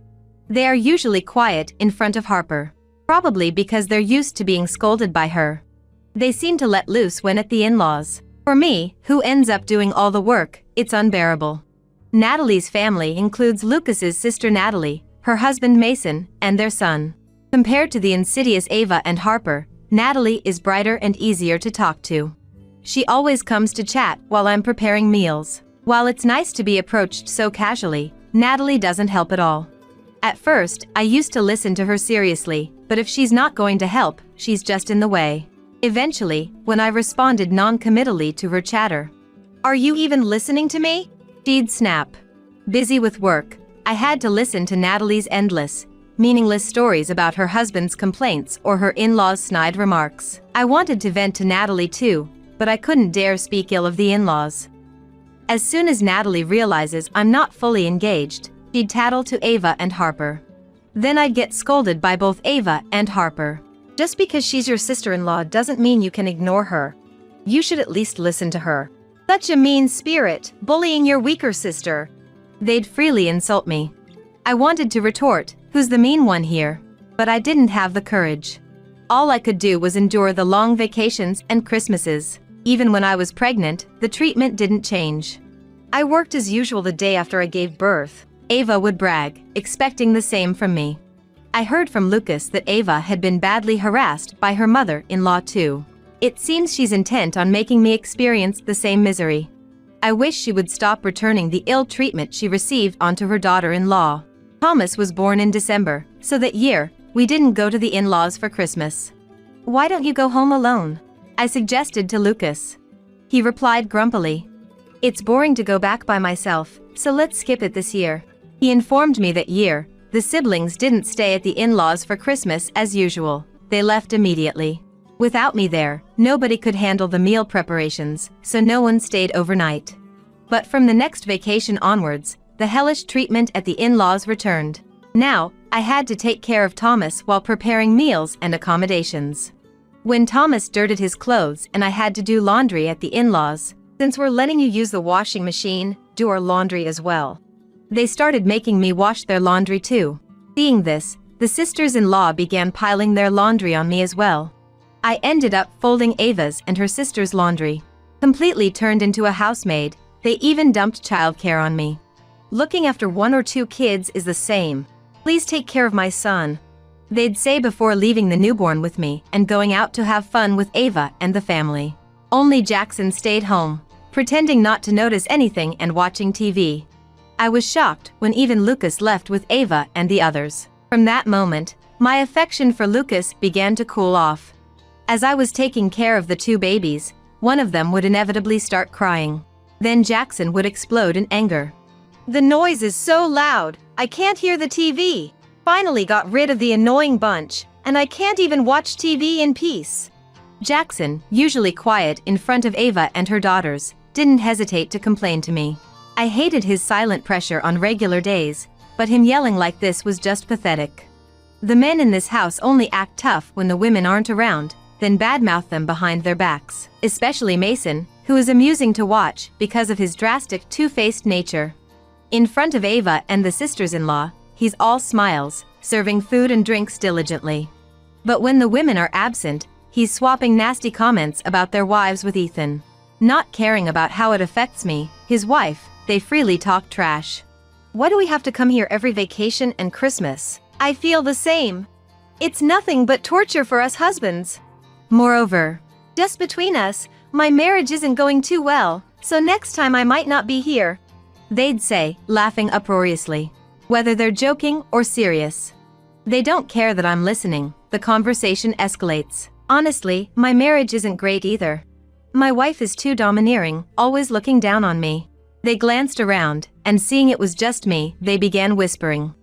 They are usually quiet in front of Harper, probably because they're used to being scolded by her. They seem to let loose when at the in-laws. For me, who ends up doing all the work, it's unbearable. Natalie's family includes Lucas's sister Natalie, her husband Mason, and their son. Compared to the insidious Ava and Harper, Natalie is brighter and easier to talk to. She always comes to chat while I'm preparing meals. While it's nice to be approached so casually, Natalie doesn't help at all. At first, I used to listen to her seriously, but if she's not going to help, she's just in the way. Eventually, when I responded non-committally to her chatter, "Are you even listening to me?" she'd snap. Busy with work, I had to listen to Natalie's endless, meaningless stories about her husband's complaints or her in-laws' snide remarks. I wanted to vent to Natalie too, but I couldn't dare speak ill of the in-laws. As soon as Natalie realizes I'm not fully engaged, she'd tattle to Ava and Harper. Then I'd get scolded by both Ava and Harper. "Just because she's your sister-in-law doesn't mean you can ignore her. You should at least listen to her. Such a mean spirit, bullying your weaker sister." They'd freely insult me. I wanted to retort, "Who's the mean one here?" But I didn't have the courage. All I could do was endure the long vacations and Christmases. Even when I was pregnant, the treatment didn't change. "I worked as usual the day after I gave birth," Ava would brag, expecting the same from me. I heard from Lucas that Ava had been badly harassed by her mother-in-law too. It seems she's intent on making me experience the same misery. I wish she would stop returning the ill treatment she received onto her daughter-in-law. Thomas was born in December, so that year, we didn't go to the in-laws for Christmas. "Why don't you go home alone?" I suggested to Lucas. He replied grumpily, "It's boring to go back by myself, so let's skip it this year." He informed me that year, the siblings didn't stay at the in-laws for Christmas as usual. They left immediately. Without me there, nobody could handle the meal preparations, so no one stayed overnight. But from the next vacation onwards, the hellish treatment at the in-laws returned. Now, I had to take care of Thomas while preparing meals and accommodations. When Thomas dirted his clothes and I had to do laundry at the in-laws, "Since we're letting you use the washing machine, do our laundry as well." they started making me wash their laundry too. Seeing this, the sisters-in-law began piling their laundry on me as well. I ended up folding Ava's and her sister's laundry. Completely turned into a housemaid, they even dumped childcare on me. "Looking after 1 or 2 kids is the same. Please take care of my son," they'd say before leaving the newborn with me and going out to have fun with Ava and the family. Only Jackson stayed home, pretending not to notice anything and watching TV. I was shocked when even Lucas left with Ava and the others. From that moment, my affection for Lucas began to cool off. As I was taking care of the 2 babies, one of them would inevitably start crying. Then Jackson would explode in anger. "The noise is so loud, I can't hear the TV. Finally got rid of the annoying bunch, and I can't even watch TV in peace." Jackson, usually quiet in front of Ava and her daughters, didn't hesitate to complain to me. I hated his silent pressure on regular days, but him yelling like this was just pathetic. The men in this house only act tough when the women aren't around, then badmouth them behind their backs, especially Mason, who is amusing to watch because of his drastic two-faced nature. In front of Ava and the sisters-in-law, he's all smiles, serving food and drinks diligently. But when the women are absent, he's swapping nasty comments about their wives with Ethan. Not caring about how it affects me, his wife, they freely talk trash. "Why do we have to come here every vacation and Christmas? I feel the same. It's nothing but torture for us husbands. Moreover, just between us, my marriage isn't going too well, so next time I might not be here," they'd say, laughing uproariously. Whether they're joking or serious. They don't care that I'm listening, the conversation escalates. "Honestly, my marriage isn't great either. My wife is too domineering, always looking down on me." They glanced around, and seeing it was just me, they began whispering.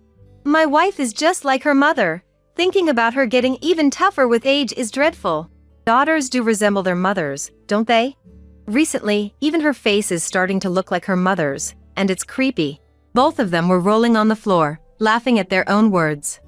"My wife is just like her mother. Thinking about her getting even tougher with age is dreadful." Daughters do resemble their mothers, don't they? Recently, even her face is starting to look like her mother's, and it's creepy. Both of them were rolling on the floor, laughing at their own words.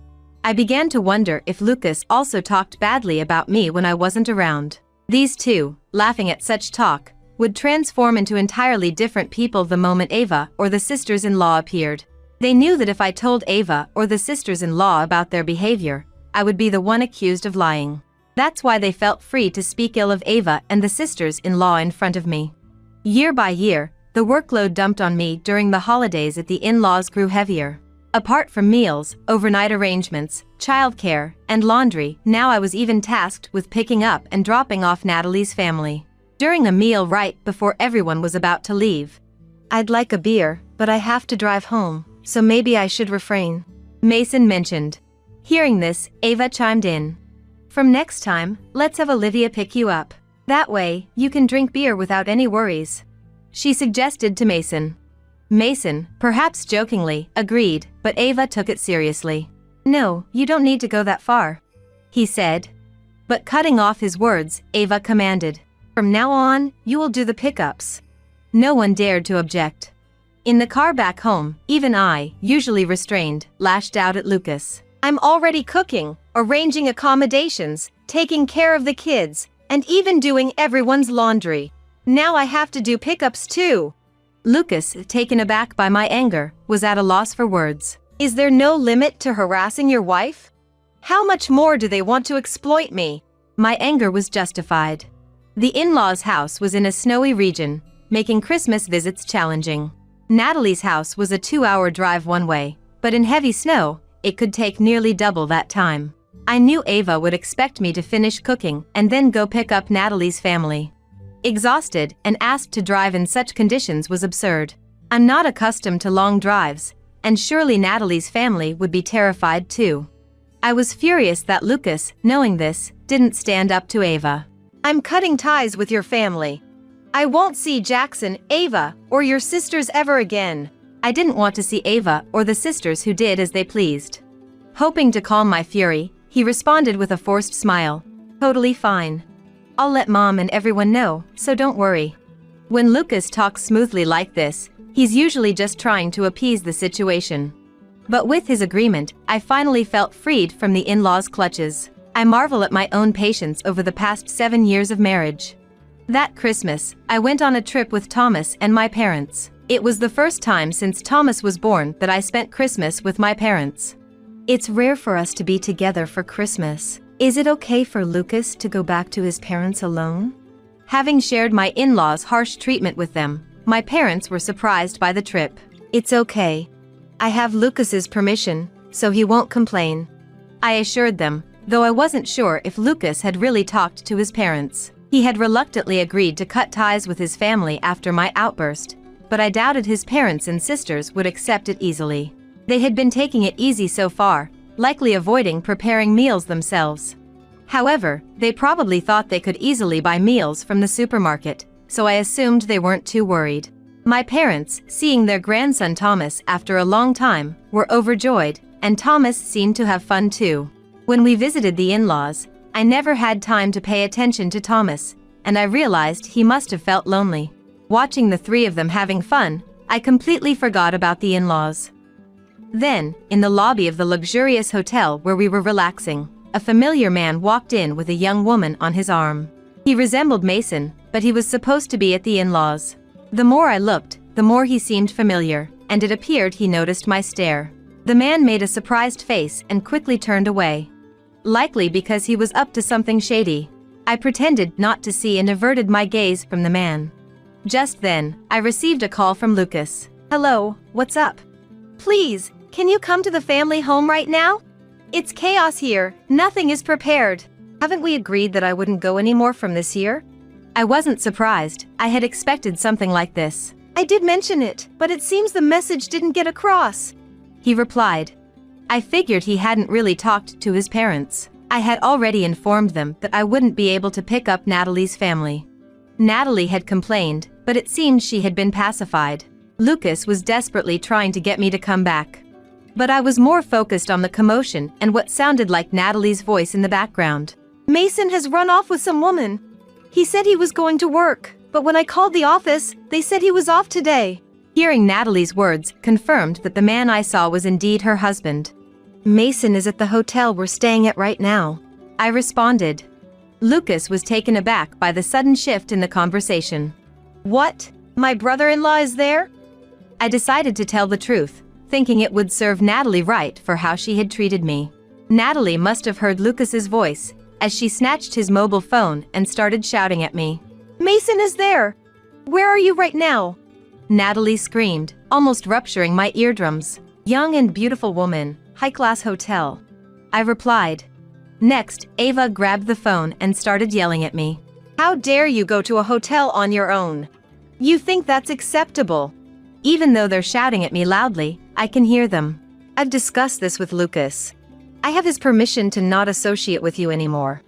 I began to wonder if Lucas also talked badly about me when I wasn't around. These two, laughing at such talk, would transform into entirely different people the moment Ava or the sisters-in-law appeared. They knew that if I told Ava or the sisters-in-law about their behavior, I would be the one accused of lying. That's why they felt free to speak ill of Ava and the sisters-in-law in front of me. Year by year, the workload dumped on me during the holidays at the in-laws grew heavier. Apart from meals, overnight arrangements, childcare, and laundry, now I was even tasked with picking up and dropping off Natalie's family. During a meal right before everyone was about to leave, I'd like a beer, but I have to drive home, so maybe I should refrain," Mason mentioned. Hearing this, Ava chimed in. "From next time, let's have Olivia pick you up. That way, you can drink beer without any worries," she suggested to Mason. Mason, perhaps jokingly, agreed, but Ava took it seriously. "No, you don't need to go that far," he said. But cutting off his words, Ava commanded, "From now on, you will do the pickups." No one dared to object. In the car back home, even I, usually restrained, lashed out at Lucas. "I'm already cooking, arranging accommodations, taking care of the kids, and even doing everyone's laundry. Now I have to do pickups too." Lucas, taken aback by my anger, was at a loss for words. "Is there no limit to harassing your wife? How much more do they want to exploit me?" My anger was justified. The in-laws' house was in a snowy region, making Christmas visits challenging. Natalie's house was a 2-hour drive one way, but in heavy snow, it could take nearly double that time. I knew Ava would expect me to finish cooking and then go pick up Natalie's family. Exhausted and asked to drive in such conditions was absurd. I'm not accustomed to long drives, and surely Natalie's family would be terrified too. I was furious that Lucas, knowing this, didn't stand up to Ava. "I'm cutting ties with your family. I won't see Jackson, Ava, or your sisters ever again." I didn't want to see Ava or the sisters who did as they pleased. Hoping to calm my fury, he responded with a forced smile. "Totally fine. I'll let Mom and everyone know, so don't worry." When Lucas talks smoothly like this, he's usually just trying to appease the situation. But with his agreement, I finally felt freed from the in-laws' clutches. I marvel at my own patience over the past 7 years of marriage. That Christmas, I went on a trip with Thomas and my parents. It was the first time since Thomas was born that I spent Christmas with my parents. It's rare for us to be together for Christmas. Is it okay for Lucas to go back to his parents alone? Having shared my in-laws' harsh treatment with them, my parents were surprised by the trip. "It's okay. I have Lucas's permission, so he won't complain," I assured them, though I wasn't sure if Lucas had really talked to his parents. He had reluctantly agreed to cut ties with his family after my outburst, but I doubted his parents and sisters would accept it easily. They had been taking it easy so far, likely avoiding preparing meals themselves. However, they probably thought they could easily buy meals from the supermarket, so I assumed they weren't too worried. My parents, seeing their grandson Thomas after a long time, were overjoyed, and Thomas seemed to have fun too. When we visited the in-laws, I never had time to pay attention to Thomas, and I realized he must have felt lonely. Watching the three of them having fun, I completely forgot about the in-laws. Then, in the lobby of the luxurious hotel where we were relaxing, a familiar man walked in with a young woman on his arm. He resembled Mason, but he was supposed to be at the in-laws. The more I looked, the more he seemed familiar, and it appeared he noticed my stare. The man made a surprised face and quickly turned away. Likely because he was up to something shady. I pretended not to see and averted my gaze from the man. Just then, I received a call from Lucas. "Hello, what's up? Please, can you come to the family home right now? It's chaos here, nothing is prepared. Haven't we agreed that I wouldn't go anymore from this year?" I wasn't surprised. I had expected something like this. "I did mention it, but it seems the message didn't get across," he replied. I figured he hadn't really talked to his parents. I had already informed them that I wouldn't be able to pick up Natalie's family. Natalie had complained, but it seemed she had been pacified. Lucas was desperately trying to get me to come back. But I was more focused on the commotion and what sounded like Natalie's voice in the background. "Mason has run off with some woman. He said he was going to work, but when I called the office, they said he was off today." Hearing Natalie's words confirmed that the man I saw was indeed her husband. "Mason is at the hotel we're staying at right now," I responded. Lucas was taken aback by the sudden shift in the conversation. "What? My brother-in-law is there?" I decided to tell the truth, thinking it would serve Natalie right for how she had treated me. Natalie must have heard Lucas's voice, as she snatched his mobile phone and started shouting at me. "Mason is there! Where are you right now?" Natalie screamed, almost rupturing my eardrums. "Young and beautiful woman, high-class hotel," I replied. Next, Ava grabbed the phone and started yelling at me. "How dare you go to a hotel on your own? You think that's acceptable? Even though they're shouting at me loudly, I can hear them. I've discussed this with Lucas. I have his permission to not associate with you anymore.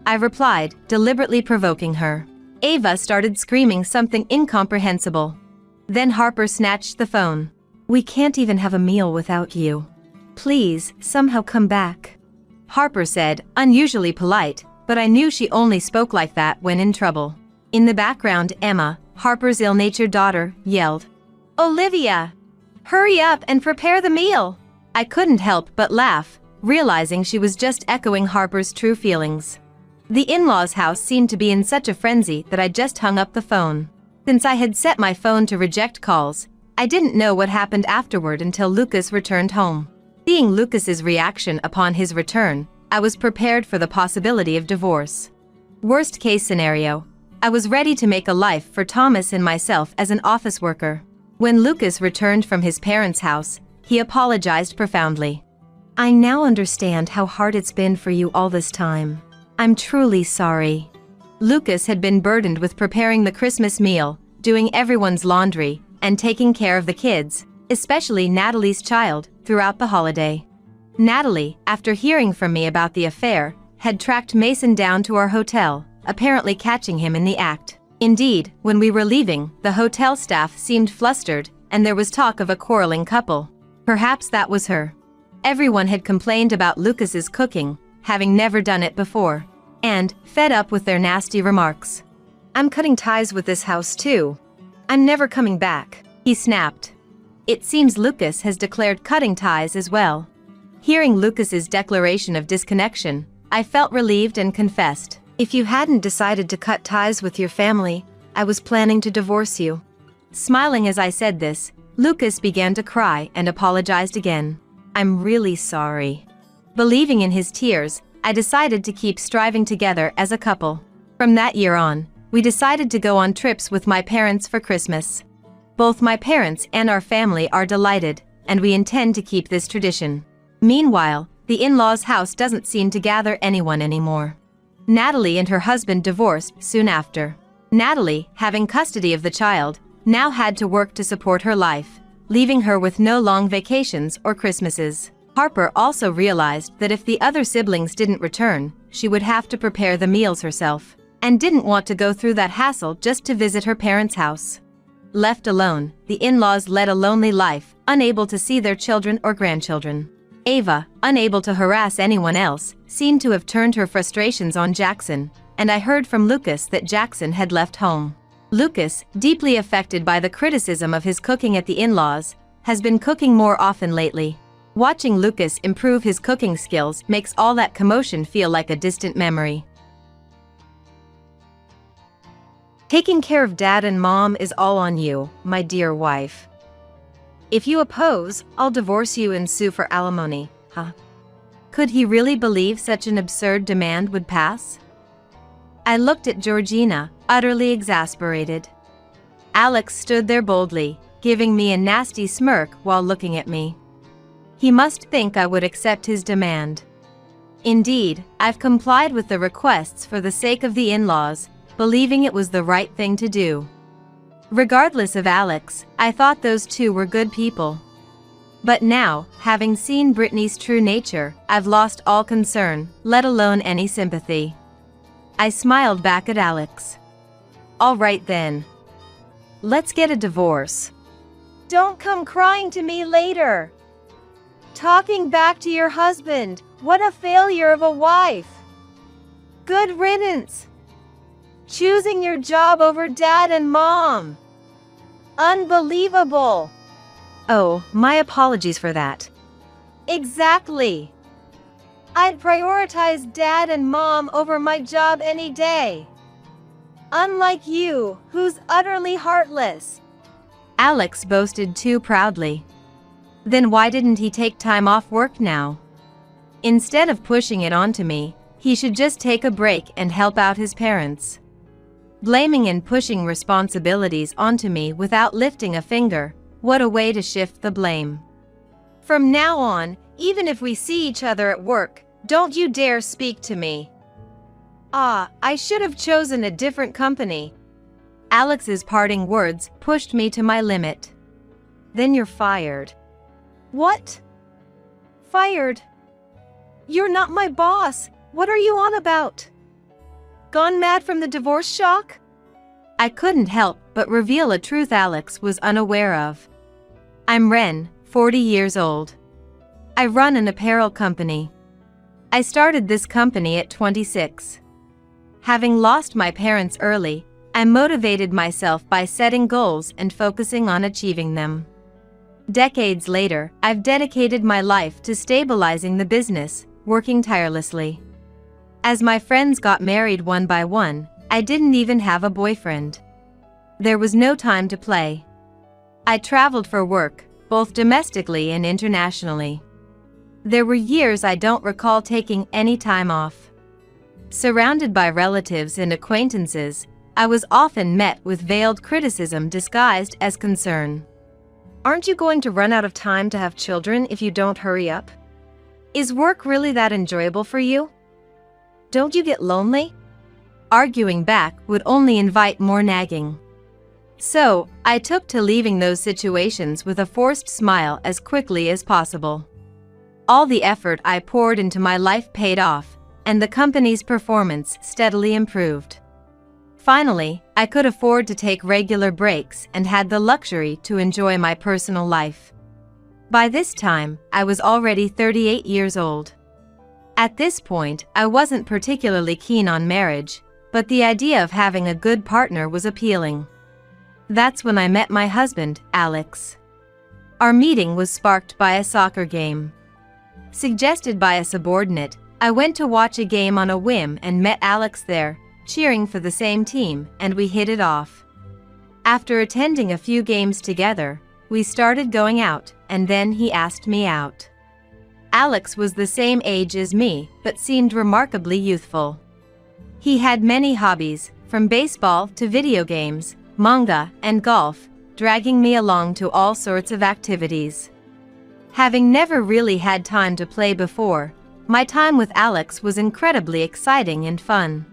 I replied, deliberately provoking her. Ava started screaming something incomprehensible. Then Harper snatched the phone. We can't even have a meal without you. Please, somehow come back. Harper said, unusually polite, but I knew she only spoke like that when in trouble. In the background, Emma, Harper's ill-natured daughter, yelled, Olivia! Hurry up and prepare the meal! I couldn't help but laugh, realizing she was just echoing Harper's true feelings. The in-laws' house seemed to be in such a frenzy that I just hung up the phone. Since I had set my phone to reject calls, I didn't know what happened afterward until Lucas returned home. Seeing Lucas's reaction upon his return, I was prepared for the possibility of divorce. Worst case scenario, I was ready to make a life for Thomas and myself as an office worker. When Lucas returned from his parents' house, he apologized profoundly. I now understand how hard it's been for you all this time. I'm truly sorry. Lucas had been burdened with preparing the Christmas meal, doing everyone's laundry, and taking care of the kids, especially Natalie's child, throughout the holiday. Natalie, after hearing from me about the affair, had tracked Mason down to our hotel, apparently catching him in the act. Indeed, when we were leaving, the hotel staff seemed flustered, and there was talk of a quarreling couple. Perhaps that was her. Everyone had complained about Lucas's cooking, having never done it before, and, fed up with their nasty remarks. I'm cutting ties with this house too. I'm never coming back, he snapped. It seems Lucas has declared cutting ties as well. Hearing Lucas's declaration of disconnection, I felt relieved and confessed, if you hadn't decided to cut ties with your family, I was planning to divorce you. Smiling as I said this, Lucas began to cry and apologized again. I'm really sorry. Believing in his tears, I decided to keep striving together as a couple. From that year on, we decided to go on trips with my parents for Christmas. Both my parents and our family are delighted, and we intend to keep this tradition. Meanwhile, the in-laws' house doesn't seem to gather anyone anymore. Natalie and her husband divorced soon after. Natalie, having custody of the child, now had to work to support her life, leaving her with no long vacations or Christmases. Harper also realized that if the other siblings didn't return, she would have to prepare the meals herself, and didn't want to go through that hassle just to visit her parents' house. Left alone, the in-laws led a lonely life, unable to see their children or grandchildren. Ava, unable to harass anyone else, seemed to have turned her frustrations on Jackson, and I heard from Lucas that Jackson had left home. Lucas, deeply affected by the criticism of his cooking at the in-laws, has been cooking more often lately. Watching Lucas improve his cooking skills makes all that commotion feel like a distant memory. Taking care of dad and mom is all on you, my dear wife. If you oppose, I'll divorce you and sue for alimony, huh? Could he really believe such an absurd demand would pass? I looked at Georgina, utterly exasperated. Alex stood there boldly, giving me a nasty smirk while looking at me. He must think I would accept his demand. Indeed, I've complied with the requests for the sake of the in-laws, believing it was the right thing to do. Regardless of Alex, I thought those two were good people. But now, having seen Brittany's true nature, I've lost all concern, let alone any sympathy. I smiled back at Alex. All right then. Let's get a divorce. Don't come crying to me later. Talking back to your husband, what a failure of a wife. Good riddance. Choosing your job over dad and mom. Unbelievable. Oh, my apologies for that. Exactly. I'd prioritize dad and mom over my job any day. Unlike you, who's utterly heartless. Alex boasted too proudly. Then why didn't he take time off work now? Instead of pushing it onto me, he should just take a break and help out his parents. Blaming and pushing responsibilities onto me without lifting a finger, what a way to shift the blame. From now on, even if we see each other at work, don't you dare speak to me. I should have chosen a different company. Alex's parting words pushed me to my limit. Then you're fired. What? Fired? You're not my boss. What are you on about? Gone mad from the divorce shock? I couldn't help but reveal a truth Alex was unaware of. I'm Ren, 40 years old. I run an apparel company. I started this company at 26. Having lost my parents early, I motivated myself by setting goals and focusing on achieving them. Decades later, I've dedicated my life to stabilizing the business, working tirelessly. As my friends got married one by one, I didn't even have a boyfriend. There was no time to play. I traveled for work, both domestically and internationally. There were years I don't recall taking any time off. Surrounded by relatives and acquaintances, I was often met with veiled criticism disguised as concern. Aren't you going to run out of time to have children if you don't hurry up? Is work really that enjoyable for you? Don't you get lonely? Arguing back would only invite more nagging. So, I took to leaving those situations with a forced smile as quickly as possible. All the effort I poured into my life paid off, and the company's performance steadily improved. Finally, I could afford to take regular breaks and had the luxury to enjoy my personal life. By this time, I was already 38 years old. At this point, I wasn't particularly keen on marriage, but the idea of having a good partner was appealing. That's when I met my husband, Alex. Our meeting was sparked by a soccer game. Suggested by a subordinate, I went to watch a game on a whim and met Alex there, cheering for the same team, and we hit it off. After attending a few games together, we started going out, and then he asked me out. Alex was the same age as me, but seemed remarkably youthful. He had many hobbies, from baseball to video games, manga, and golf, dragging me along to all sorts of activities. Having never really had time to play before, my time with Alex was incredibly exciting and fun.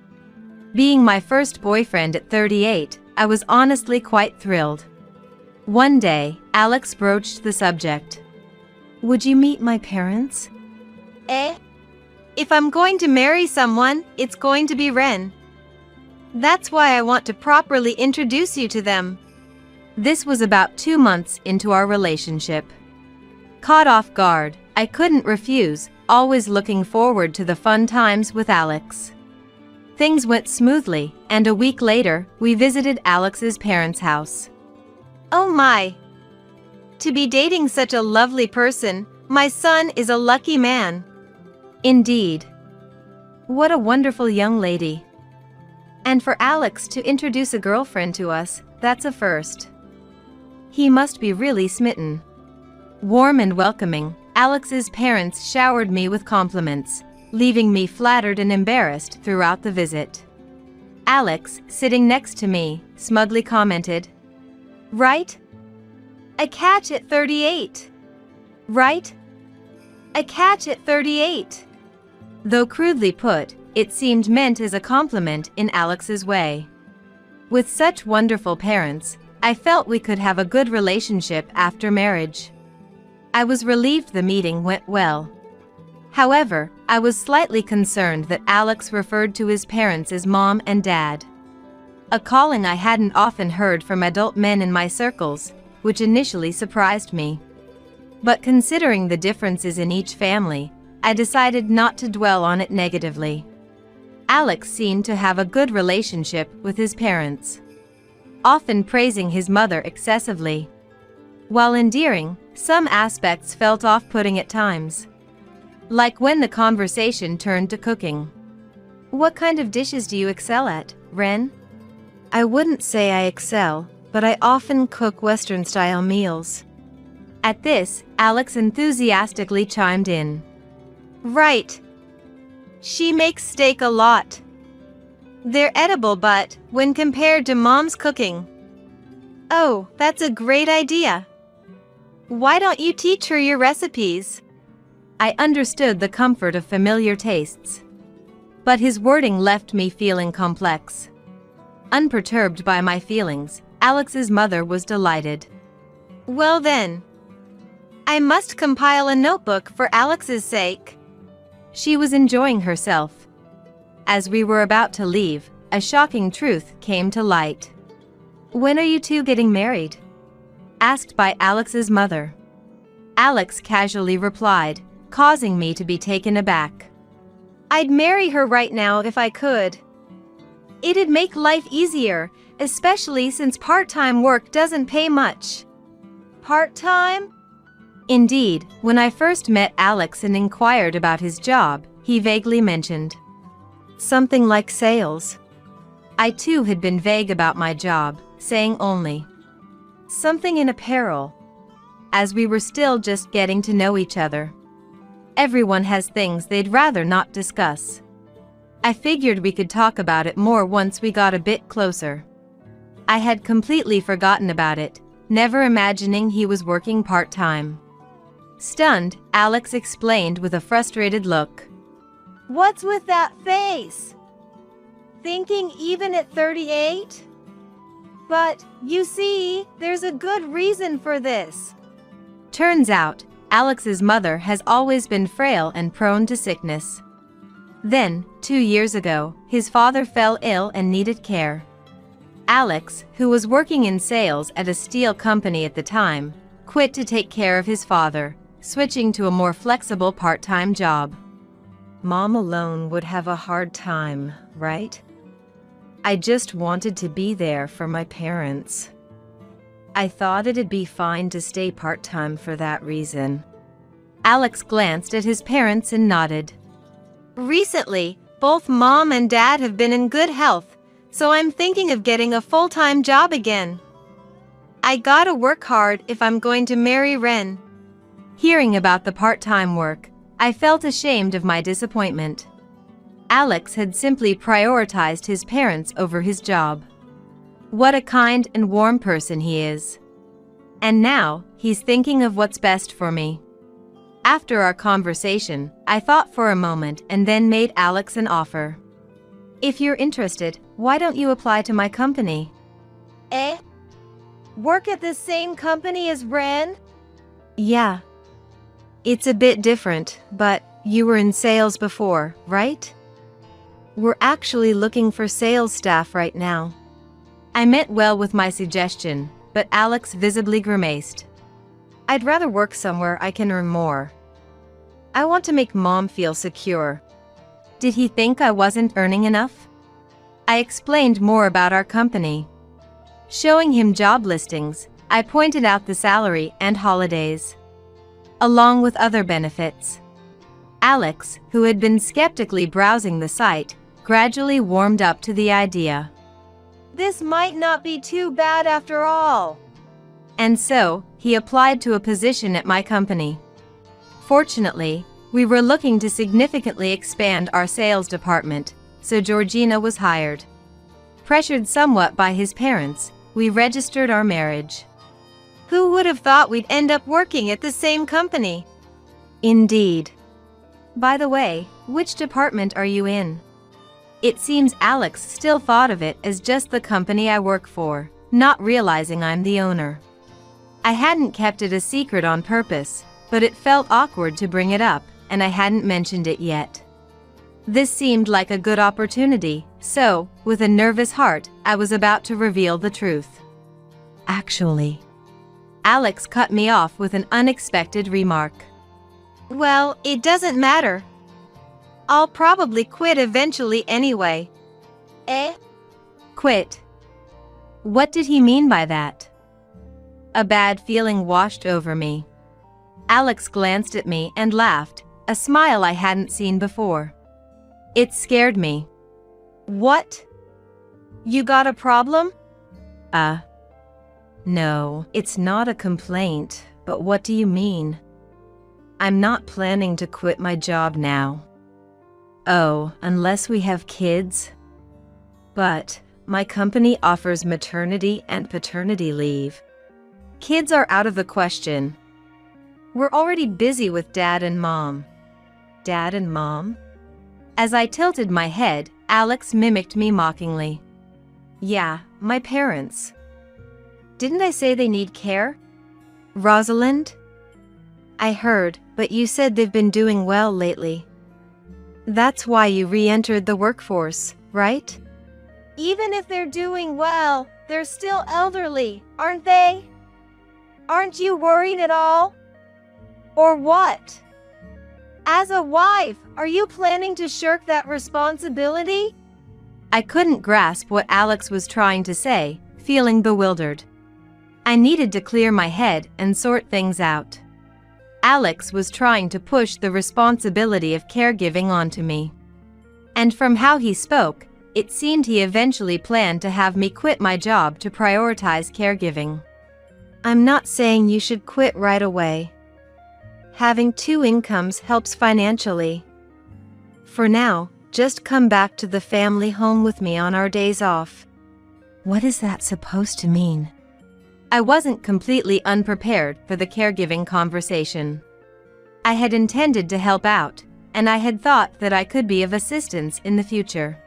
Being my first boyfriend at 38, I was honestly quite thrilled. One day, Alex broached the subject. Would you meet my parents? If I'm going to marry someone, it's going to be Ren. That's why I want to properly introduce you to them. This was about 2 months into our relationship. Caught off guard, I couldn't refuse, always looking forward to the fun times with Alex. Things went smoothly, and a week later, we visited Alex's parents' house. Oh my! To be dating such a lovely person, my son is a lucky man. Indeed. What a wonderful young lady. And for Alex to introduce a girlfriend to us, that's a first. He must be really smitten. Warm and welcoming, Alex's parents showered me with compliments, leaving me flattered and embarrassed throughout the visit. Alex, sitting next to me, smugly commented, "Right? A catch at 38. Right? A catch at 38. Though crudely put, it seemed meant as a compliment in Alex's way. With such wonderful parents, I felt we could have a good relationship after marriage. I was relieved the meeting went well. However, I was slightly concerned that Alex referred to his parents as mom and dad. A calling I hadn't often heard from adult men in my circles, which initially surprised me. But considering the differences in each family, I decided not to dwell on it negatively. Alex seemed to have a good relationship with his parents, often praising his mother excessively. While endearing, some aspects felt off-putting at times. Like when the conversation turned to cooking. What kind of dishes do you excel at, Ren? I wouldn't say I excel, but I often cook Western-style meals. At this, Alex enthusiastically chimed in. Right. She makes steak a lot. They're edible, but when compared to Mom's cooking. Oh, that's a great idea. Why don't you teach her your recipes? I understood the comfort of familiar tastes. But his wording left me feeling complex. Unperturbed by my feelings, Alex's mother was delighted. Well then, I must compile a notebook for Alex's sake. She was enjoying herself. As we were about to leave, a shocking truth came to light. "When are you two getting married?" asked by Alex's mother. Alex casually replied, causing me to be taken aback. "I'd marry her right now if I could. It'd make life easier, especially since part-time work doesn't pay much." Part-time? Indeed, when I first met Alex and inquired about his job, he vaguely mentioned something like sales. I too had been vague about my job, saying only something in apparel, as we were still just getting to know each other. Everyone has things they'd rather not discuss. I figured we could talk about it more once we got a bit closer. I had completely forgotten about it, never imagining he was working part-time. Stunned, Alex explained with a frustrated look. "What's with that face? Thinking even at 38? But, you see, there's a good reason for this." Turns out, Alex's mother has always been frail and prone to sickness. Then, 2 years ago, his father fell ill and needed care. Alex, who was working in sales at a steel company at the time, quit to take care of his father, switching to a more flexible part-time job. Mom alone would have a hard time, right? I just wanted to be there for my parents. I thought it'd be fine to stay part-time for that reason. Alex glanced at his parents and nodded. "Recently, both Mom and Dad have been in good health, so I'm thinking of getting a full-time job again. I gotta work hard if I'm going to marry Ren." Hearing about the part-time work, I felt ashamed of my disappointment. Alex had simply prioritized his parents over his job. What a kind and warm person he is. And now, he's thinking of what's best for me. After our conversation, I thought for a moment and then made Alex an offer. "If you're interested, why don't you apply to my company?" Eh? Work at the same company as Ren? Yeah. It's a bit different, but you were in sales before, right? We're actually looking for sales staff right now. I meant well with my suggestion, but Alex visibly grimaced. "I'd rather work somewhere I can earn more. I want to make Mom feel secure." Did he think I wasn't earning enough? I explained more about our company. Showing him job listings, I pointed out the salary and holidays, along with other benefits. Alex, who had been skeptically browsing the site, gradually warmed up to the idea. This might not be too bad after all. And so, he applied to a position at my company. Fortunately, we were looking to significantly expand our sales department, so Georgina was hired. Pressured somewhat by his parents, we registered our marriage. Who would have thought we'd end up working at the same company? Indeed. By the way, which department are you in? It seems Alex still thought of it as just the company I work for, not realizing I'm the owner. I hadn't kept it a secret on purpose, but it felt awkward to bring it up, and I hadn't mentioned it yet. This seemed like a good opportunity, so, with a nervous heart, I was about to reveal the truth. Actually, Alex cut me off with an unexpected remark. "Well, it doesn't matter. I'll probably quit eventually anyway." Eh? Quit? What did he mean by that? A bad feeling washed over me. Alex glanced at me and laughed, a smile I hadn't seen before. It scared me. "What? You got a problem?" No, it's not a complaint, but what do you mean? I'm not planning to quit my job now. Oh, unless we have kids? But my company offers maternity and paternity leave. Kids are out of the question. We're already busy with Dad and Mom. Dad and Mom? As I tilted my head, Alex mimicked me mockingly. Yeah, my parents. Didn't I say they need care? Rosalind? I heard, but you said they've been doing well lately. That's why you re-entered the workforce, right? Even if they're doing well, they're still elderly, aren't they? Aren't you worried at all? Or what? As a wife, are you planning to shirk that responsibility? I couldn't grasp what Alex was trying to say, feeling bewildered. I needed to clear my head and sort things out. Alex was trying to push the responsibility of caregiving onto me. And from how he spoke, it seemed he eventually planned to have me quit my job to prioritize caregiving. I'm not saying you should quit right away. Having two incomes helps financially. For now, just come back to the family home with me on our days off. What is that supposed to mean? I wasn't completely unprepared for the caregiving conversation. I had intended to help out, and I had thought that I could be of assistance in the future.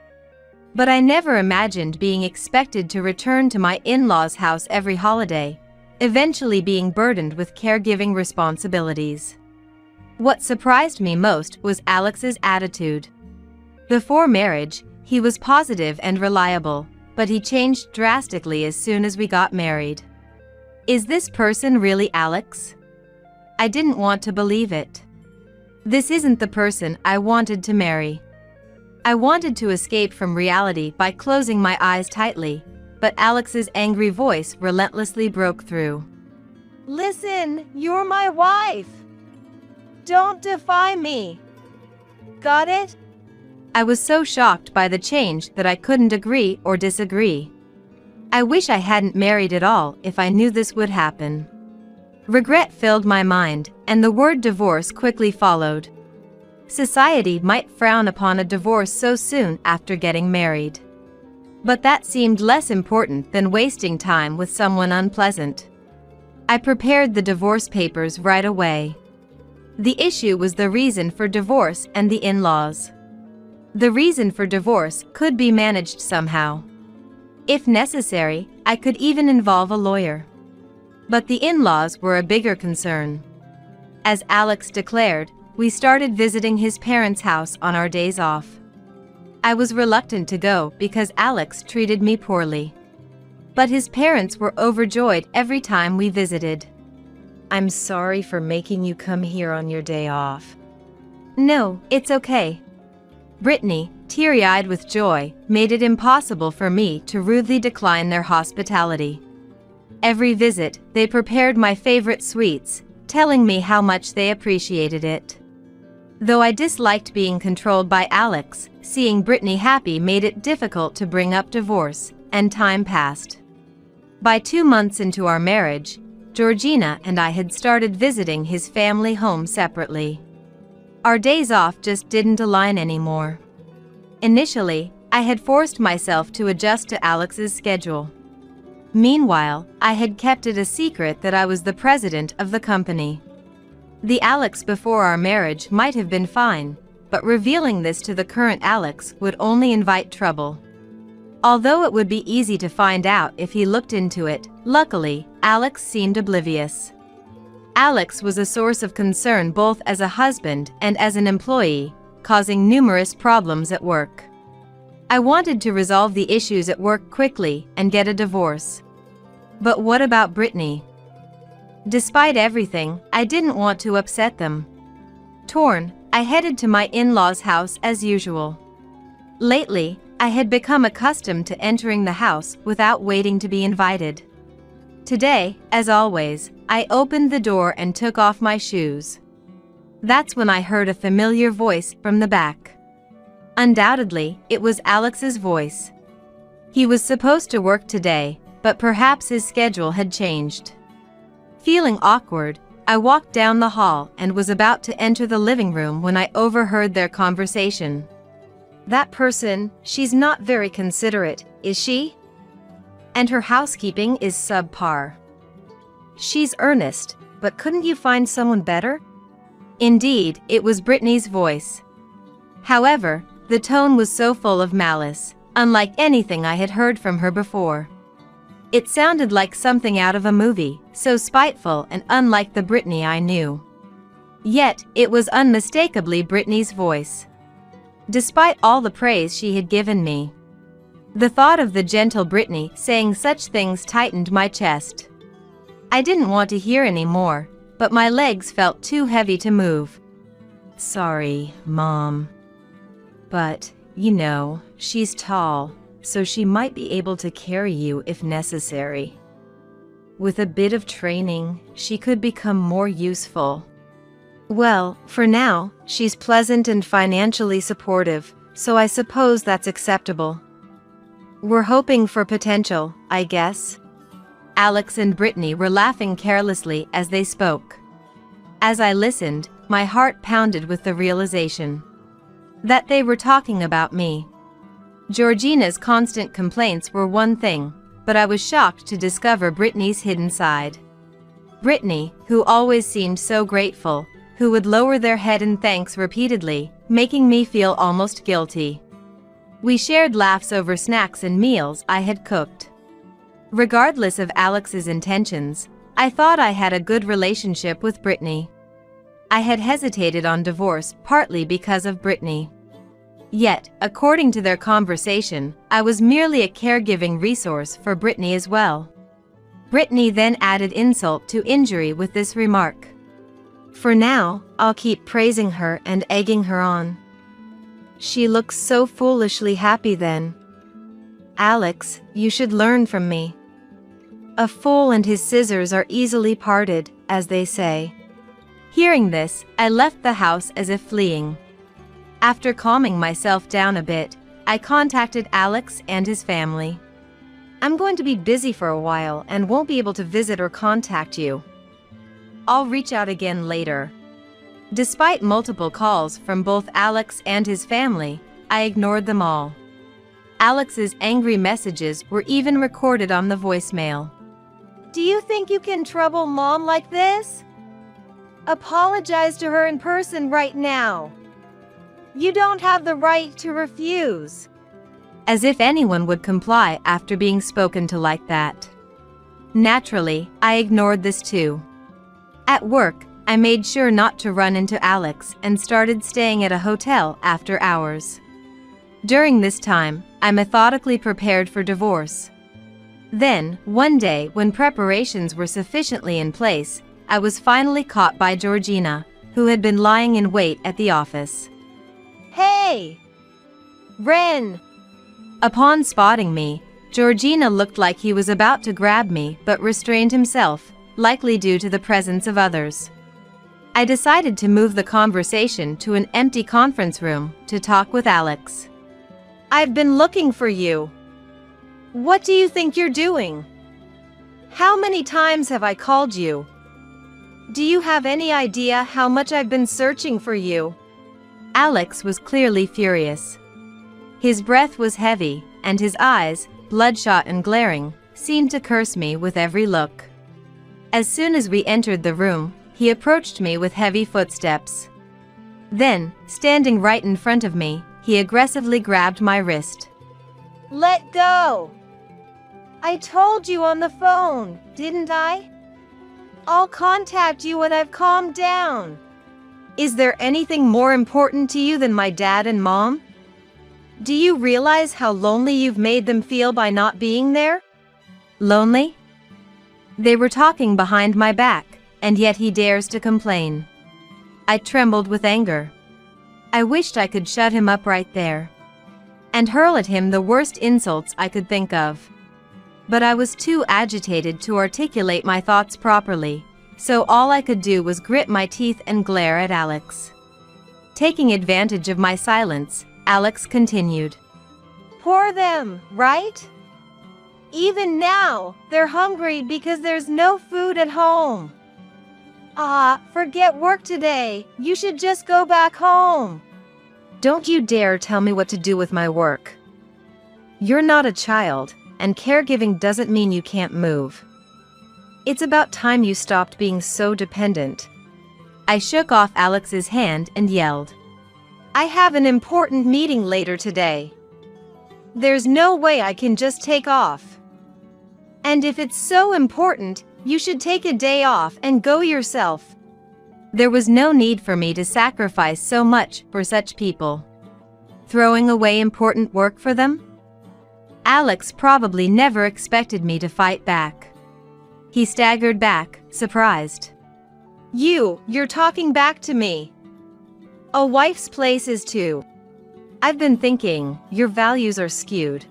But I never imagined being expected to return to my in-laws' house every holiday, eventually being burdened with caregiving responsibilities. What surprised me most was Alex's attitude. Before marriage, he was positive and reliable, but he changed drastically as soon as we got married. Is this person really Alex? I didn't want to believe it. This isn't the person I wanted to marry. I wanted to escape from reality by closing my eyes tightly, but Alex's angry voice relentlessly broke through. Listen, you're my wife. Don't defy me. Got it? I was so shocked by the change that I couldn't agree or disagree. I wish I hadn't married at all if I knew this would happen. Regret filled my mind, and the word divorce quickly followed. Society might frown upon a divorce so soon after getting married. But that seemed less important than wasting time with someone unpleasant. I prepared the divorce papers right away. The issue was the reason for divorce and the in-laws. The reason for divorce could be managed somehow. If necessary, I could even involve a lawyer. But the in-laws were a bigger concern. As Alex declared, we started visiting his parents' house on our days off. I was reluctant to go because Alex treated me poorly. But his parents were overjoyed every time we visited. I'm sorry for making you come here on your day off. No, it's okay. Brittany, teary-eyed with joy, made it impossible for me to rudely decline their hospitality. Every visit, they prepared my favorite sweets, telling me how much they appreciated it. Though I disliked being controlled by Alex, seeing Brittany happy made it difficult to bring up divorce, and time passed. By 2 months into our marriage, Georgina and I had started visiting his family home separately. Our days off just didn't align anymore. Initially, I had forced myself to adjust to Alex's schedule. Meanwhile, I had kept it a secret that I was the president of the company. The Alex before our marriage might have been fine, but revealing this to the current Alex would only invite trouble. Although it would be easy to find out if he looked into it, luckily, Alex seemed oblivious. Alex was a source of concern both as a husband and as an employee, causing numerous problems at work. I wanted to resolve the issues at work quickly and get a divorce. But what about Brittany? Despite everything, I didn't want to upset them. Torn, I headed to my in-laws' house as usual. Lately, I had become accustomed to entering the house without waiting to be invited. Today, as always, I opened the door and took off my shoes. That's when I heard a familiar voice from the back. Undoubtedly, it was Alex's voice. He was supposed to work today, but perhaps his schedule had changed. Feeling awkward, I walked down the hall and was about to enter the living room when I overheard their conversation. That person, she's not very considerate, is she? And her housekeeping is subpar. She's earnest, but couldn't you find someone better? Indeed, it was Brittany's voice. However, the tone was so full of malice, unlike anything I had heard from her before. It sounded like something out of a movie, so spiteful and unlike the Brittany I knew. Yet, it was unmistakably Brittany's voice. Despite all the praise she had given me, the thought of the gentle Brittany saying such things tightened my chest. I didn't want to hear any more, but my legs felt too heavy to move. "Sorry, Mom. But, she's tall, so she might be able to carry you if necessary. With a bit of training, she could become more useful." Well, for now, she's pleasant and financially supportive, so I suppose that's acceptable. We're hoping for potential, I guess. Alex and Brittany were laughing carelessly as they spoke. As I listened, my heart pounded with the realization that they were talking about me. Georgina's constant complaints were one thing, but I was shocked to discover Brittany's hidden side. Brittany, who always seemed so grateful, who would lower their head in thanks repeatedly, making me feel almost guilty. We shared laughs over snacks and meals I had cooked. Regardless of Alex's intentions, I thought I had a good relationship with Brittany. I had hesitated on divorce partly because of Brittany. Yet, according to their conversation, I was merely a caregiving resource for Brittany as well. Brittany then added insult to injury with this remark. For now, I'll keep praising her and egging her on. She looks so foolishly happy then. Alex, you should learn from me. A fool and his scissors are easily parted, as they say. Hearing this, I left the house as if fleeing. After calming myself down a bit, I contacted Alex and his family. "I'm going to be busy for a while and won't be able to visit or contact you. I'll reach out again later." Despite multiple calls from both Alex and his family, I ignored them all. Alex's angry messages were even recorded on the voicemail. "Do you think you can trouble Mom like this? Apologize to her in person right now. You don't have the right to refuse." As if anyone would comply after being spoken to like that. Naturally, I ignored this too. At work, I made sure not to run into Alex and started staying at a hotel after hours. During this time, I methodically prepared for divorce. Then, one day when preparations were sufficiently in place, I was finally caught by Georgina, who had been lying in wait at the office. "Hey! Ren!" Upon spotting me, Georgina looked like he was about to grab me but restrained himself, likely due to the presence of others. I decided to move the conversation to an empty conference room to talk with Alex. "I've been looking for you. What do you think you're doing? How many times have I called you? Do you have any idea how much I've been searching for you?" Alex was clearly furious. His breath was heavy, and his eyes, bloodshot and glaring, seemed to curse me with every look. As soon as we entered the room, he approached me with heavy footsteps. Then, standing right in front of me, he aggressively grabbed my wrist. "Let go! I told you on the phone, didn't I? I'll contact you when I've calmed down. Is there anything more important to you than my dad and mom? Do you realize how lonely you've made them feel by not being there?" Lonely? They were talking behind my back, and yet he dares to complain. I trembled with anger. I wished I could shut him up right there and hurl at him the worst insults I could think of. But I was too agitated to articulate my thoughts properly, so all I could do was grit my teeth and glare at Alex. Taking advantage of my silence, Alex continued. "Poor them, right? Even now, they're hungry because there's no food at home. Forget work today. You should just go back home." "Don't you dare tell me what to do with my work. You're not a child, and caregiving doesn't mean you can't move. It's about time you stopped being so dependent." I shook off Alex's hand and yelled. "I have an important meeting later today. There's no way I can just take off. And if it's so important, you should take a day off and go yourself. There was no need for me to sacrifice so much for such people. Throwing away important work for them? Alex probably never expected me to fight back. He staggered back, surprised. You're talking back to me. A wife's place is too. I've been thinking, your values are skewed.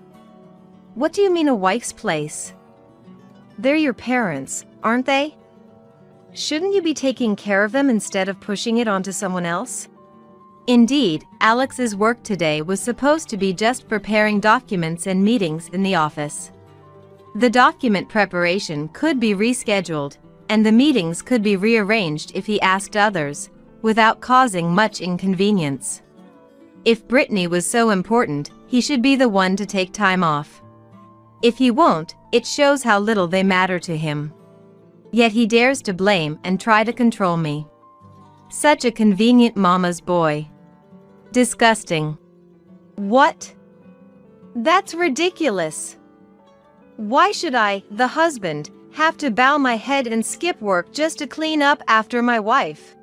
What do you mean a wife's place? They're your parents, aren't they? Shouldn't you be taking care of them instead of pushing it onto someone else? Indeed, Alex's work today was supposed to be just preparing documents and meetings in the office. The document preparation could be rescheduled, and the meetings could be rearranged if he asked others, without causing much inconvenience. If Brittany was so important, he should be the one to take time off. If he won't, it shows how little they matter to him. Yet he dares to blame and try to control me. Such a convenient mama's boy. Disgusting. What? That's ridiculous. Why should I, the husband, have to bow my head and skip work just to clean up after my wife?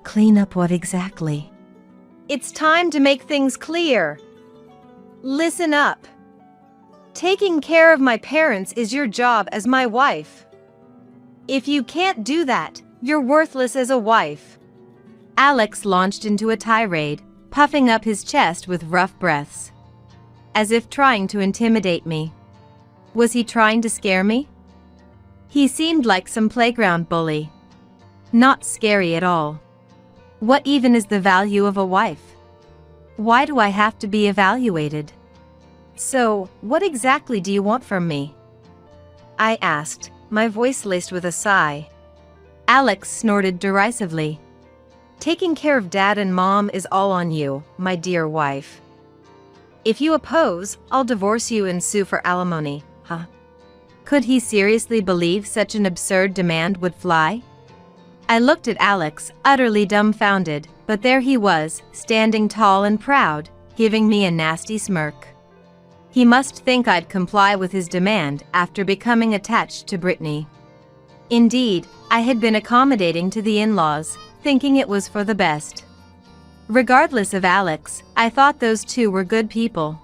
Clean up what exactly? It's time to make things clear. Listen up. Taking care of my parents is your job as my wife. If you can't do that, you're worthless as a wife. Alex launched into a tirade, puffing up his chest with rough breaths. As if trying to intimidate me. Was he trying to scare me? He seemed like some playground bully. Not scary at all. What even is the value of a wife? Why do I have to be evaluated? So, what exactly do you want from me? I asked, my voice laced with a sigh. Alex snorted derisively. Taking care of dad and mom is all on you, my dear wife. If you oppose, I'll divorce you and sue for alimony, huh? Could he seriously believe such an absurd demand would fly? I looked at Alex, utterly dumbfounded, but there he was, standing tall and proud, giving me a nasty smirk. He must think I'd comply with his demand after becoming attached to Brittany. Indeed, I had been accommodating to the in-laws, thinking it was for the best. Regardless of Alex, I thought those two were good people.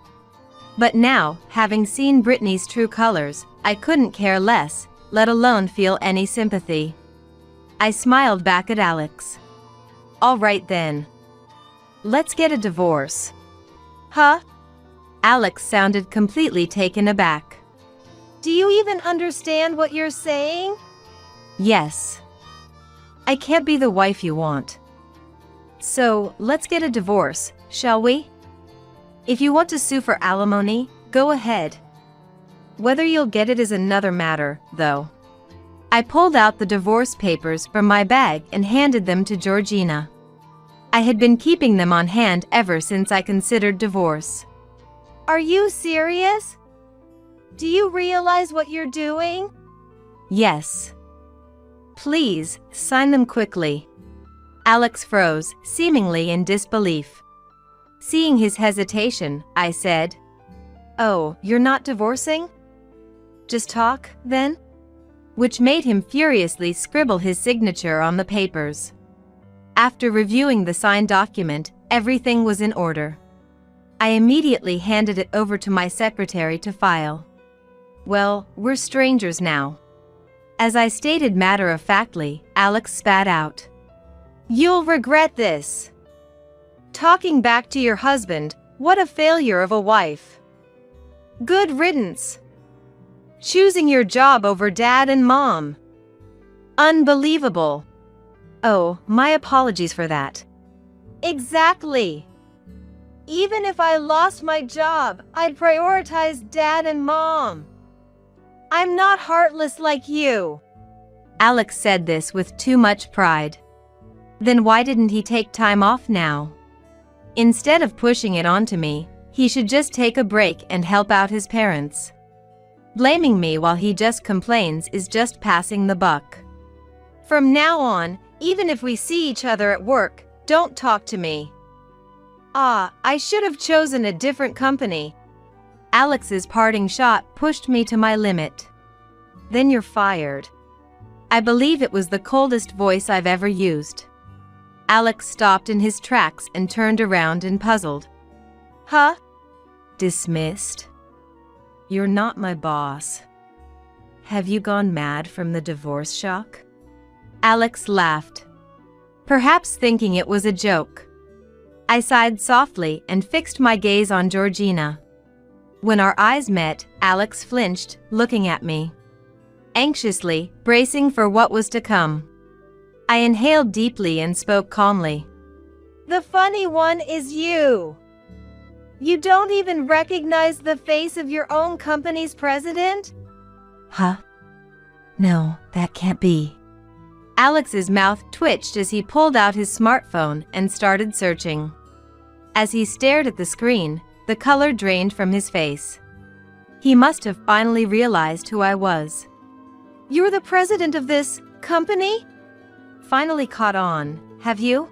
But now, having seen Brittany's true colors, I couldn't care less, let alone feel any sympathy. I smiled back at Alex. All right then. Let's get a divorce. Huh? Alex sounded completely taken aback. Do you even understand what you're saying? Yes. I can't be the wife you want. So, let's get a divorce, shall we? If you want to sue for alimony, go ahead. Whether you'll get it is another matter, though. I pulled out the divorce papers from my bag and handed them to Georgina. I had been keeping them on hand ever since I considered divorce. Are you serious? Do you realize what you're doing? Yes. Please, sign them quickly. Alex froze, seemingly in disbelief. Seeing his hesitation, I said, Oh, you're not divorcing? Just talk, then? Which made him furiously scribble his signature on the papers. After reviewing the signed document, everything was in order. I immediately handed it over to my secretary to file. Well, we're strangers now. As I stated matter-of-factly, Alex spat out. You'll regret this. Talking back to your husband, what a failure of a wife. Good riddance. Choosing your job over dad and mom. Unbelievable. Oh, my apologies for that. Exactly. Even if I lost my job, I'd prioritize dad and mom. I'm not heartless like you. Alex said this with too much pride. Then why didn't he take time off now? Instead of pushing it onto me, he should just take a break and help out his parents. Blaming me while he just complains is just passing the buck. From now on, even if we see each other at work, don't talk to me. I should have chosen a different company. Alex's parting shot pushed me to my limit. Then you're fired. I believe it was the coldest voice I've ever used. Alex stopped in his tracks and turned around and puzzled. Huh? Dismissed? You're not my boss. Have you gone mad from the divorce shock? Alex laughed, perhaps thinking it was a joke. I sighed softly and fixed my gaze on Georgina. When our eyes met, Alex flinched, looking at me, anxiously, bracing for what was to come. I inhaled deeply and spoke calmly. The funny one is you. You don't even recognize the face of your own company's president? Huh? No, that can't be. Alex's mouth twitched as he pulled out his smartphone and started searching. As he stared at the screen, the color drained from his face. He must have finally realized who I was. You're the president of this company? Finally caught on, have you?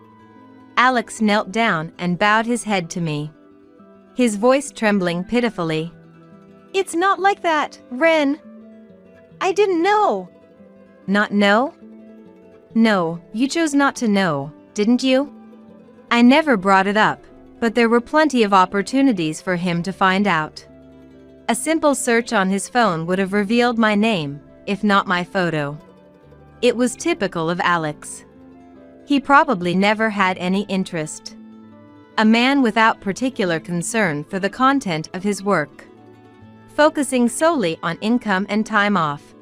Alex knelt down and bowed his head to me, his voice trembling pitifully. It's not like that, Ren. I didn't know. Not know? No, you chose not to know, didn't you? I never brought it up, but there were plenty of opportunities for him to find out. A simple search on his phone would have revealed my name, if not my photo. It was typical of Alex. He probably never had any interest. A man without particular concern for the content of his work, focusing solely on income and time off.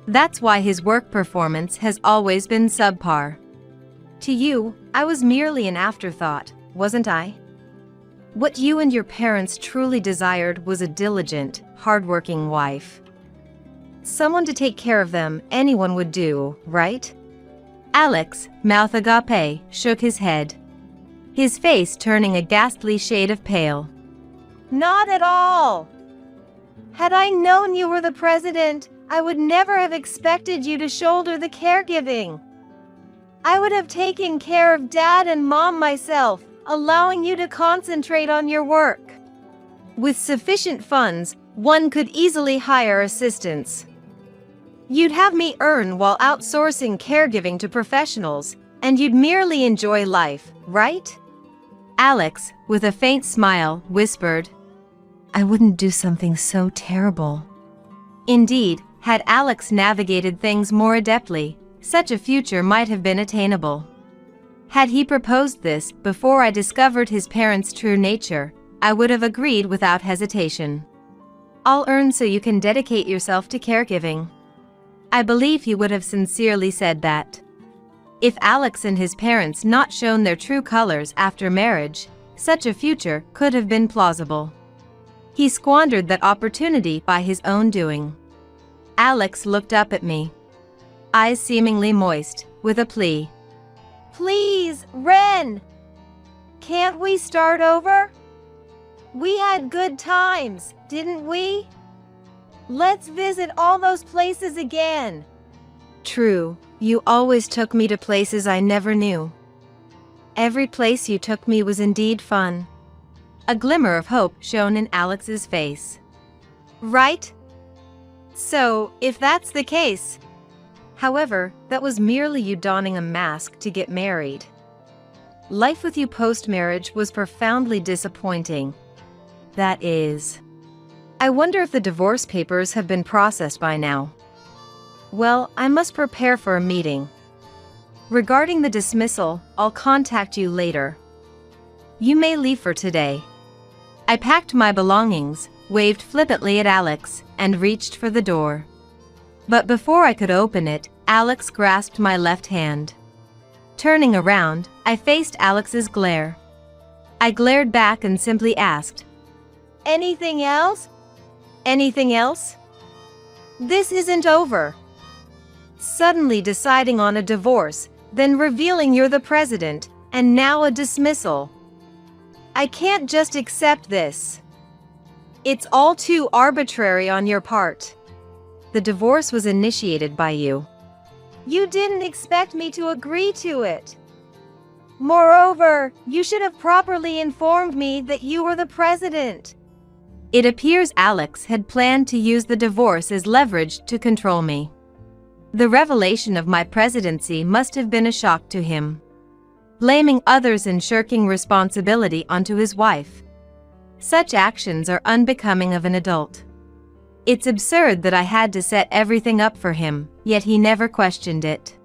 That's why his work performance has always been subpar. To you, I was merely an afterthought, wasn't I? What you and your parents truly desired was a diligent, hardworking wife. Someone to take care of them, anyone would do, right? Alex, mouth agape, shook his head, his face turning a ghastly shade of pale. Not at all. Had I known you were the president, I would never have expected you to shoulder the caregiving. I would have taken care of Dad and Mom myself, allowing you to concentrate on your work. With sufficient funds, one could easily hire assistants. You'd have me earn while outsourcing caregiving to professionals, and you'd merely enjoy life, right? Alex, with a faint smile, whispered, I wouldn't do something so terrible. Indeed, had Alex navigated things more adeptly, such a future might have been attainable. Had he proposed this before I discovered his parents' true nature, I would have agreed without hesitation. I'll earn so you can dedicate yourself to caregiving. I believe he would have sincerely said that. If Alex and his parents not shown their true colors after marriage, such a future could have been plausible. He squandered that opportunity by his own doing. Alex looked up at me, eyes seemingly moist, with a plea. Please, Ren! Can't we start over? We had good times, didn't we? Let's visit all those places again. True, you always took me to places I never knew. Every place you took me was indeed fun. A glimmer of hope shone in Alex's face. Right? So, if that's the case. However, that was merely you donning a mask to get married. Life with you post-marriage was profoundly disappointing. That is. I wonder if the divorce papers have been processed by now. Well, I must prepare for a meeting. Regarding the dismissal, I'll contact you later. You may leave for today. I packed my belongings, waved flippantly at Alex, and reached for the door. But before I could open it, Alex grasped my left hand. Turning around, I faced Alex's glare. I glared back and simply asked, Anything else? Anything else? This isn't over. Suddenly deciding on a divorce, then revealing you're the president, and now a dismissal. I can't just accept this. It's all too arbitrary on your part. The divorce was initiated by you. You didn't expect me to agree to it. Moreover, you should have properly informed me that you were the president. It appears Alex had planned to use the divorce as leverage to control me. The revelation of my presidency must have been a shock to him. Blaming others and shirking responsibility onto his wife. Such actions are unbecoming of an adult. It's absurd that I had to set everything up for him, yet he never questioned it.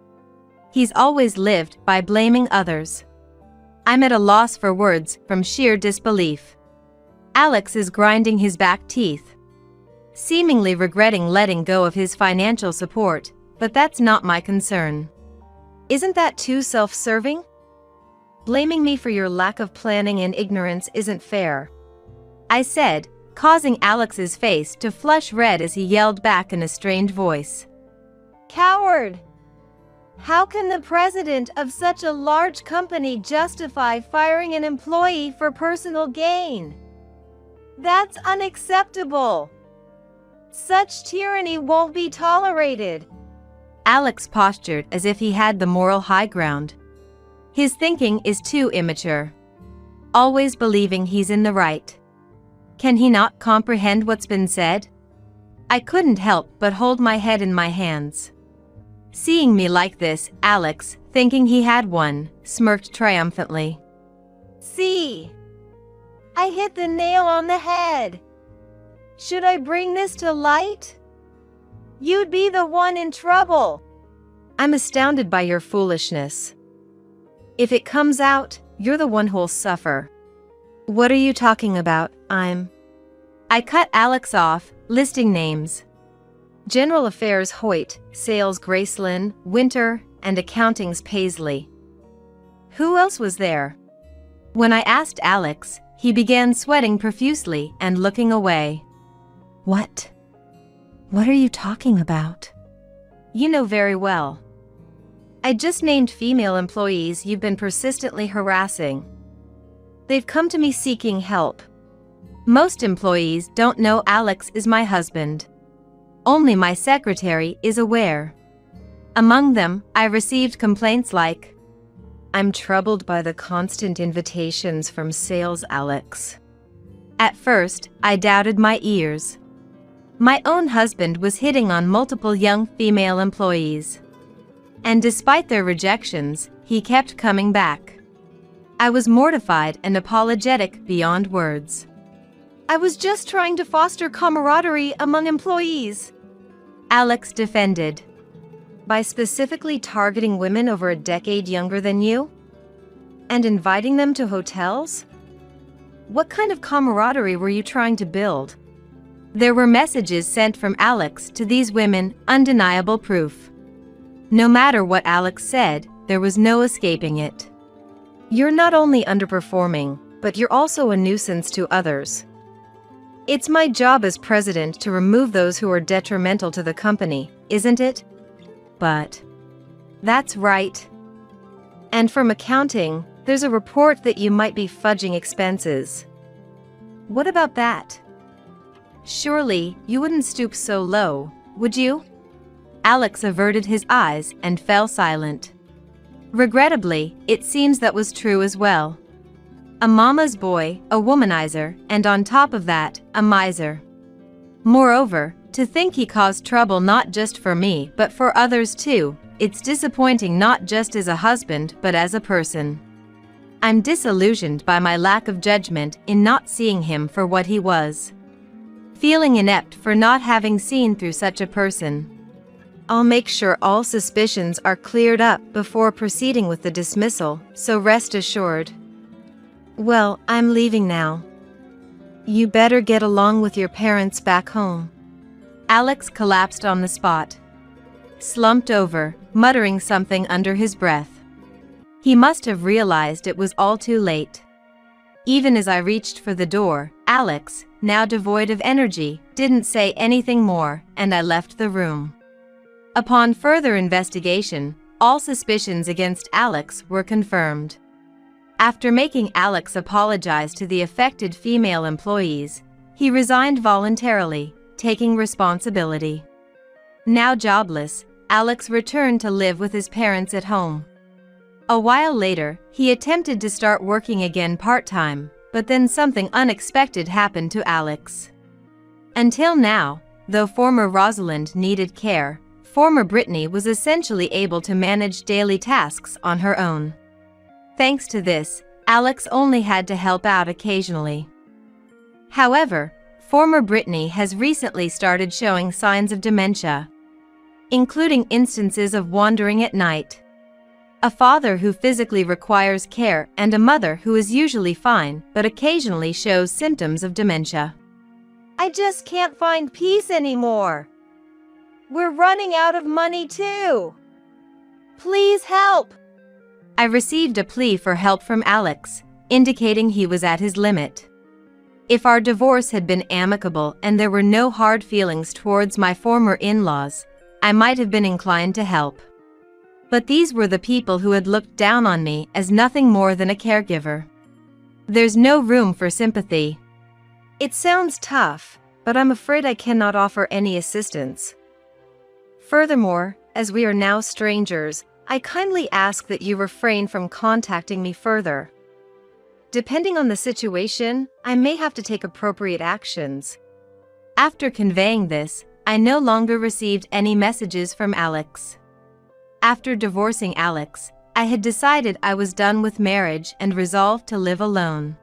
He's always lived by blaming others. I'm at a loss for words from sheer disbelief. Alex is grinding his back teeth, seemingly regretting letting go of his financial support, but that's not my concern. Isn't that too self-serving? Blaming me for your lack of planning and ignorance isn't fair, I said, causing Alex's face to flush red as he yelled back in a strained voice. Coward! How can the president of such a large company justify firing an employee for personal gain? That's unacceptable. Such tyranny won't be tolerated. Alex postured as if he had the moral high ground. His thinking is too immature. Always believing he's in the right. Can he not comprehend what's been said? I couldn't help but hold my head in my hands. Seeing me like this, Alex, thinking he had won, smirked triumphantly. See? I hit the nail on the head. Should I bring this to light? You'd be the one in trouble. I'm astounded by your foolishness. If it comes out, you're the one who'll suffer. What are you talking about? I cut Alex off, listing names. General Affairs Hoyt, Sales Gracelyn, Winter, and Accounting's Paisley. Who else was there? When I asked Alex, he began sweating profusely and looking away. What? What are you talking about? You know very well. I just named female employees you've been persistently harassing. They've come to me seeking help. Most employees don't know Alex is my husband. Only my secretary is aware. Among them, I received complaints like, "I'm troubled by the constant invitations from sales Alex." At first, I doubted my ears. My own husband was hitting on multiple young female employees. And despite their rejections, he kept coming back. I was mortified and apologetic beyond words. I was just trying to foster camaraderie among employees, Alex defended. by specifically targeting women over a decade younger than you? And inviting them to hotels? What kind of camaraderie were you trying to build? There were messages sent from Alex to these women, undeniable proof. No matter what Alex said, there was no escaping it. You're not only underperforming, but you're also a nuisance to others. It's my job as president to remove those who are detrimental to the company, isn't it? But that's right. And from accounting, there's a report that you might be fudging expenses. What about that? Surely, you wouldn't stoop so low, would you? Alex averted his eyes and fell silent. Regrettably, it seems that was true as well. A mama's boy, a womanizer, and on top of that, a miser. Moreover, to think he caused trouble not just for me but for others too, it's disappointing not just as a husband but as a person. I'm disillusioned by my lack of judgment in not seeing him for what he was. Feeling inept for not having seen through such a person. I'll make sure all suspicions are cleared up before proceeding with the dismissal, so rest assured. Well, I'm leaving now. You better get along with your parents back home. Alex collapsed on the spot. Slumped over, muttering something under his breath. He must have realized it was all too late. Even as I reached for the door, Alex, now devoid of energy, didn't say anything more, and I left the room. Upon further investigation, all suspicions against Alex were confirmed. After making Alex apologize to the affected female employees, he resigned voluntarily, taking responsibility. Now jobless, Alex returned to live with his parents at home. A while later, he attempted to start working again part-time, but then something unexpected happened to Alex. Until now, though former Rosalind needed care, former Brittany was essentially able to manage daily tasks on her own. Thanks to this, Alex only had to help out occasionally. However, former Brittany has recently started showing signs of dementia, including instances of wandering at night. A father who physically requires care and a mother who is usually fine but occasionally shows symptoms of dementia. I just can't find peace anymore. We're running out of money too. Please help. I received a plea for help from Alex, indicating he was at his limit. If our divorce had been amicable and there were no hard feelings towards my former in-laws, I might have been inclined to help. But these were the people who had looked down on me as nothing more than a caregiver. There's no room for sympathy. It sounds tough, but I'm afraid I cannot offer any assistance. Furthermore, as we are now strangers, I kindly ask that you refrain from contacting me further. Depending on the situation, I may have to take appropriate actions. After conveying this, I no longer received any messages from Alex. After divorcing Alex, I had decided I was done with marriage and resolved to live alone.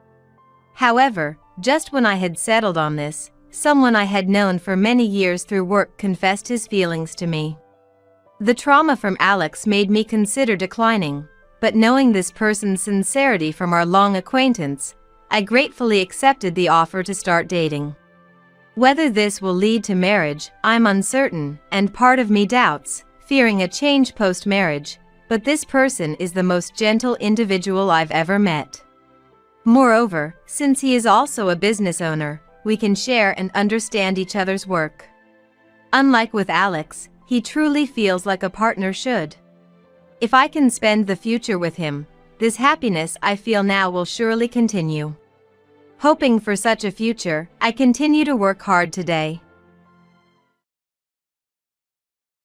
However, just when I had settled on this, someone I had known for many years through work confessed his feelings to me. The trauma from Alex made me consider declining, but knowing this person's sincerity from our long acquaintance, I gratefully accepted the offer to start dating. Whether this will lead to marriage, I'm uncertain, and part of me doubts, fearing a change post-marriage, but this person is the most gentle individual I've ever met. Moreover, since he is also a business owner, we can share and understand each other's work. Unlike with Alex, he truly feels like a partner should. If I can spend the future with him, this happiness I feel now will surely continue. Hoping for such a future, I continue to work hard today.